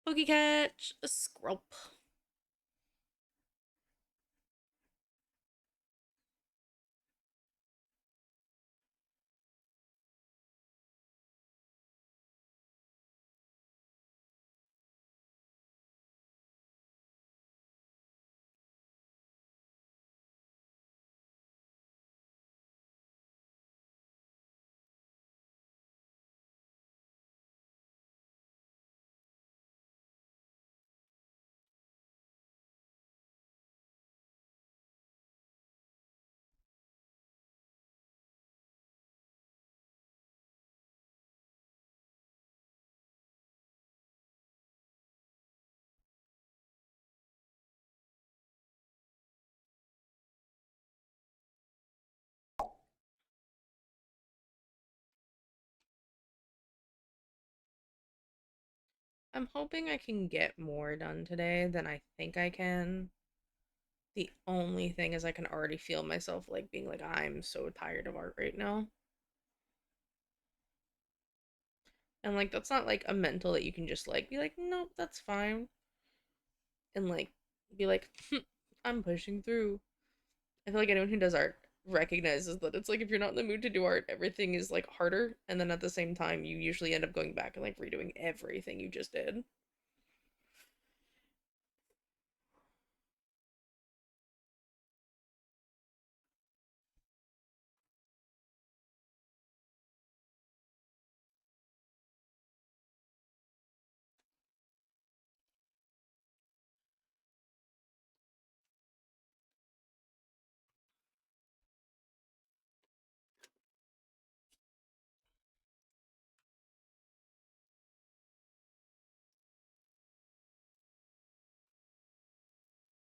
Pokecatch, a Skrelp. I'm hoping I can get more done today than I think I can. The only thing is I can already feel myself like being like, I'm so tired of art right now. And like that's not like a mental that you can just like be like, nope, that's fine. And like be like, I'm pushing through. I feel like anyone who does art recognizes that it's like if you're not in the mood to do art, everything is like harder, and then at the same time you usually end up going back and like redoing everything you just did.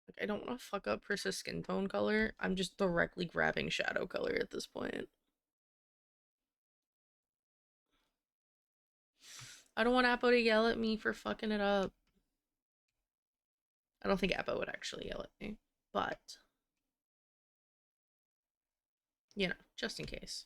Like I don't want to fuck up Prissa's skin tone color. I'm just directly grabbing shadow color at this point. I don't want Appo to yell at me for fucking it up. I don't think Appo would actually yell at me, but you know, just in case.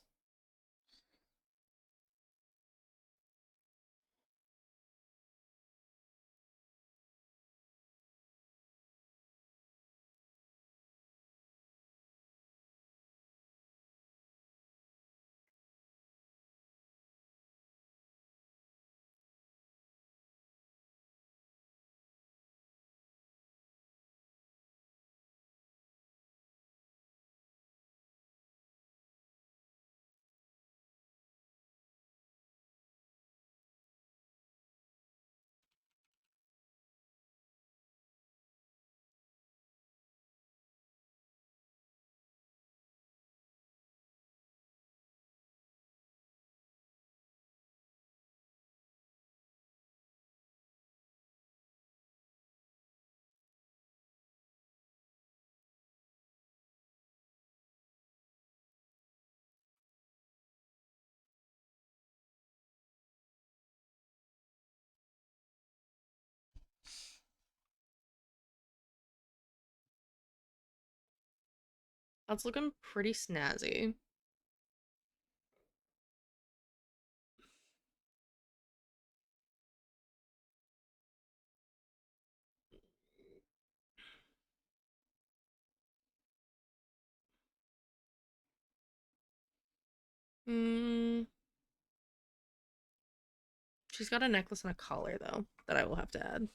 That's looking pretty snazzy. Hmm. She's got a necklace and a collar though that I will have to add.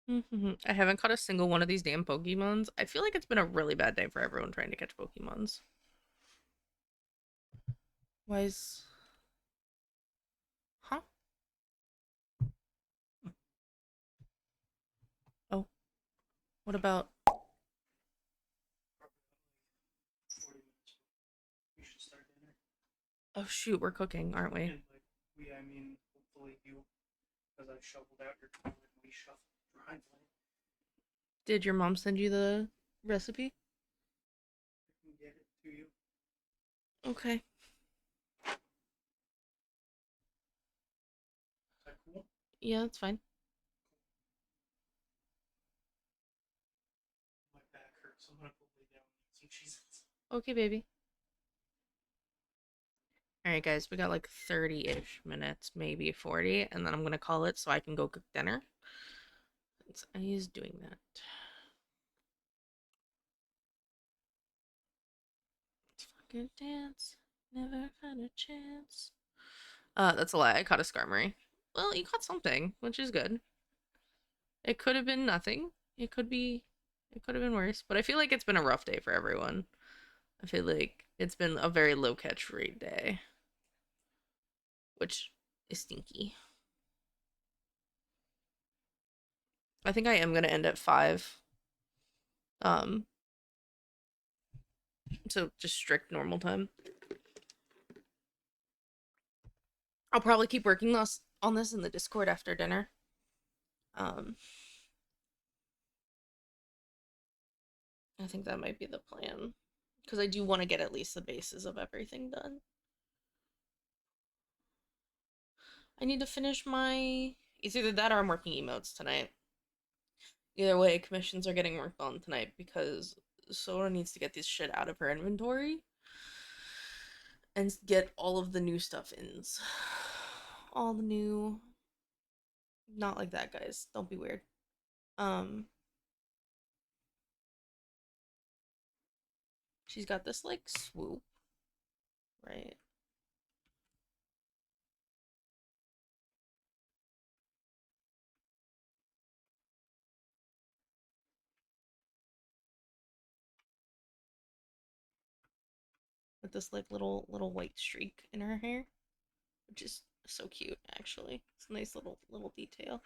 I haven't caught a single one of these damn Pokemons. I feel like it's been a really bad day for everyone trying to catch Pokemons. Why is... Huh? Oh. What about... 40 minutes. We should start dinner. Oh shoot, we're cooking, aren't we? And like I mean, hopefully you, because I shoveled out your toilet and we shuffled the driveway. Did your mom send you the recipe? I can get it to you. Okay. Is that cool? Yeah, that's fine. My back hurts. I'm gonna go lay down and eat some Cheez-Its. Okay, baby. Alright, guys, we got like 30-ish minutes, maybe 40, and then I'm gonna call it so I can go cook dinner. Since He's doing that. Let's fucking dance. Never had a chance. That's a lie. I caught a Skarmory. Well, you caught something, which is good. It could have been nothing. It could have been worse. But I feel like it's been a rough day for everyone. I feel like it's been a very low catch rate day. Which is stinky. I think I am gonna end at 5. So just strict normal time. I'll probably keep working on this in the Discord after dinner. I think that might be the plan. Because I do want to get at least the bases of everything done. I need to finish my... It's either that or I'm working emotes tonight. Either way, commissions are getting worked on tonight because Sora needs to get this shit out of her inventory. And get all of the new stuff in. All the new... Not like that, guys. Don't be weird. She's got this, like, swoop. Right? With this, like, little white streak in her hair. Which is so cute, actually. It's a nice little detail.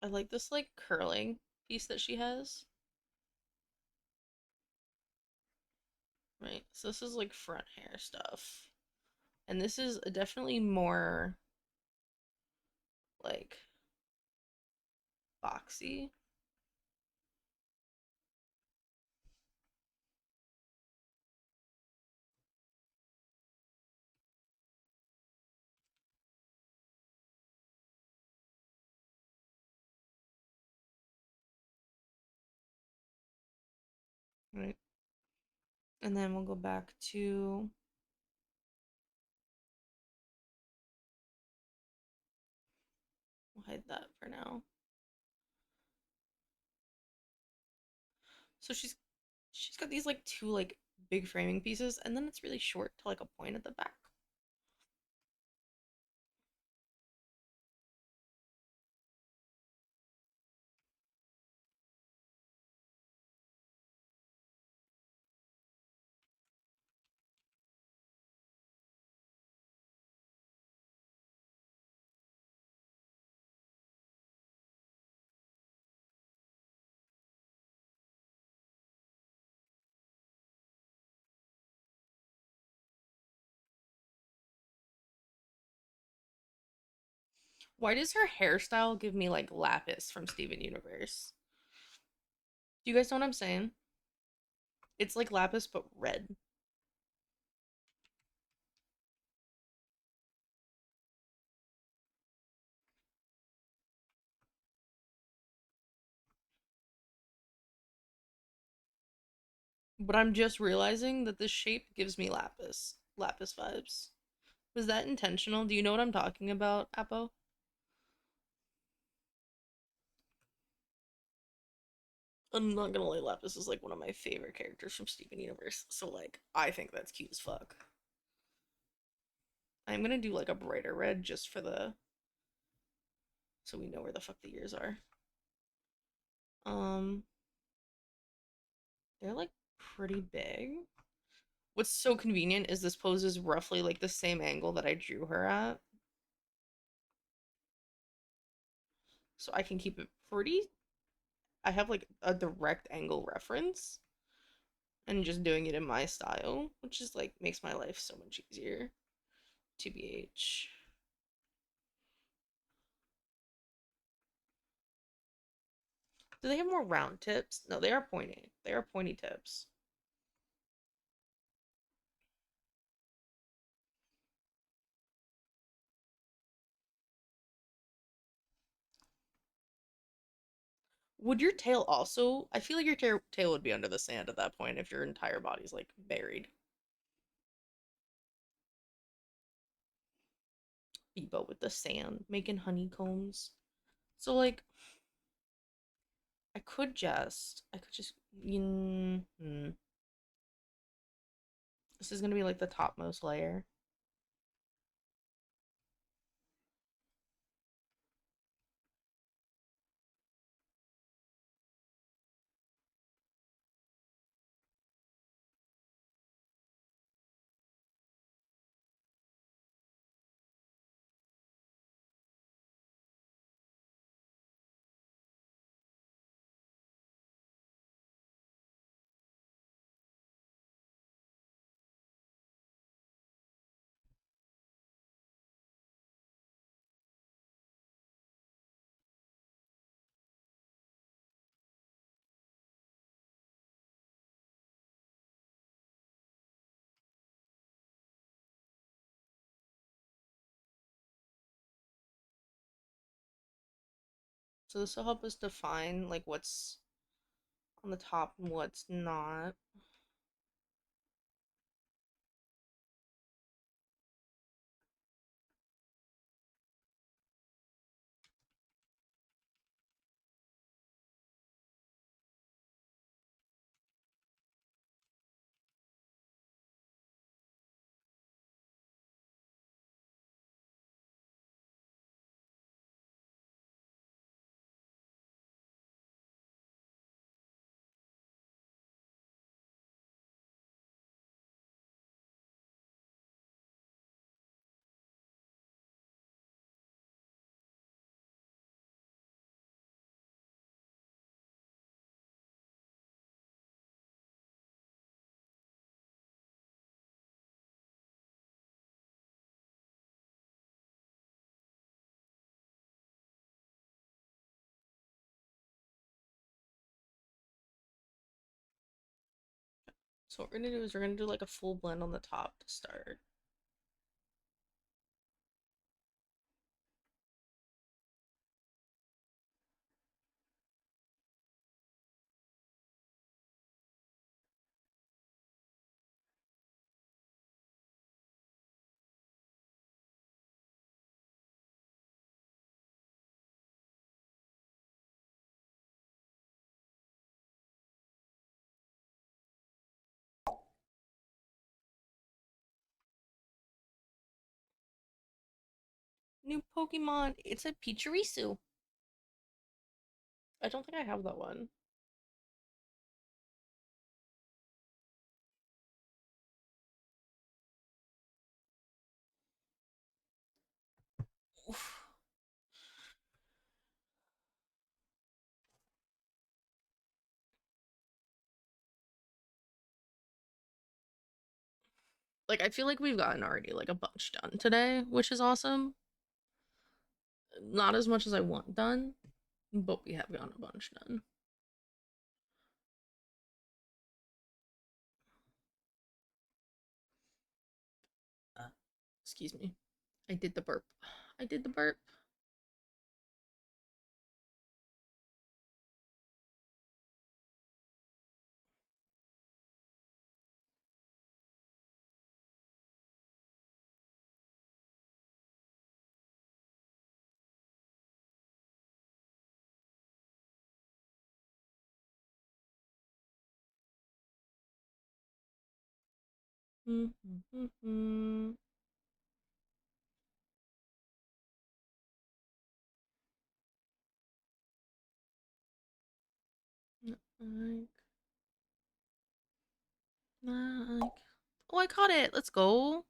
I like this, like, curling piece that she has. Right, so this is, like, front hair stuff. And this is definitely more, like, boxy. Right. And then we'll go back to... We'll hide that for now. So she's got these, like, two, like, big framing pieces, and then it's really short to, like, a point at the back. Why does her hairstyle give me, like, Lapis from Steven Universe? Do you guys know what I'm saying? It's like Lapis, but red. But I'm just realizing that this shape gives me Lapis vibes. Was that intentional? Do you know what I'm talking about, Apo? I'm not gonna lie, Lapis is like one of my favorite characters from Steven Universe. So like I think that's cute as fuck. I'm gonna do like a brighter red just for the so we know where the fuck the ears are. Um they're like pretty big. What's so convenient is this pose is roughly like the same angle that I drew her at. So I can keep it pretty. I have like a direct angle reference and just doing it in my style, which is like makes my life so much easier. TBH. Do they have more round tips? No, they are pointy. They are pointy tips. Would your tail also? I feel like your tail would be under the sand at that point if your entire body's like buried. Bebo with the sand, making honeycombs. So like, I could just, this is gonna be like the topmost layer. So this will help us define like what's on the top and what's not. So what we're gonna do is we're gonna do like a full blend on the top to start. New Pokemon, it's a Pichirisu. I don't think I have that one. Oof. Like I feel like we've gotten already like a bunch done today, which is awesome. Not as much as I want done, but we have gotten a bunch done. Excuse me. I did the burp. I did the burp. Mm-hmm. Like, like. Oh, I caught it. Let's go.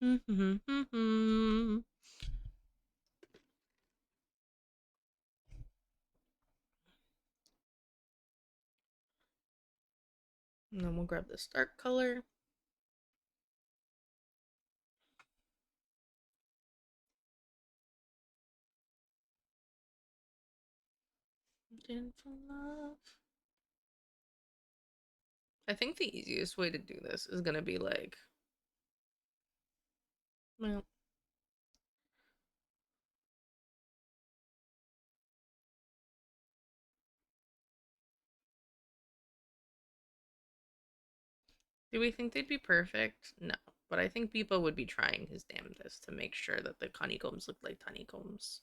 Mm-hmm. And then we'll grab this dark color. Looking for love. I think the easiest way to do this is gonna be like, well, do we think they'd be perfect? No. But I think Beepo would be trying his damnedest to make sure that the honeycombs look like honeycombs.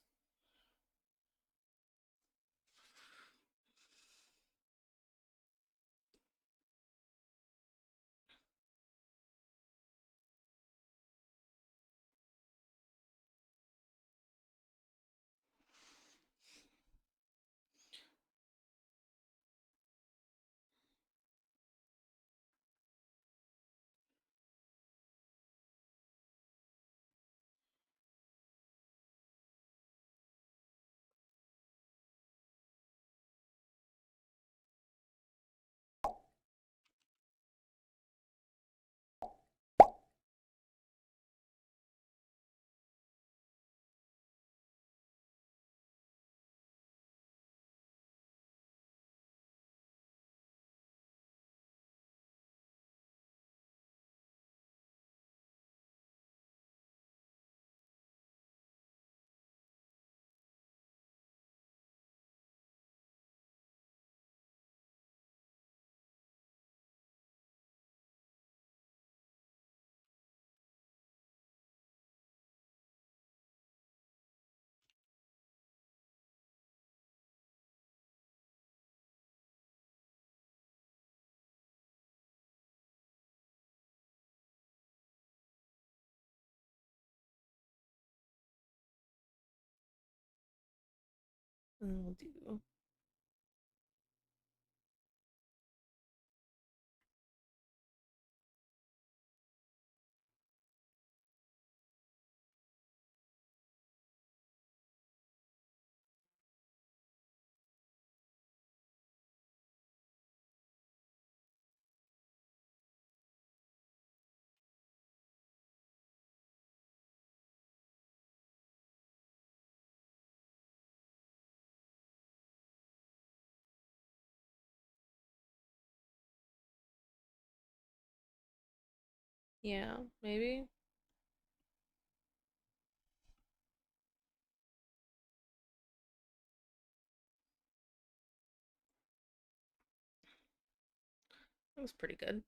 And then we'll do. Yeah, maybe. That was pretty good.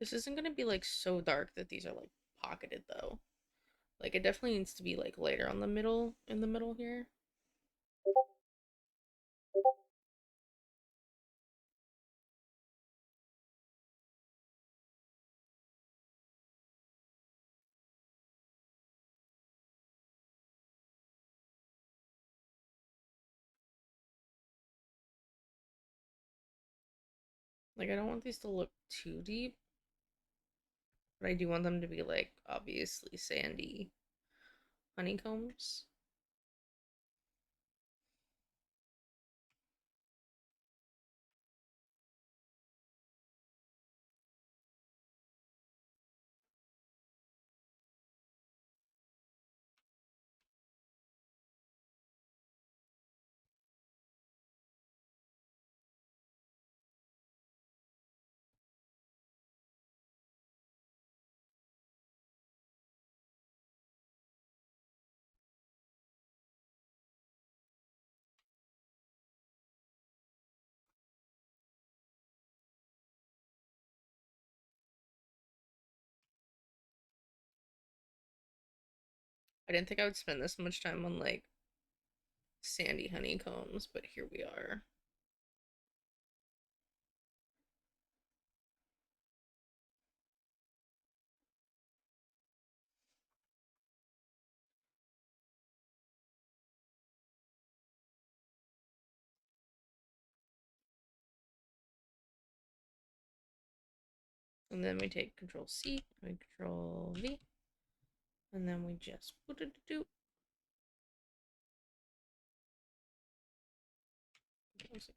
This isn't gonna be like so dark that these are like pocketed though. Like it definitely needs to be like lighter on the middle in the middle here. Like I don't want these to look too deep, but I do want them to be like obviously sandy honeycombs. I didn't think I would spend this much time on like sandy honeycombs, but here we are. And then we take Control C and Control V, and then we just put it do. Let's see.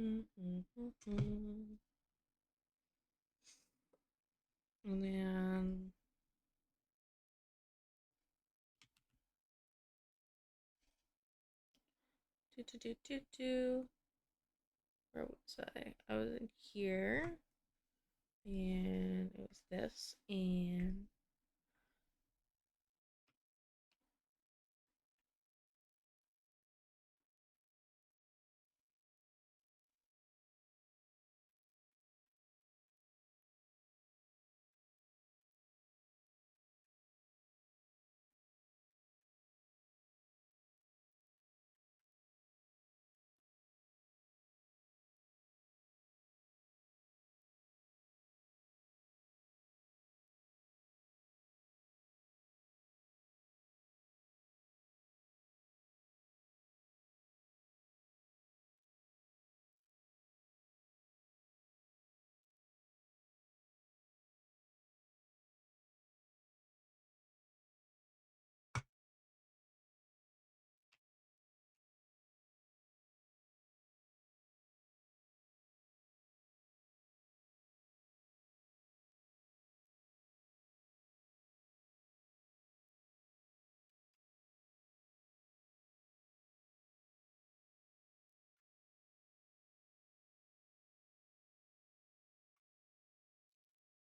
And then where was I? I was in here, and it was this, and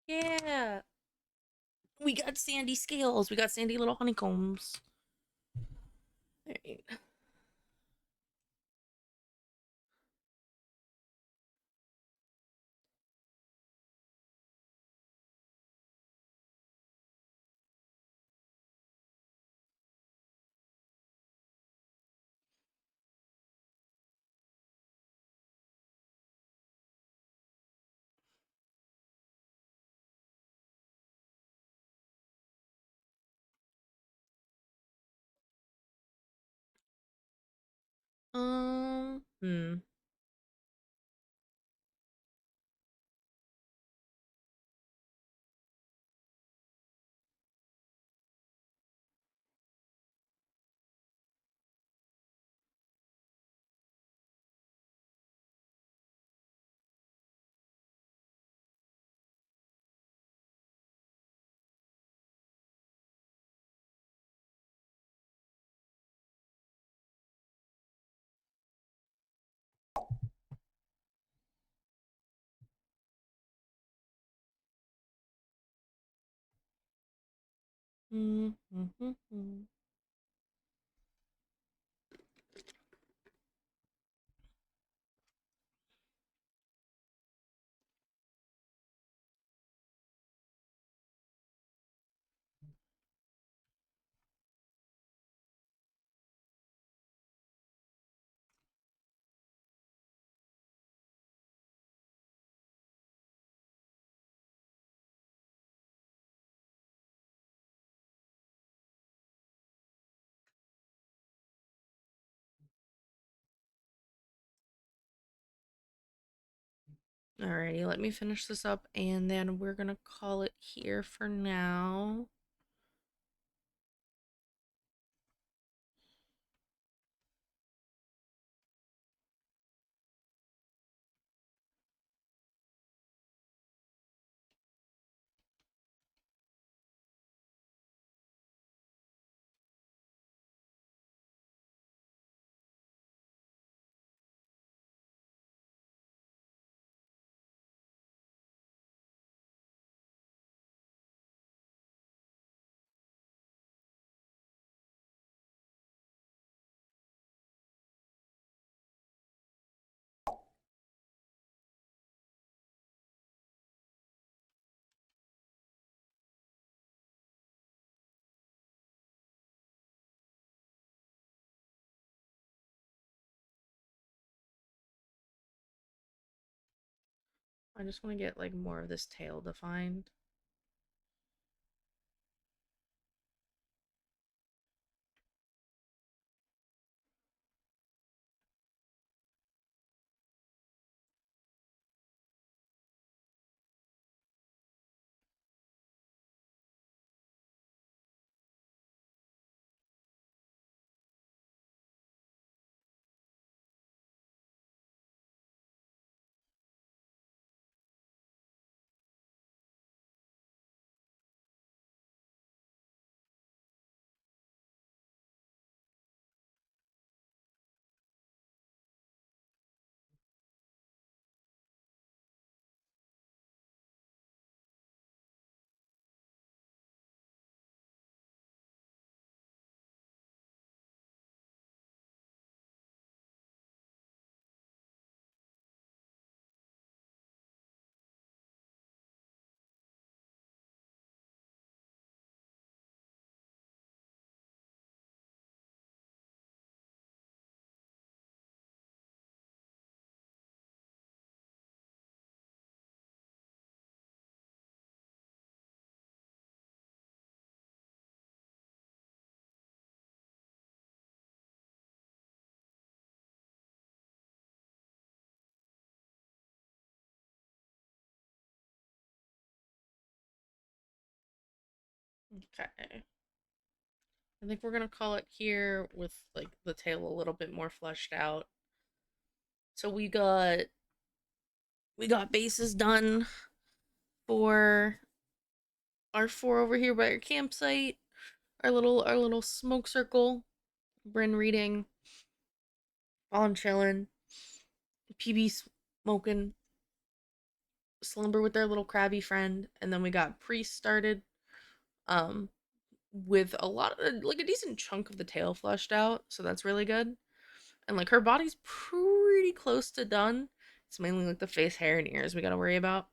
yeah, we got sandy scales. We got sandy little honeycombs. All right. Hmm. Mm-hmm. Alrighty, let me finish this up, and then we're gonna call it here for now. I just want to get like more of this tail defined. Okay. I think we're gonna call it here with like the tale a little bit more fleshed out. So we got bases done for our four over here by our campsite. Our little smoke circle. Bryn reading. Fallen chilling. PB smoking. Slumber with their little crabby friend. And then we got Priest started. With a lot of like a decent chunk of the tail fleshed out, so that's really good. And like her body's pretty close to done. It's mainly like the face, hair, and ears we gotta worry about.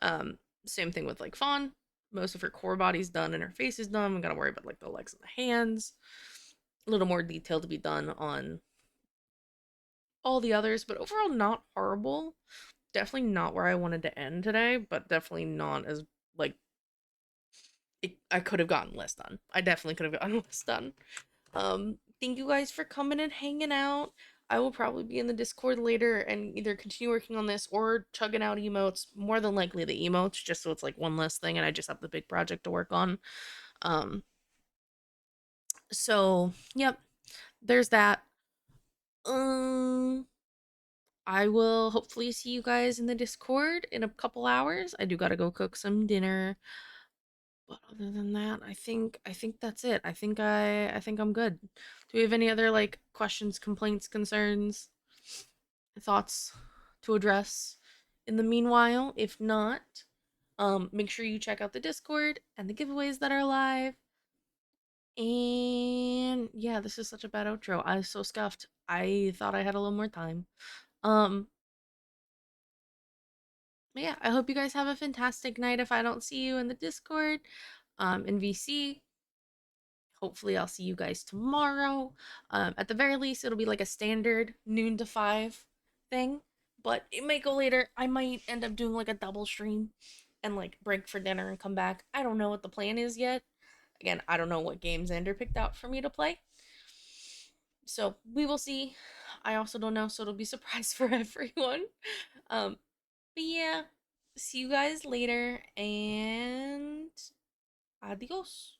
Um, Same thing with like Fawn. Most of her core body's done and her face is done. We gotta worry about like the legs and the hands. A little more detail to be done on all the others, but overall not horrible. Definitely not where I wanted to end today, but definitely not as like I could have gotten less done. I definitely could have gotten less done. Thank you guys for coming and hanging out. I will probably be in the Discord later and either continue working on this or chugging out emotes. More than likely the emotes, just so it's like one less thing and I just have the big project to work on. So yep, there's that. I will hopefully see you guys in the Discord in a couple hours. I do gotta go cook some dinner. But other than that, I think that's it. I think I'm good. Do we have any other like questions, complaints, concerns, thoughts to address in the meanwhile? If not, make sure you check out the Discord and the giveaways that are live. And yeah, this is such a bad outro. I was so scuffed. I thought I had a little more time. Um, but yeah, I hope you guys have a fantastic night if I don't see you in the Discord, in VC. Hopefully, I'll see you guys tomorrow. At the very least, it'll be like a standard noon to 5 thing, but it might go later. I might end up doing like a double stream and like break for dinner and come back. I don't know what the plan is yet. Again, I don't know what games Xander picked out for me to play. So we will see. I also don't know, so it'll be a surprise for everyone. But yeah, see you guys later and adios.